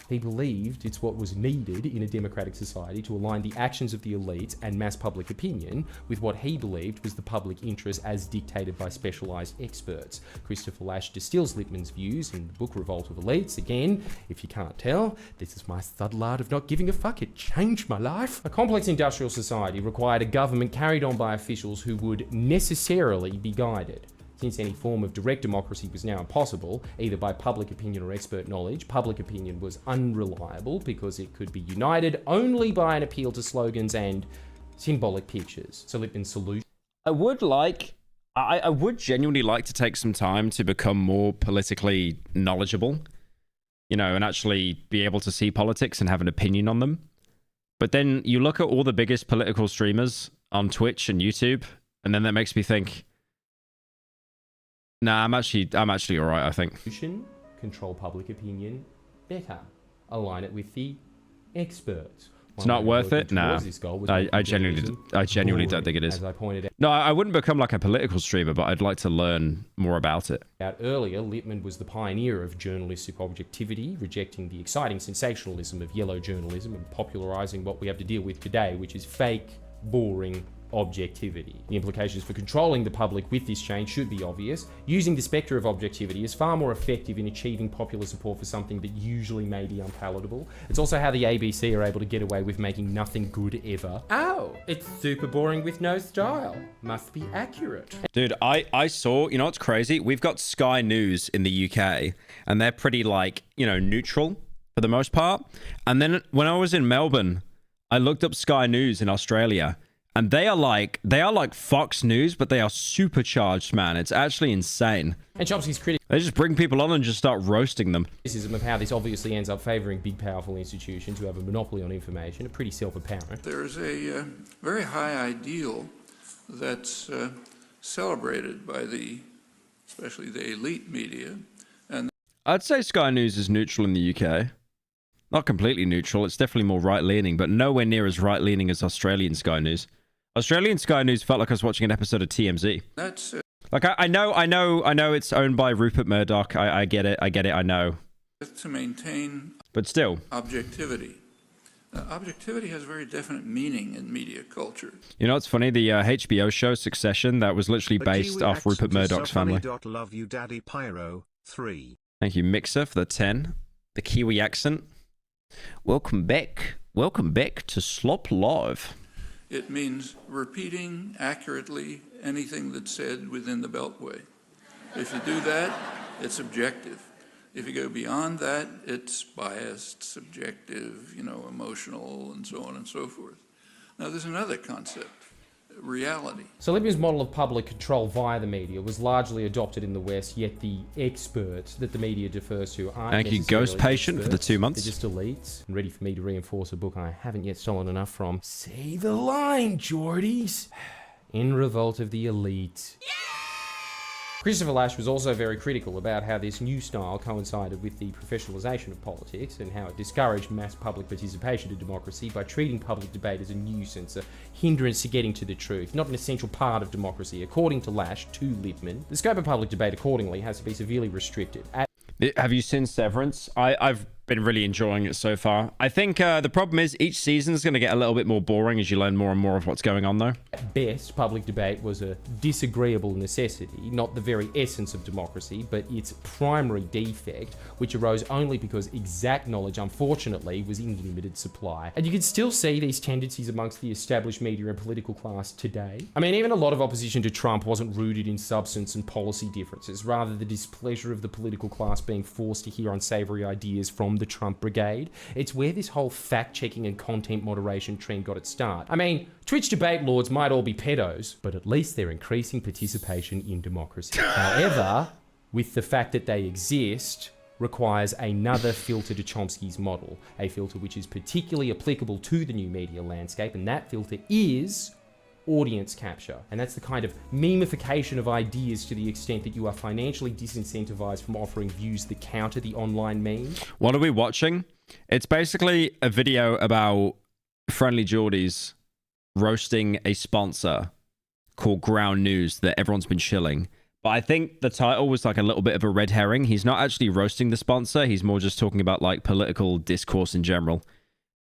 He believed it's what was needed in a democratic society to align the actions of the elites and mass public opinion with what he believed was the public interest as dictated by specialized experts. Christopher Lasch distills Lippmann's views in the book Revolt of Elites. Again, if you can't tell, this is my subtle art of not giving a fuck. It changed my life. A complex industrial society required a government carried on by officials who would necessarily be guided. Since any form of direct democracy was now impossible, either by public opinion or expert knowledge, public opinion was unreliable because it could be united only by an appeal to slogans and symbolic pictures. So Lippmann's solution... I would genuinely like to take some time to become more politically knowledgeable, you know, and actually be able to see politics and have an opinion on them. But then you look at all the biggest political streamers on Twitch and YouTube, and then that makes me think, nah, I'm actually all right, I think. Control public opinion better. Align it with the experts. It's not worth it? Nah. I genuinely don't think it is. As I pointed No, I wouldn't become like a political streamer, but I'd like to learn more about it. out earlier, Lippmann was the pioneer of journalistic objectivity, rejecting the exciting sensationalism of yellow journalism and popularizing what we have to deal with today, which is fake, boring objectivity. The implications for controlling the public with this change should be obvious. Using the spectre of objectivity is far more effective in achieving popular support for something that usually may be unpalatable. It's also how the ABC are able to get away with making nothing good ever. Oh, it's super boring with no style. Must be accurate. Dude, I saw, you know what's crazy? We've got Sky News in the UK, and they're pretty, like, you know, neutral for the most part. And then when I was in Melbourne, I looked up Sky News in Australia, and they are like Fox News, but they are supercharged, man. It's actually insane. And Chomsky's criticism They just bring people on and just start roasting them. of how this obviously ends up favoring big, powerful institutions who have a monopoly on information are pretty self-apparent. There's a very high ideal that's celebrated by especially the elite media. And I'd say Sky News is neutral in the UK. Not completely neutral. It's definitely more right-leaning, but nowhere near as right-leaning as Australian Sky News. Australian Sky News felt like I was watching an episode of TMZ. That's like I know it's owned by Rupert Murdoch. I get it. I know. to maintain But still. objectivity. Objectivity has a very definite meaning in media culture. You know what's funny? The HBO show Succession, that was literally based off Rupert Murdoch's family. Love you, Daddy Pyro 3. Thank you, Mixer, for the 10. The Kiwi accent. Welcome back. Welcome back to Slop Live. It means repeating accurately anything that's said within the Beltway. If you do that, it's objective. If you go beyond that, it's biased, subjective, emotional, and so on and so forth. Now, there's another concept, reality. So Lippmann's model of public control via the media was largely adopted in the West, yet the experts that the media defers to aren't Thank you, Ghost Patient, for the 2 months. They're just elites, and ready for me to reinforce a book I haven't yet stolen enough from. Say the line, Jordis! In Revolt of the Elite. Christopher Lasch was also very critical about how this new style coincided with the professionalisation of politics and how it discouraged mass public participation in democracy by treating public debate as a nuisance, a hindrance to getting to the truth, not an essential part of democracy. According to Lasch, to Lippmann, the scope of public debate accordingly has to be severely restricted. Have you seen Severance? I've been really enjoying it so far. I think the problem is each season is going to get a little bit more boring as you learn more and more of what's going on, though. At best, public debate was a disagreeable necessity, not the very essence of democracy, but its primary defect, which arose only because exact knowledge, unfortunately, was in limited supply. And you can still see these tendencies amongst the established media and political class today. I mean, even a lot of opposition to Trump wasn't rooted in substance and policy differences, rather the displeasure of the political class being forced to hear unsavory ideas from the Trump brigade. It's where this whole fact-checking and content moderation trend got its start. I mean, Twitch debate lords might all be pedos, but at least they're increasing participation in democracy. However, with the fact that they exist, requires another filter to Chomsky's model, a filter which is particularly applicable to the new media landscape, and that filter is audience capture. And that's the kind of memification of ideas to the extent that you are financially disincentivized from offering views that counter the online meme. What are we watching? It's basically a video about Friendly Jordis roasting a sponsor called Ground News that everyone's been shilling. But I think the title was like a little bit of a red herring. He's not actually roasting the sponsor. He's more just talking about like political discourse in general.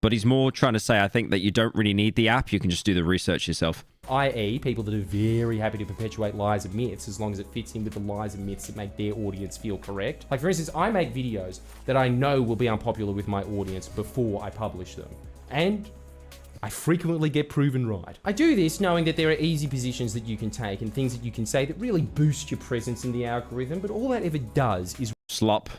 But he's more trying to say, I think, that you don't really need the app. You can just do the research yourself. I.e. people that are very happy to perpetuate lies and myths as long as it fits in with the lies and myths that make their audience feel correct. Like, for instance, I make videos that I know will be unpopular with my audience before I publish them. And I frequently get proven right. I do this knowing that there are easy positions that you can take and things that you can say that really boost your presence in the algorithm, but all that ever does is slop.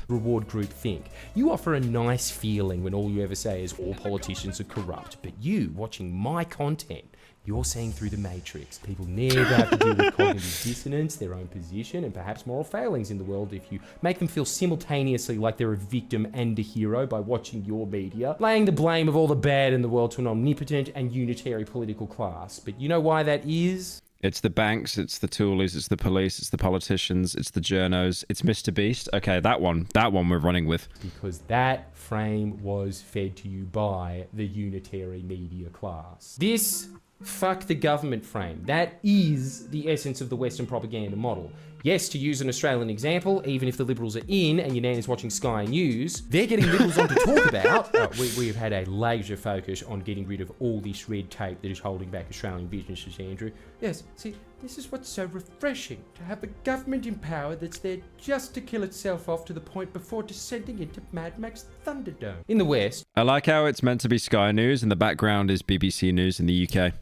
Reward group think. You offer a nice feeling when all you ever say is all politicians are corrupt, but you, watching my content, you're seeing through the matrix. People never have to deal with cognitive dissonance, their own position, and perhaps moral failings in the world if you make them feel simultaneously like they're a victim and a hero by watching your media, laying the blame of all the bad in the world to an omnipotent and unitary political class. But you know why that is? It's the banks, it's the toolies, it's the police, it's the politicians, it's the journos, it's Mr. Beast. Okay, that one we're running with. Because that frame was fed to you by the unitary media class. This fuck the government frame, that is the essence of the Western propaganda model. Yes, to use an Australian example, even if the Liberals are in and your nan is watching Sky News, they're getting Liberals on to talk about. We have had a laser focus on getting rid of all this red tape that is holding back Australian businesses, Andrew. Yes, see, this is what's so refreshing, to have a government in power that's there just to kill itself off to the point before descending into Mad Max Thunderdome. In the West, I like how it's meant to be Sky News and the background is BBC News in the UK.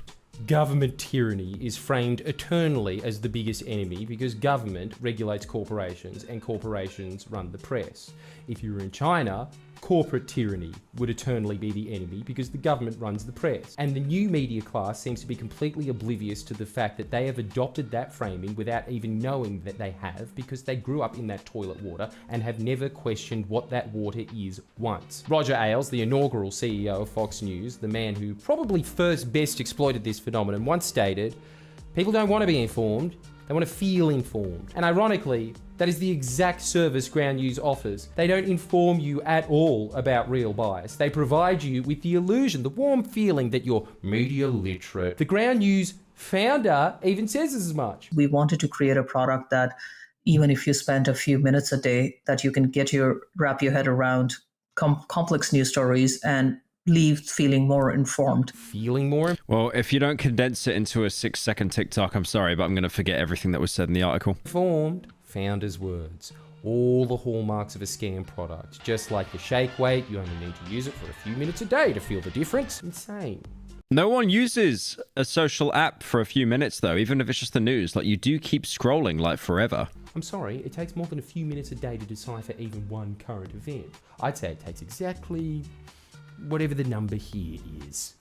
Government tyranny is framed eternally as the biggest enemy because government regulates corporations and corporations run the press. If you were in China, corporate tyranny would eternally be the enemy because the government runs the press. And the new media class seems to be completely oblivious to the fact that they have adopted that framing without even knowing that they have because they grew up in that toilet water and have never questioned what that water is once. Roger Ailes, the inaugural CEO of Fox News, the man who probably first best exploited this phenomenon, once stated, "People don't want to be informed, they want to feel informed." And ironically, that is the exact service Ground News offers. They don't inform you at all about real bias. They provide you with the illusion, the warm feeling that you're media literate. The Ground News founder even says as much. We wanted to create a product that even if you spend a few minutes a day, that you can wrap your head around complex news stories and leave feeling more informed. Well, if you don't condense it into a 6-second TikTok, I'm sorry, but I'm going to forget everything that was said in the article. Informed. Founder's words. All the hallmarks of a scam product. Just like the shake weight, you only need to use it for a few minutes a day to feel the difference. Insane. No one uses a social app for a few minutes, though, even if it's just the news. Like, you do keep scrolling, like, forever. I'm sorry, it takes more than a few minutes a day to decipher even one current event. I'd say it takes exactly whatever the number here is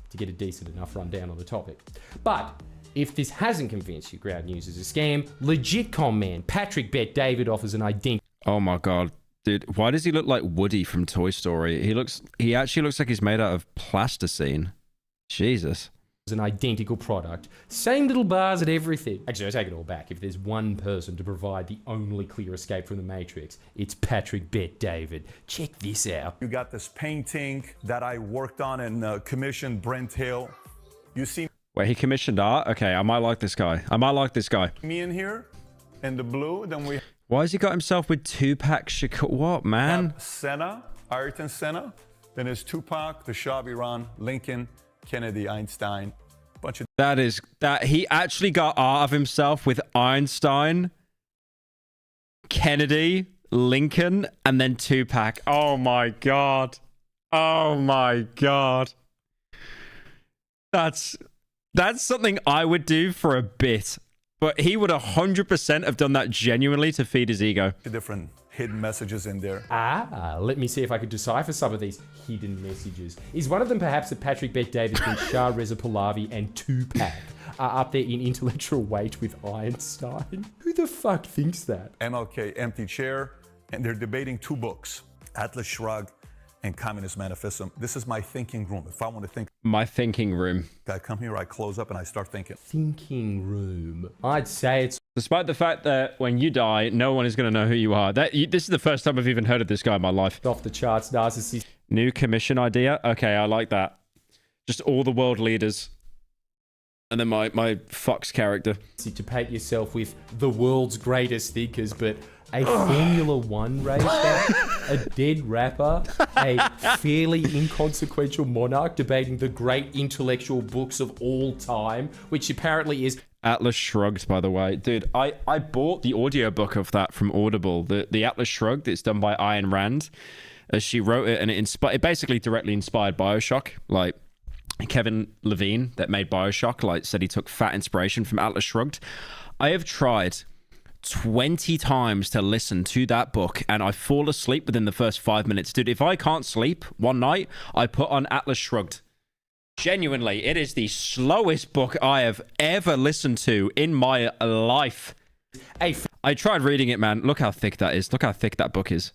to get a decent enough rundown on the topic. But if this hasn't convinced you Ground News is a scam, legit con man Patrick Bet David offers an identity. Oh my god, dude, why does he look like Woody from Toy Story? He actually looks like he's made out of plasticine. Jesus. An identical product. Same little bars and everything. Actually, I take it all back. If there's one person to provide the only clear escape from the Matrix, it's Patrick Bet David. Check this out. You got this painting that I worked on and commissioned Brent Hill. You see Wait, he commissioned art? Okay, I might like this guy. me in here in the blue, then we Why has he got himself with Tupac Shakur? What, man? have Senna, Ayrton Senna, then there's Tupac, the Shah of Iran, Lincoln, Kennedy, Einstein, bunch of That he actually got art of himself with Einstein, Kennedy, Lincoln, and then Tupac. Oh my god. Oh my god. That's something I would do for a bit. But he would 100% have done that genuinely to feed his ego. different hidden messages in there. Let me see if I could decipher some of these hidden messages. Is one of them perhaps that Patrick Bet David thinks Shah Reza Pahlavi and Tupac are up there in intellectual weight with Einstein? Who the fuck thinks that? MLK, empty chair, and they're debating two books, Atlas Shrugged and Communist Manifesto. This is my thinking room. If I want to think, my thinking room. I come here, I close up, and I start thinking. Thinking room. I'd say it's... Despite the fact that when you die, no one is going to know who you are. This is the first time I've even heard of this guy in my life. Off the charts, narcissist. New commission idea? Okay, I like that. Just all the world leaders. And then my Fox character. To paint yourself with the world's greatest thinkers, but a Formula One racer, a dead rapper, a fairly inconsequential monarch debating the great intellectual books of all time, which apparently is... Atlas Shrugged, by the way. Dude, I bought the audiobook of that from Audible. The Atlas Shrugged, it's done by Ayn Rand. As she wrote it, and it basically directly inspired Bioshock. Like, Kevin Levine, that made Bioshock, like, said he took fat inspiration from Atlas Shrugged. I have tried 20 times to listen to that book, and I fall asleep within the first 5 minutes. Dude, if I can't sleep one night, I put on Atlas Shrugged. Genuinely, it is the slowest book I have ever listened to in my life. I tried reading it, man. Look how thick that is. Look how thick that book is.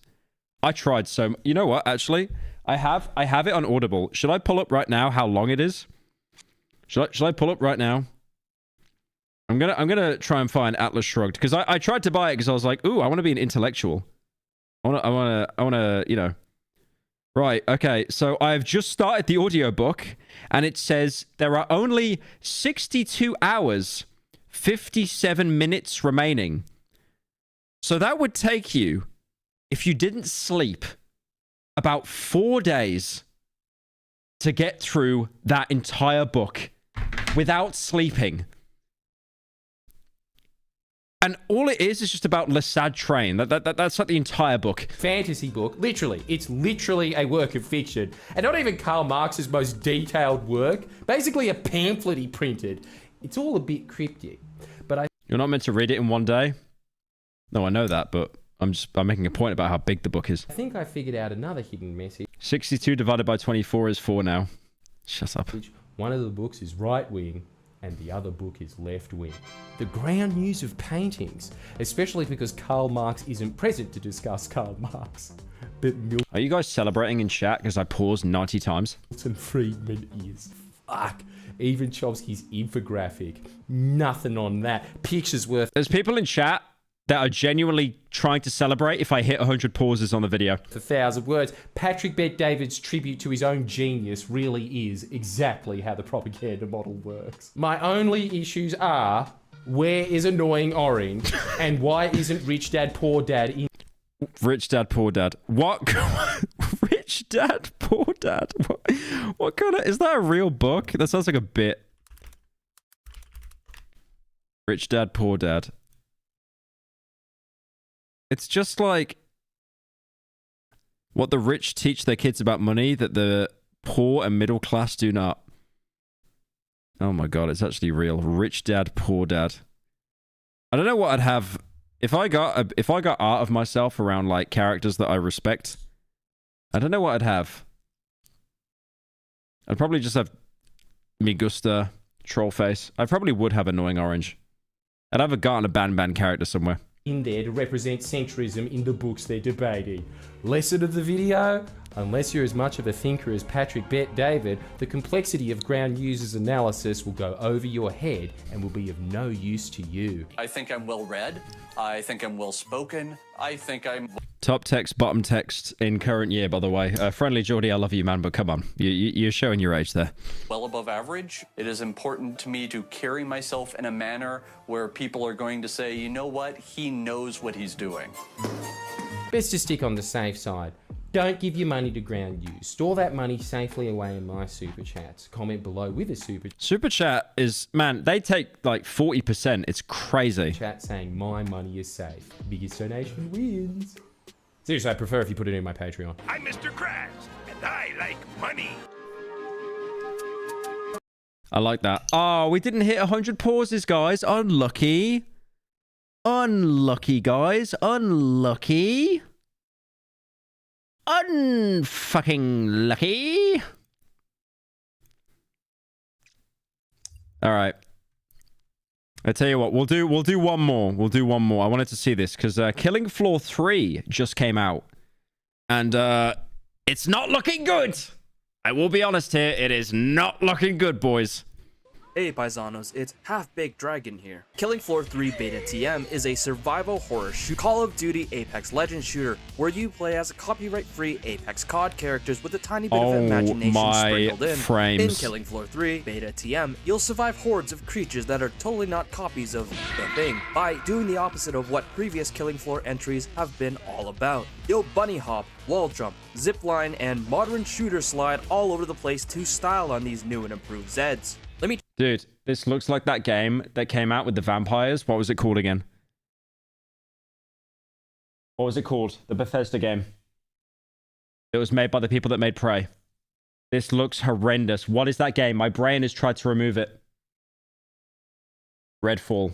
I tried so... You know what, actually? I have it on Audible. Should I pull up right now how long it is? Should I pull up right now? I'm gonna try and find Atlas Shrugged, because I tried to buy it because I was like, ooh, I want to be an intellectual. I wanna, you know. Right, okay, so I've just started the audiobook, and it says there are only 62 hours, 57 minutes remaining. So that would take you, if you didn't sleep, about 4 days to get through that entire book without sleeping. And all it is just about Le Sad Train. That's like the entire book. Fantasy book. Literally. It's literally a work of fiction. And not even Karl Marx's most detailed work. Basically a pamphlet he printed. It's all a bit cryptic. But You're not meant to read it in one day? No, I know that, but I'm making a point about how big the book is. I think I figured out another hidden message. 62 divided by 24 is 4 now. Shut up. One of the books is right-wing, and the other book is left-wing. The ground news of paintings, especially because Karl Marx isn't present to discuss Karl Marx. But Are you guys celebrating in chat because I paused 90 times? Milton Friedman is... Fuck. Even Chomsky's infographic. Nothing on that. Pictures worth... There's people in chat that are genuinely trying to celebrate if I hit 100 pauses on the video. 1,000 words. Patrick Bet-David's tribute to his own genius really is exactly how the propaganda model works. My only issues are, where is Annoying Orange, and why isn't Rich Dad Poor Dad in... Rich Dad Poor Dad. What? Rich Dad Poor Dad? What kind of... Is that a real book? That sounds like a bit. Rich Dad Poor Dad. It's just like what the rich teach their kids about money that the poor and middle class do not. Oh my god, it's actually real. Rich Dad, Poor Dad. I don't know what I'd have if I got art of myself around like characters that I respect. I don't know what I'd have. I'd probably just have Migusta, Trollface. I probably would have Annoying Orange. I'd have a Garten a banban character somewhere in there to represent centrism in the books they're debating. Lesson of the video? Unless you're as much of a thinker as Patrick Bet-David, the complexity of ground users analysis will go over your head and will be of no use to you. I think I'm well read. I think I'm well spoken. I think I'm... Top text, bottom text in current year, by the way. Friendly Geordie, I love you, man, but come on. You're showing your age there. Well above average. It is important to me to carry myself in a manner where people are going to say, you know what? He knows what he's doing. Best to stick on the safe side. Don't give your money to ground use. Store that money safely away in my super chats. Comment below with a super chat is, man, they take like 40%. It's crazy. Chat saying my money is safe. Biggest donation wins. Seriously, I prefer if you put it in my Patreon. I'm Mr. Krabs, and I like money. I like that. Oh, we didn't hit 100 pauses, guys. Unlucky. Unlucky, guys. Unlucky. Unfucking lucky. All right. I tell you what, we'll do one more. We'll do one more. I wanted to see this because Killing Floor 3 just came out, and it's not looking good. I will be honest here, it is not looking good, boys. Hey paisanos, it's Half-Baked Dragon here. Killing Floor 3 Beta TM is a survival horror Call of Duty Apex Legends shooter where you play as copyright-free Apex COD characters with a tiny bit of imagination sprinkled in. Frames. In Killing Floor 3 Beta TM, you'll survive hordes of creatures that are totally not copies of the thing by doing the opposite of what previous Killing Floor entries have been all about. You'll bunny hop, wall jump, zip line, and modern shooter slide all over the place to style on these new and improved Zeds. Dude, this looks like that game that came out with the vampires. What was it called again? What was it called? The Bethesda game. It was made by the people that made Prey. This looks horrendous. What is that game? My brain has tried to remove it. Redfall.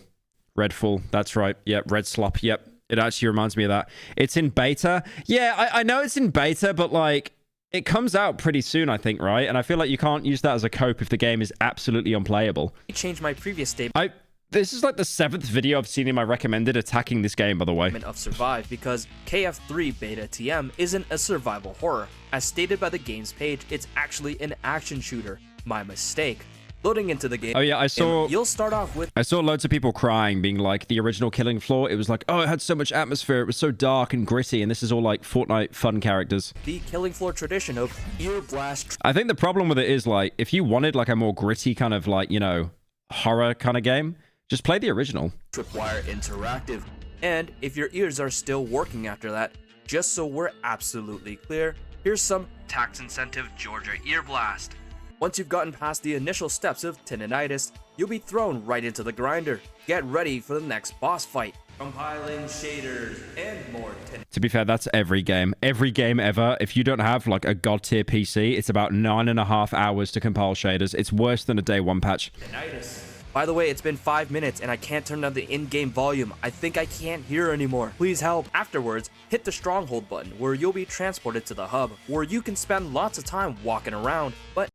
Redfall. That's right. Yep. Red Slop. Yep. It actually reminds me of that. It's in beta. Yeah, I know it's in beta, but like, it comes out pretty soon, I think, right? And I feel like you can't use that as a cope if the game is absolutely unplayable. Change my previous statement. This is like the 7th video I've seen in my recommended attacking this game, by the way. Of Survive, because KF3 Beta TM isn't a survival horror. As stated by the game's page, it's actually an action shooter. My mistake. Loading into the game. Oh yeah, you'll start off with. I saw loads of people crying, being like, the original Killing Floor, it was like, oh, it had so much atmosphere, it was so dark and gritty, and this is all like Fortnite fun characters. The Killing Floor tradition of ear blast. I think the problem with it is like, if you wanted like a more gritty kind of like, you know, horror kind of game, just play the original. Tripwire interactive. And if your ears are still working after that, just so we're absolutely clear, here's some tax incentive Georgia ear blast. Once you've gotten past the initial steps of tinnitus, you'll be thrown right into the grinder. Get ready for the next boss fight. Compiling shaders and more To be fair, that's every game. Every game ever. If you don't have like a god tier PC, it's about 9.5 hours to compile shaders. It's worse than a day one patch. tinnitus. By the way, it's been 5 minutes and I can't turn down the in-game volume. I think I can't hear anymore. Please help. Afterwards, hit the stronghold button where you'll be transported to the hub, where you can spend lots of time walking around, but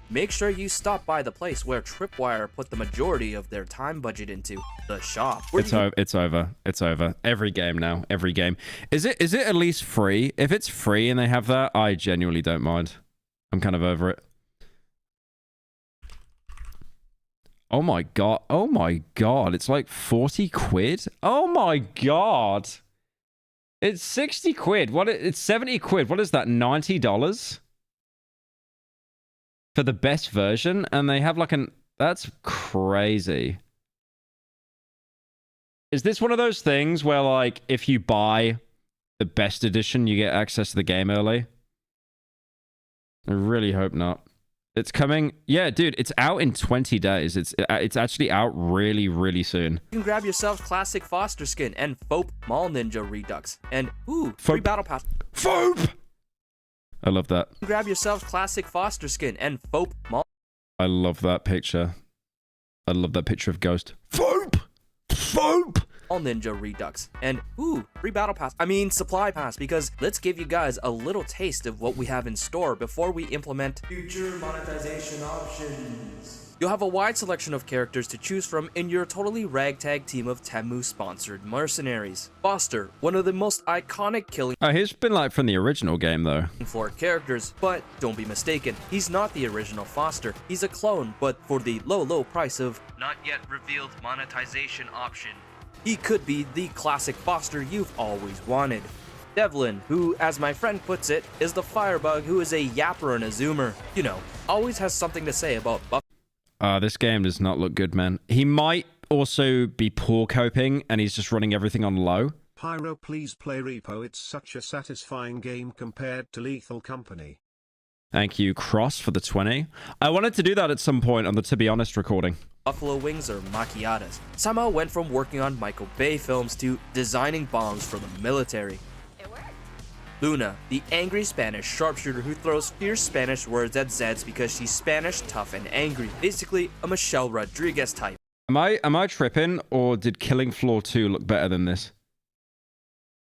make sure you stop by the place where Tripwire put the majority of their time budget into, the shop. It's over. It's over. Every game now. Every game. Is it at least free? If it's free and they have that, I genuinely don't mind. I'm kind of over it. Oh my god. Oh my god. It's like 40 quid. Oh my god. It's 60 quid. It's 70 quid. What is that? $90? For the best version, and they have like that's crazy. Is this one of those things where like if you buy the best edition you get access to the game early? I really hope not. It's coming. Yeah, dude, it's out in 20 days. It's actually out really soon. You can grab yourself classic Foster skin and Fope Mall Ninja Redux and free battle pass. Fope! I love that. Grab yourself classic Foster skin and Fope Mall. I love that picture. I love that picture of Ghost. Fope! Fope! All Ninja Redux and free battle pass. I mean supply pass, because let's give you guys a little taste of what we have in store before we implement future monetization options. You'll have a wide selection of characters to choose from in your totally ragtag team of Temu-sponsored mercenaries. Foster, one of the most iconic Killing he's been like from the original game though. Floor characters, but don't be mistaken, he's not the original Foster. He's a clone, but for the low price of not yet revealed monetization option. He could be the classic Foster you've always wanted. Devlin, who, as my friend puts it, is the firebug who is a yapper and a zoomer. You know, always has something to say about buff. This game does not look good, man. He might also be poor coping, and he's just running everything on low. Pyro, please play Repo. It's such a satisfying game compared to Lethal Company. Thank you, Cross, for the 20. I wanted to do that at some point on the To Be Honest recording. Buffalo wings or macchiatas. Somehow went from working on Michael Bay films to designing bombs for the military. Luna, the angry Spanish sharpshooter who throws fierce Spanish words at Zeds because she's Spanish, tough, and angry. Basically, a Michelle Rodriguez type. Am I tripping, or did Killing Floor 2 look better than this?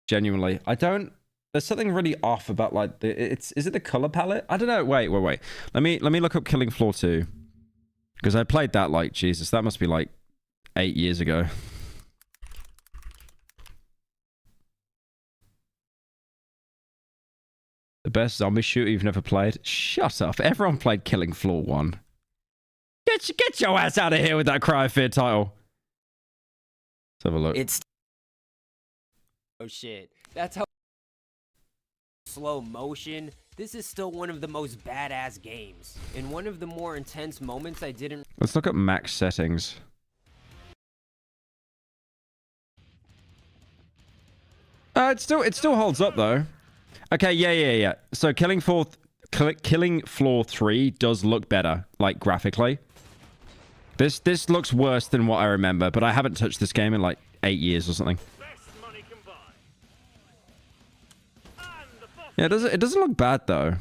Genuinely. There's something really off about like is it the color palette? I don't know. Wait. Let me look up Killing Floor 2. Because I played that like, Jesus, that must be like 8 years ago. The best zombie shooter you've never played? Shut up. Everyone played Killing Floor 1. Get your ass out of here with that Cry of Fear title. Let's have a look. It's oh shit. That's how slow motion. This is still one of the most badass games. In one of the more intense moments I didn't Let's look at max settings. It still holds up though. Okay, yeah. So Killing Floor 3 does look better, like graphically. This looks worse than what I remember, but I haven't touched this game in like 8 years or something. Yeah, it doesn't look bad though.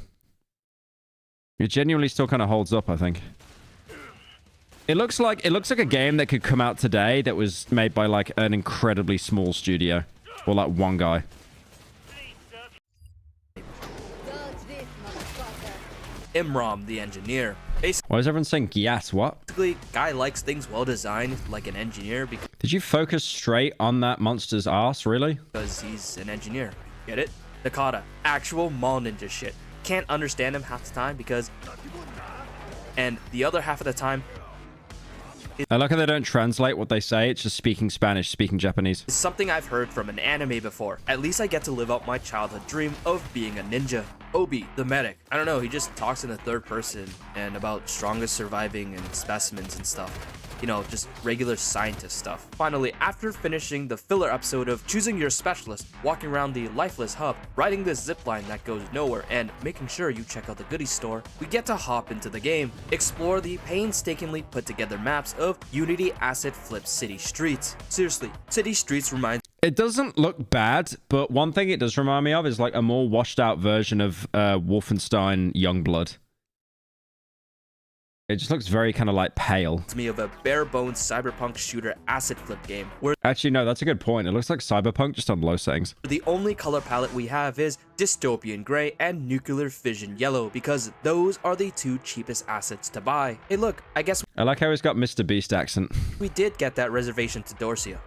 It genuinely still kind of holds up, I think. It looks like a game that could come out today that was made by like an incredibly small studio or like one guy. Imram, the engineer. Why is everyone saying yes? What? Basically, guy likes things well designed, like an engineer, Did you focus straight on that monster's ass, really? because he's an engineer. Get it? Nakata, actual mall ninja shit. Can't understand him half the time because, and the other half of the time, I like how they don't translate what they say. It's just speaking Spanish, speaking Japanese. is something I've heard from an anime before. At least I get to live out my childhood dream of being a ninja. Obi, the medic. I don't know, he just talks in the third person and about strongest surviving and specimens and stuff. You know, just regular scientist stuff. Finally, after finishing the filler episode of choosing your specialist, walking around the lifeless hub, riding this zipline that goes nowhere, and making sure you check out the goodies store, we get to hop into the game, explore the painstakingly put together maps of Unity Asset Flip City Streets. Seriously, City Streets reminds It doesn't look bad, but one thing it does remind me of is like a more washed out version of Wolfenstein Youngblood. It just looks very kind of like pale. me of a bare bones cyberpunk shooter asset flip game, where Actually, no, that's a good point. It looks like Cyberpunk just on low settings. the only color palette we have is dystopian gray and nuclear fission yellow, because those are the two cheapest assets to buy. Hey look, I guess I like how he's got Mr. Beast accent. we did get that reservation to Dorsia.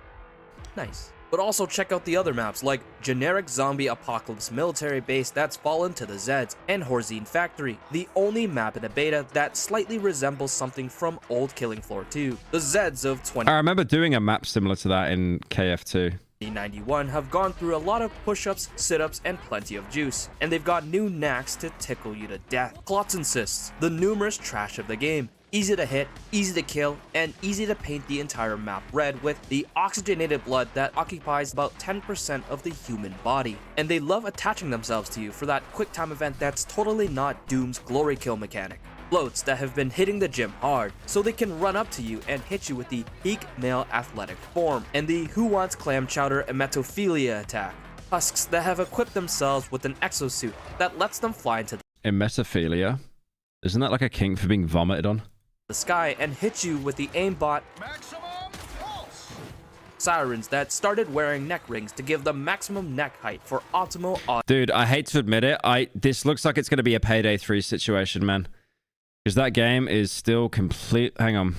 Nice. But also check out the other maps, like generic zombie apocalypse military base that's fallen to the Zeds, and Horzine Factory, the only map in the beta that slightly resembles something from old Killing Floor 2. The Zeds of I remember doing a map similar to that in KF2. 2091 have gone through a lot of push-ups, sit-ups, and plenty of juice, and they've got new knacks to tickle you to death. Clots insists, the numerous trash of the game. Easy to hit, easy to kill, and easy to paint the entire map red with the oxygenated blood that occupies about 10% of the human body. And they love attaching themselves to you for that quick time event that's totally not Doom's glory kill mechanic. Floats that have been hitting the gym hard, so they can run up to you and hit you with the peak male athletic form, and the Who Wants Clam Chowder emetophilia attack. Husks that have equipped themselves with an exosuit that lets them fly into Emetophilia? Isn't that like a kink for being vomited on? the sky and hit you with the aimbot sirens that started wearing neck rings to give them maximum neck height for optimal audio. Dude, I hate to admit it. This looks like it's going to be a Payday 3 situation, man. Because that game is still complete... Hang on.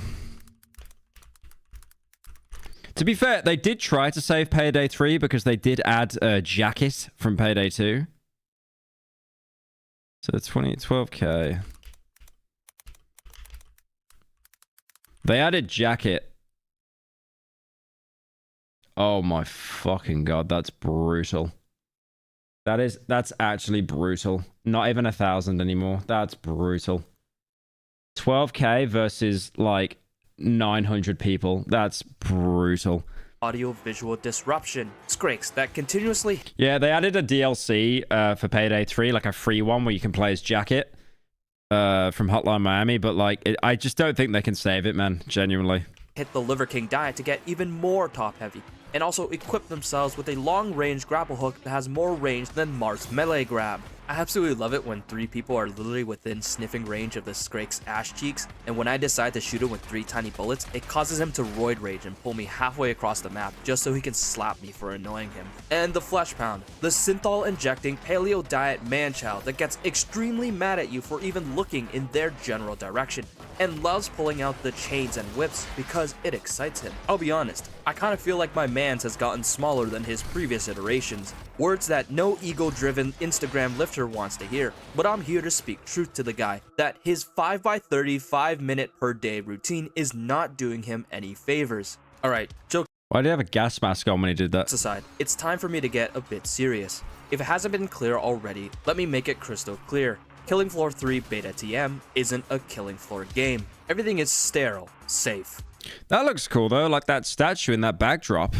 To be fair, they did try to save Payday 3 because they did add a jacket from Payday 2. So 12k. They added jacket. Oh my fucking god, that's brutal. That's actually brutal. Not even 1,000 anymore. That's brutal. 12k versus like 900 people. That's brutal. Audio-visual disruption. Skrakes that continuously... Yeah, they added a DLC for Payday 3, like a free one where you can play as Jacket from Hotline Miami, but like, I just don't think they can save it, man, genuinely. Hit the Liver King diet to get even more top-heavy, and also equip themselves with a long-range grapple hook that has more range than Marth's melee grab. I absolutely love it when 3 people are literally within sniffing range of the Skrake's ass cheeks, and when I decide to shoot him with 3 tiny bullets, it causes him to roid rage and pull me halfway across the map just so he can slap me for annoying him. And the Flesh Pound, the synthol-injecting paleo diet man-child that gets extremely mad at you for even looking in their general direction. and loves pulling out the chains and whips because it excites him. I'll be honest, I kind of feel like my mans has gotten smaller than his previous iterations. Words that no ego-driven Instagram lifter wants to hear. But I'm here to speak truth to the guy, that his 5x30 5-minute per day routine is not doing him any favors. Alright, joke Why did he have a gas mask on when he did that? aside, it's time for me to get a bit serious. If it hasn't been clear already, let me make it crystal clear. Killing Floor 3 Beta TM isn't a Killing Floor game. Everything is sterile, safe. That looks cool though, like that statue in that backdrop.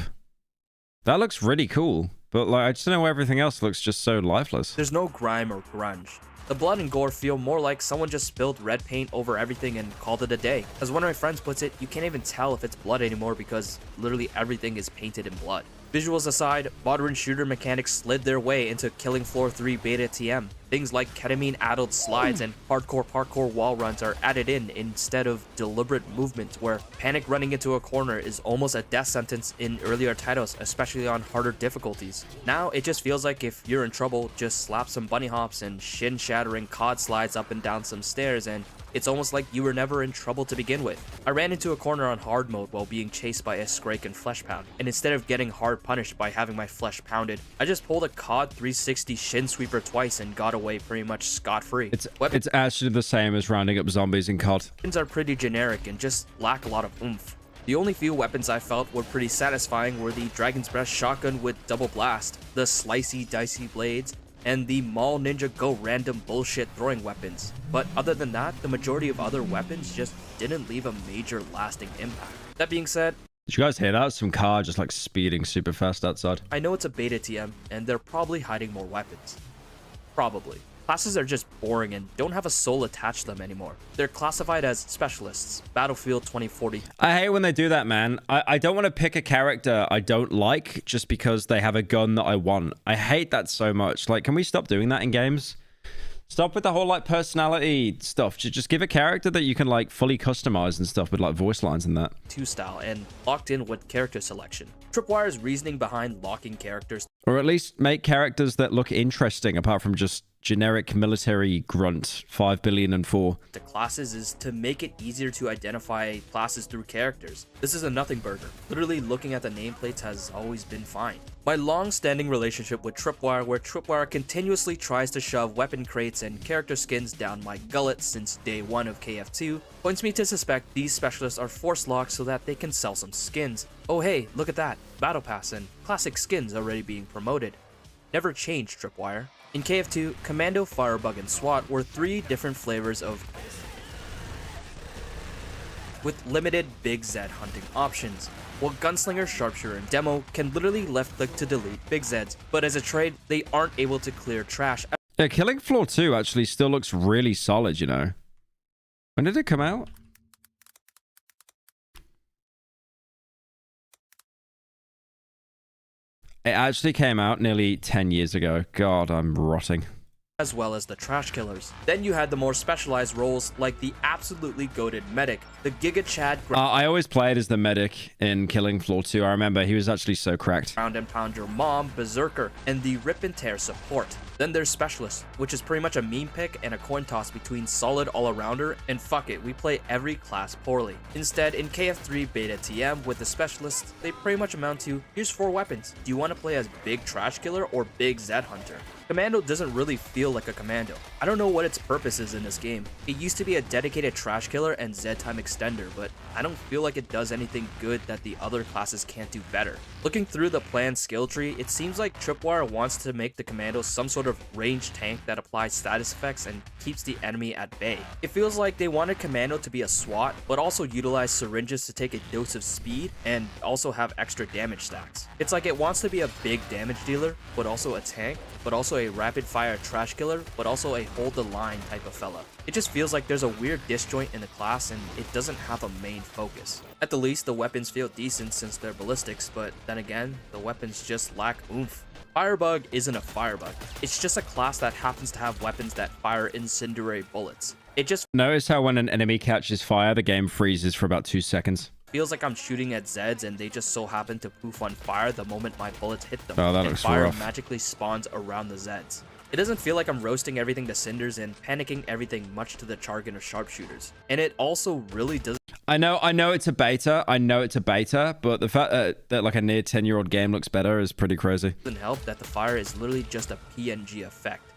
That looks really cool. But like, I just don't know why everything else looks just so lifeless. There's no grime or grunge. The blood and gore feel more like someone just spilled red paint over everything and called it a day. As one of my friends puts it, you can't even tell if it's blood anymore because literally everything is painted in blood. Visuals aside, modern shooter mechanics slid their way into Killing Floor 3 Beta TM. Things like ketamine-addled slides and hardcore parkour wall runs are added in instead of deliberate movement, where panic running into a corner is almost a death sentence in earlier titles, especially on harder difficulties. Now, it just feels like if you're in trouble, just slap some bunny hops and shin-shattering COD slides up and down some stairs, and it's almost like you were never in trouble to begin with. I ran into a corner on hard mode while being chased by a Scrake and Flesh Pound, and instead of getting hard punished by having my flesh pounded, I just pulled a COD 360 shin sweeper twice and got away pretty much scot-free. It's actually the same as rounding up zombies in COD. Weapons are pretty generic and just lack a lot of oomph. The only few weapons I felt were pretty satisfying were the Dragon's Breath shotgun with double blast, the slicey dicey blades, and the Mall Ninja Go random bullshit throwing weapons. But other than that, the majority of other weapons just didn't leave a major lasting impact. That being said, did you guys hear that? Some car just like speeding super fast outside. I know it's a beta TM, and they're probably hiding more weapons. Probably. Classes are just boring and don't have a soul attached to them anymore. They're classified as specialists, Battlefield 2040. I hate when they do that, man. I don't want to pick a character I don't like just because they have a gun that I want. I hate that so much. Like, can we stop doing that in games? Stop with the whole like personality stuff. Just give a character that you can like fully customize and stuff with like voice lines and that. 2 style and locked in with character selection. Tripwire's reasoning behind locking characters, or at least make characters that look interesting apart from just generic military grunt 5 billion and 4. The classes is to make it easier to identify classes through characters. This is a nothing burger. Literally looking at the nameplates has always been fine. My long-standing relationship with Tripwire, where Tripwire continuously tries to shove weapon crates and character skins down my gullet since day 1 of KF2, points me to suspect these specialists are force locked so that they can sell some skins. Oh hey, look at that. Battle Pass and classic skins already being promoted. Never changed, Tripwire. In KF2, Commando, Firebug, and SWAT were 3 different flavors of with limited Big Z hunting options, while Gunslinger, Sharpshooter, and Demo can literally left-click to delete Big Zs, but as a trade, they aren't able to clear trash. Yeah, Killing Floor 2 actually still looks really solid, you know. When did it come out? It actually came out nearly 10 years ago. God, I'm rotting. As well as the trash killers. Then you had the more specialized roles like the absolutely goated medic, the Giga Chad. I always played as the medic in Killing Floor 2. I remember he was actually so cracked. Round and pound your mom, Berserker, and the rip and tear support. Then there's Specialist, which is pretty much a meme pick and a coin toss between solid all-arounder and fuck it, we play every class poorly. Instead, in KF3 Beta TM with the Specialists, they pretty much amount to, here's 4 weapons. Do you want to play as Big Trash Killer or Big Z Hunter? Commando doesn't really feel like a commando. I don't know what its purpose is in this game. It used to be a dedicated trash killer and Z-time extender, but I don't feel like it does anything good that the other classes can't do better. Looking through the planned skill tree, it seems like Tripwire wants to make the commando some sort of ranged tank that applies status effects and keeps the enemy at bay. It feels like they wanted commando to be a SWAT, but also utilize syringes to take a dose of speed and also have extra damage stacks. It's like it wants to be a big damage dealer, but also a tank, but also a rapid fire trash killer, but also a hold the line type of fella. It just feels like there's a weird disjoint in the class and it doesn't have a main focus. At the least, the weapons feel decent since they're ballistics, but then again, the weapons just lack oomph. Firebug isn't a firebug. It's just a class that happens to have weapons that fire incendiary bullets. It just notice how when an enemy catches fire, the game freezes for about 2 seconds. Feels like I'm shooting at Zeds and they just so happen to poof on fire the moment my bullets hit them. Oh, that and looks fire rough. magically spawns around the Zeds. It doesn't feel like I'm roasting everything to cinders and panicking everything much to the jargon of sharpshooters. And it also really doesn't... I know it's a beta. I know it's a beta, but the fact that like a near 10-year-old game looks better is pretty crazy. Doesn't help that the fire is literally just a PNG effect.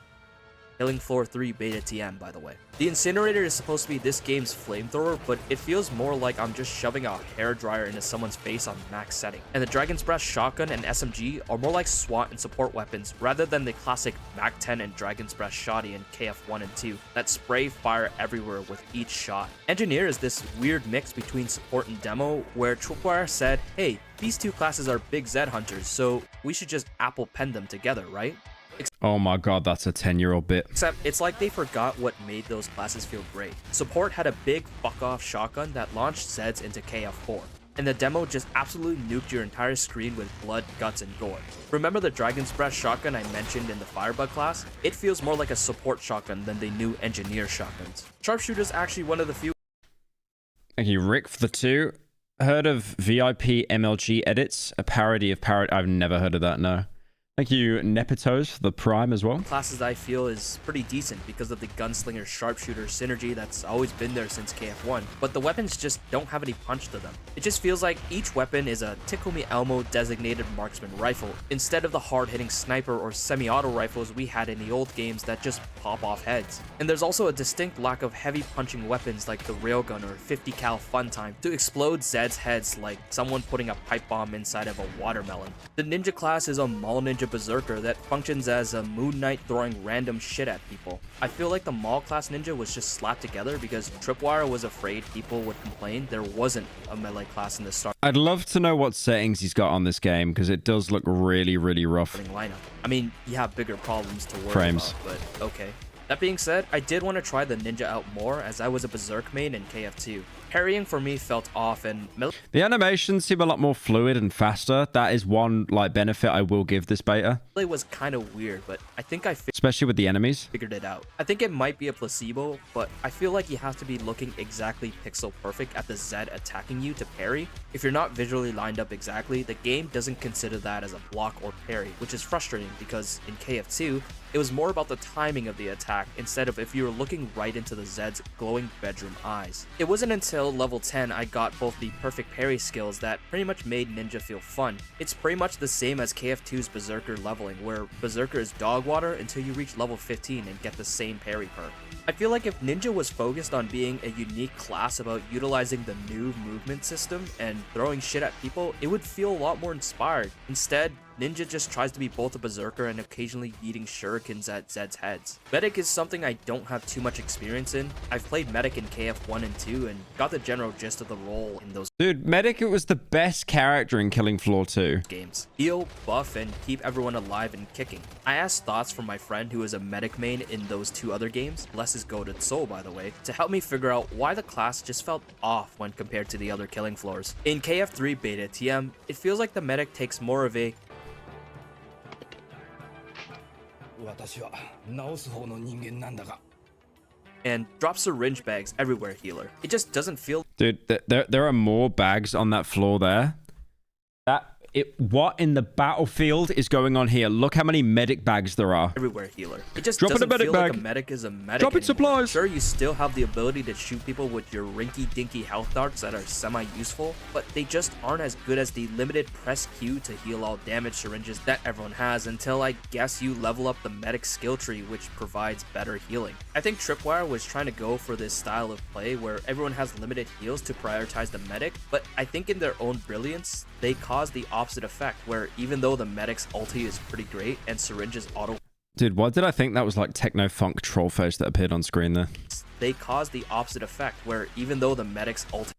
Killing Floor 3 Beta TM, by the way. The incinerator is supposed to be this game's flamethrower, but it feels more like I'm just shoving a hairdryer into someone's face on max setting. And the Dragon's Breath shotgun and SMG are more like SWAT and support weapons, rather than the classic MAC-10 and Dragon's Breath shoddy in KF1 and 2 that spray fire everywhere with each shot. Engineer is this weird mix between support and demo, where Tripwire said, hey, these two classes are big Zed hunters, so we should just Apple pen them together, right? Oh my god, that's a 10-year-old bit. Except it's like they forgot what made those classes feel great. Support had a big fuck-off shotgun that launched Zeds into KF4, and the demo just absolutely nuked your entire screen with blood, guts, and gore. Remember the Dragon's Breath shotgun I mentioned in the Firebug class? It feels more like a support shotgun than the new engineer shotguns. Sharpshooter's actually one of the few... Thank you, Rick, for the 2. Heard of VIP MLG edits? A parody of parody? I've never heard of that, no. Thank you, Nepitos, for the Prime as well. Classes I feel is pretty decent because of the gunslinger sharpshooter synergy that's always been there since KF1, but the weapons just don't have any punch to them. It just feels like each weapon is a Tickle Me Elmo designated marksman rifle, instead of the hard-hitting sniper or semi-auto rifles we had in the old games that just pop off heads. And there's also a distinct lack of heavy punching weapons like the railgun or 50 cal fun time to explode Zed's heads like someone putting a pipe bomb inside of a watermelon. The ninja class is a Mall Ninja Berserker that functions as a Moon Knight throwing random shit at people. I feel like the Maul class ninja was just slapped together because Tripwire was afraid people would complain there wasn't a melee class in the start. I'd love to know what settings he's got on this game because it does look really, really rough. Lineup. I mean, you have bigger problems to worry Frames. about, but okay. That being said, I did want to try the ninja out more as I was a Berserk main in KF2. Parrying for me felt off and... The animations seem a lot more fluid and faster. That is one like benefit I will give this beta. It was kind of weird, but I think especially with the enemies. Figured it out. I think it might be a placebo, but I feel like you have to be looking exactly pixel perfect at the Zed attacking you to parry. If you're not visually lined up exactly, the game doesn't consider that as a block or parry, which is frustrating because in KF2, it was more about the timing of the attack instead of if you were looking right into the Zed's glowing bedroom eyes. It wasn't until level 10 I got both the perfect parry skills that pretty much made Ninja feel fun. It's pretty much the same as KF2's Berserker leveling, where Berserker is dog water until you reach level 15 and get the same parry perk. I feel like if Ninja was focused on being a unique class about utilizing the new movement system and throwing shit at people, it would feel a lot more inspired. Instead, Ninja just tries to be both a berserker and occasionally yeeting shurikens at Zed's heads. Medic is something I don't have too much experience in. I've played Medic in KF1 and 2 and got the general gist of the role in those Dude, Medic was the best character in Killing Floor 2. games. Heal, buff, and keep everyone alive and kicking. I asked thoughts from my friend who is a Medic main in those 2 other games, bless his goated soul by the way, to help me figure out why the class just felt off when compared to the other Killing Floors. In KF3 Beta TM, it feels like the Medic takes more of a and drops syringe bags everywhere healer. It just doesn't feel... Dude, there are more bags on that floor there. What in the battlefield is going on here? Look how many medic bags there are. Everywhere healer. It just Dropping doesn't a medic feel bag. like a medic is a medic Dropping anymore. supplies. Sure, you still have the ability to shoot people with your rinky-dinky health darts that are semi-useful, but they just aren't as good as the limited press Q to heal all damage syringes that everyone has until I guess you level up the medic skill tree, which provides better healing. I think Tripwire was trying to go for this style of play where everyone has limited heals to prioritize the medic, but I think in their own brilliance, they cause the opposite effect where even though the medic's ulti is pretty great and syringes auto... Dude, why did I think that was like techno funk troll face that appeared on screen there? They cause the opposite effect where even though the medic's ulti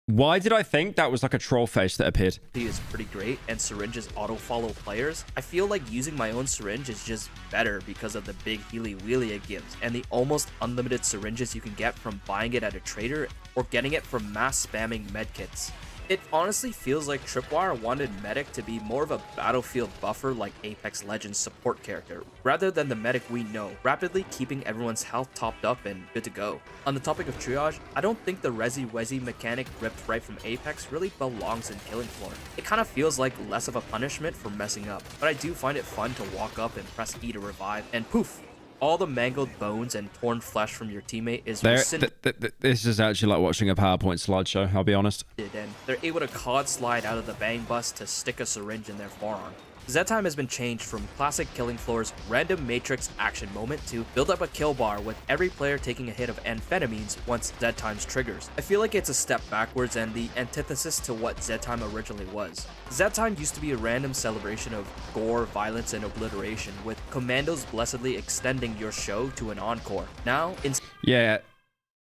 Why did I think that was like a troll face that appeared? is pretty great and syringes auto-follow players, I feel like using my own syringe is just better because of the big healy wheelie it gives and the almost unlimited syringes you can get from buying it at a trader or getting it from mass spamming medkits. It honestly feels like Tripwire wanted Medic to be more of a battlefield buffer like Apex Legends support character, rather than the Medic we know, rapidly keeping everyone's health topped up and good to go. On the topic of triage, I don't think the Resi Wezi mechanic ripped right from Apex really belongs in Killing Floor. It kind of feels like less of a punishment for messing up, but I do find it fun to walk up and press E to revive, and poof! All the mangled bones and torn flesh from your teammate is this is actually like watching a PowerPoint slideshow, I'll be honest. And they're able to cod slide out of the bang bus to stick a syringe in their forearm. Z time has been changed from classic Killing Floor's random matrix action moment to build up a kill bar with every player taking a hit of amphetamines once Z time's triggers. I feel like it's a step backwards and the antithesis to what Z time originally was. Z time used to be a random celebration of gore, violence, and obliteration, with commandos blessedly extending your show to an encore. Now, yeah,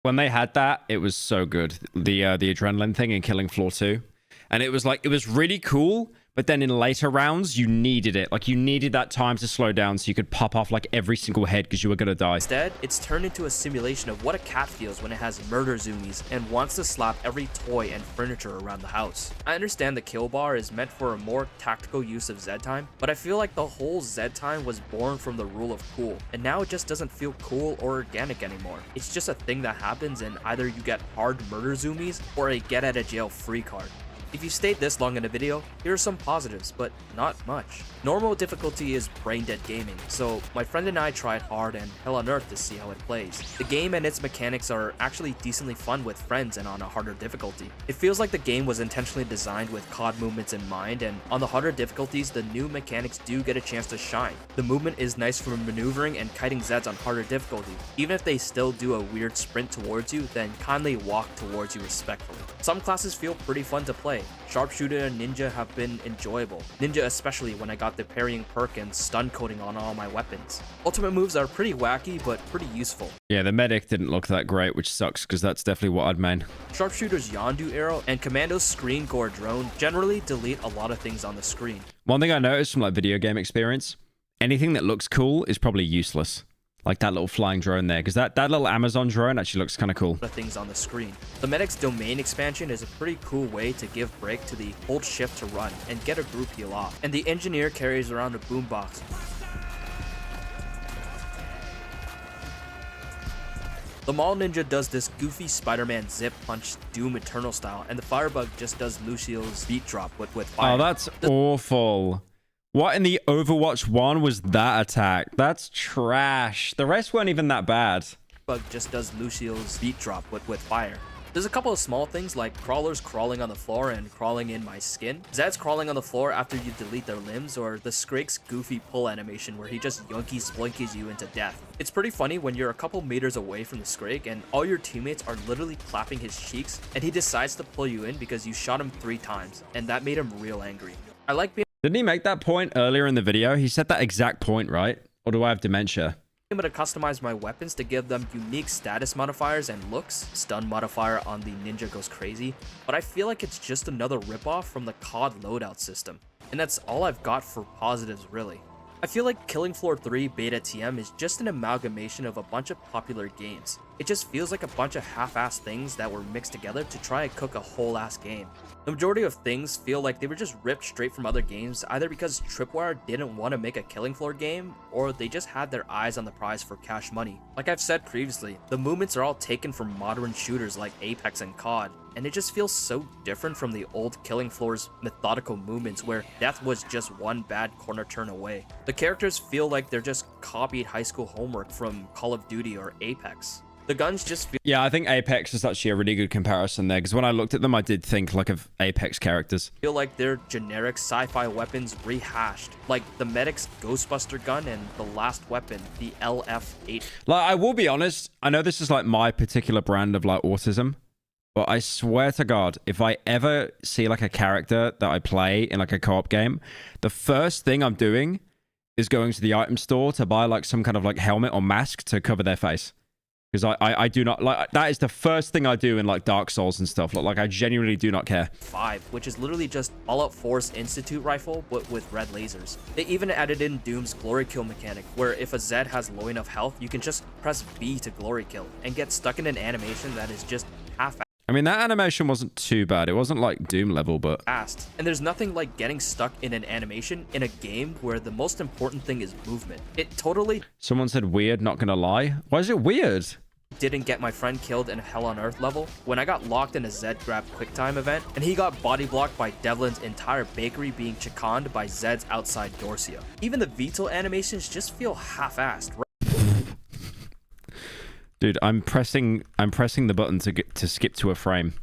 when they had that, it was so good. The adrenaline thing in Killing Floor 2. And it was like, it was really cool. But then in later rounds, you needed it. Like, you needed that time to slow down so you could pop off like every single head because you were going to die. Instead, it's turned into a simulation of what a cat feels when it has murder zoomies and wants to slap every toy and furniture around the house. I understand the kill bar is meant for a more tactical use of Z time, but I feel like the whole Z time was born from the rule of cool, and now it just doesn't feel cool or organic anymore. It's just a thing that happens, and either you get hard murder zoomies or a get out of jail free card. If you stayed this long in a video, here are some positives, but not much. Normal difficulty is brain dead gaming, so my friend and I tried hard and hell on earth to see how it plays. The game and its mechanics are actually decently fun with friends and on a harder difficulty. It feels like the game was intentionally designed with COD movements in mind, and on the harder difficulties, the new mechanics do get a chance to shine. The movement is nice for maneuvering and kiting Zeds on harder difficulty. Even if they still do a weird sprint towards you, then kindly walk towards you respectfully. Some classes feel pretty fun to play. Sharpshooter and Ninja have been enjoyable. Ninja especially when I got the parrying perk and stun coating on all my weapons. Ultimate moves are pretty wacky, but pretty useful. Yeah, the medic didn't look that great, which sucks because that's definitely what I'd main. Sharpshooter's Yondu arrow and Commando's screen gore drone generally delete a lot of things on the screen. One thing I noticed from like video game experience, anything that looks cool is probably useless. Like that little flying drone there, because that little Amazon drone actually looks kind of cool. Things on the screen. The Medic's domain expansion is a pretty cool way to give break to the hold shift to run and get a group heal off. And the engineer carries around a boombox. The Mall Ninja does this goofy Spider-Man zip punch Doom Eternal style, and the Firebug just does Lucio's beat drop with fire. Oh, that's awful. What in the Overwatch 1 was that attack? That's trash. The rest weren't even that bad. Bug just does Lucio's beat drop with fire. There's a couple of small things like crawlers crawling on the floor and crawling in my skin, Zeds crawling on the floor after you delete their limbs, or the Scrake's goofy pull animation where he just yoinky splinkies you into death. It's pretty funny when you're a couple meters away from the Scrake and all your teammates are literally clapping his cheeks and he decides to pull you in because you shot him 3 times, and that made him real angry. I like being Didn't he make that point earlier in the video? He said that exact point, right? Or do I have dementia? able to customize my weapons to give them unique status modifiers and looks. Stun modifier on the Ninja goes crazy, but I feel like it's just another ripoff from the COD loadout system. And that's all I've got for positives, really. I feel like Killing Floor 3 Beta TM is just an amalgamation of a bunch of popular games. It just feels like a bunch of half-assed things that were mixed together to try and cook a whole-ass game. The majority of things feel like they were just ripped straight from other games, either because Tripwire didn't want to make a Killing Floor game, or they just had their eyes on the prize for cash money. Like I've said previously, the movements are all taken from modern shooters like Apex and COD, and it just feels so different from the old Killing Floor's methodical movements where death was just one bad corner turn away. The characters feel like they're just copied high school homework from Call of Duty or Apex. The guns just feel— Yeah, I think Apex is actually a really good comparison there, because when I looked at them, I did think like of Apex characters. Feel like they're generic sci-fi weapons rehashed, like the Medic's Ghostbuster gun and the last weapon, the LF8. Like, I will be honest, I know this is like my particular brand of like autism, but I swear to God, if I ever see like a character that I play in like a co-op game, the first thing I'm doing is going to the item store to buy like some kind of like helmet or mask to cover their face. Because I do not like, that is the first thing I do in like Dark Souls and stuff. Like I genuinely do not care. 5, which is literally just all-out Force Institute rifle, but with red lasers. They even added in Doom's glory kill mechanic, where if a Zed has low enough health, you can just press B to glory kill and get stuck in an animation that is just half. I mean, that animation wasn't too bad. It wasn't like Doom level, but... fast. And there's nothing like getting stuck in an animation in a game where the most important thing is movement. It totally... Someone said weird, not gonna lie. Why is it weird? Didn't get my friend killed in a Hell on Earth level when I got locked in a Zed grab QuickTime event, and he got body blocked by Devlin's entire bakery being chickened by Zed's outside Dorcio. Even the Vito animations just feel half-assed. Dude, I'm pressing the button to skip to a frame,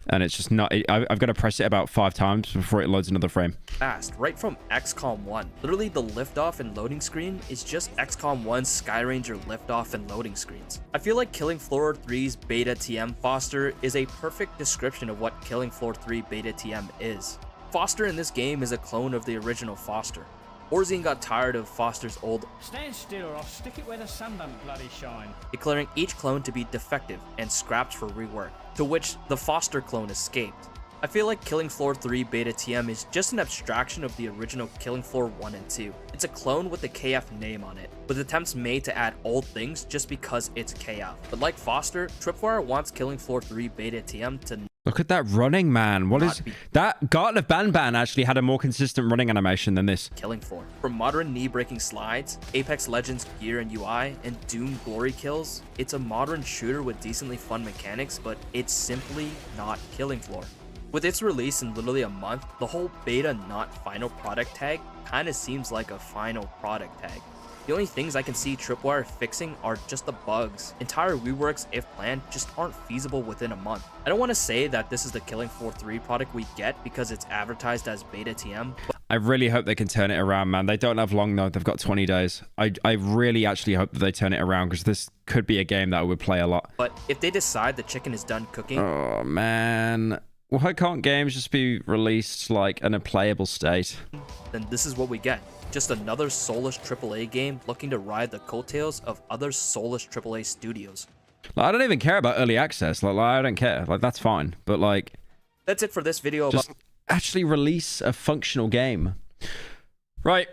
and it's just not. I've got to press it about 5 times before it loads another frame. Fast, right from XCOM 1. Literally, the liftoff and loading screen is just XCOM 1's Skyranger liftoff and loading screens. I feel like Killing Floor 3's Beta TM Foster is a perfect description of what Killing Floor 3 Beta TM is. Foster in this game is a clone of the original Foster. Orzine got tired of Foster's old "Stand still or I'll stick it where the sun don't bloody shine," declaring each clone to be defective and scrapped for rework, to which the Foster clone escaped. I feel like Killing Floor 3 Beta TM is just an abstraction of the original Killing Floor 1 and 2. It's a clone with the KF name on it, with attempts made to add old things just because it's KF. But like Foster, Tripwire wants Killing Floor 3 Beta TM to Look at that running, man. What is that? Garten of Banban actually had a more consistent running animation than this. Killing Floor. From modern knee-breaking slides, Apex Legends gear and UI, and Doom glory kills, it's a modern shooter with decently fun mechanics, but it's simply not Killing Floor. With its release in literally a month, the whole beta not final product tag kinda seems like a final product tag. The only things I can see Tripwire fixing are just the bugs. Entire reworks, if planned, just aren't feasible within a month. I don't want to say that this is the Killing Floor 3 product we get because it's advertised as Beta TM, but I really hope they can turn it around, man. They don't have long though. They've got 20 days. I really actually hope that they turn it around because this could be a game that I would play a lot. But if they decide the chicken is done cooking... Oh, man. Why can't games just be released like in a playable state? Then this is what we get. Just another soulless AAA game looking to ride the coattails of other soulless AAA studios. Like, I don't even care about early access. Like I don't care. Like, that's fine. But like... That's it for this video. Just actually release a functional game. Right.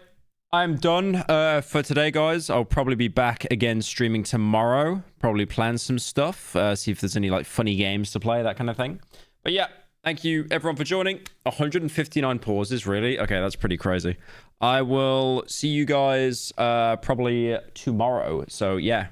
I'm done for today, guys. I'll probably be back again streaming tomorrow. Probably plan some stuff. See if there's any like funny games to play, that kind of thing. But yeah. Thank you, everyone, for joining. 159 pauses, really? Okay, that's pretty crazy. I will see you guys probably tomorrow. So, yeah,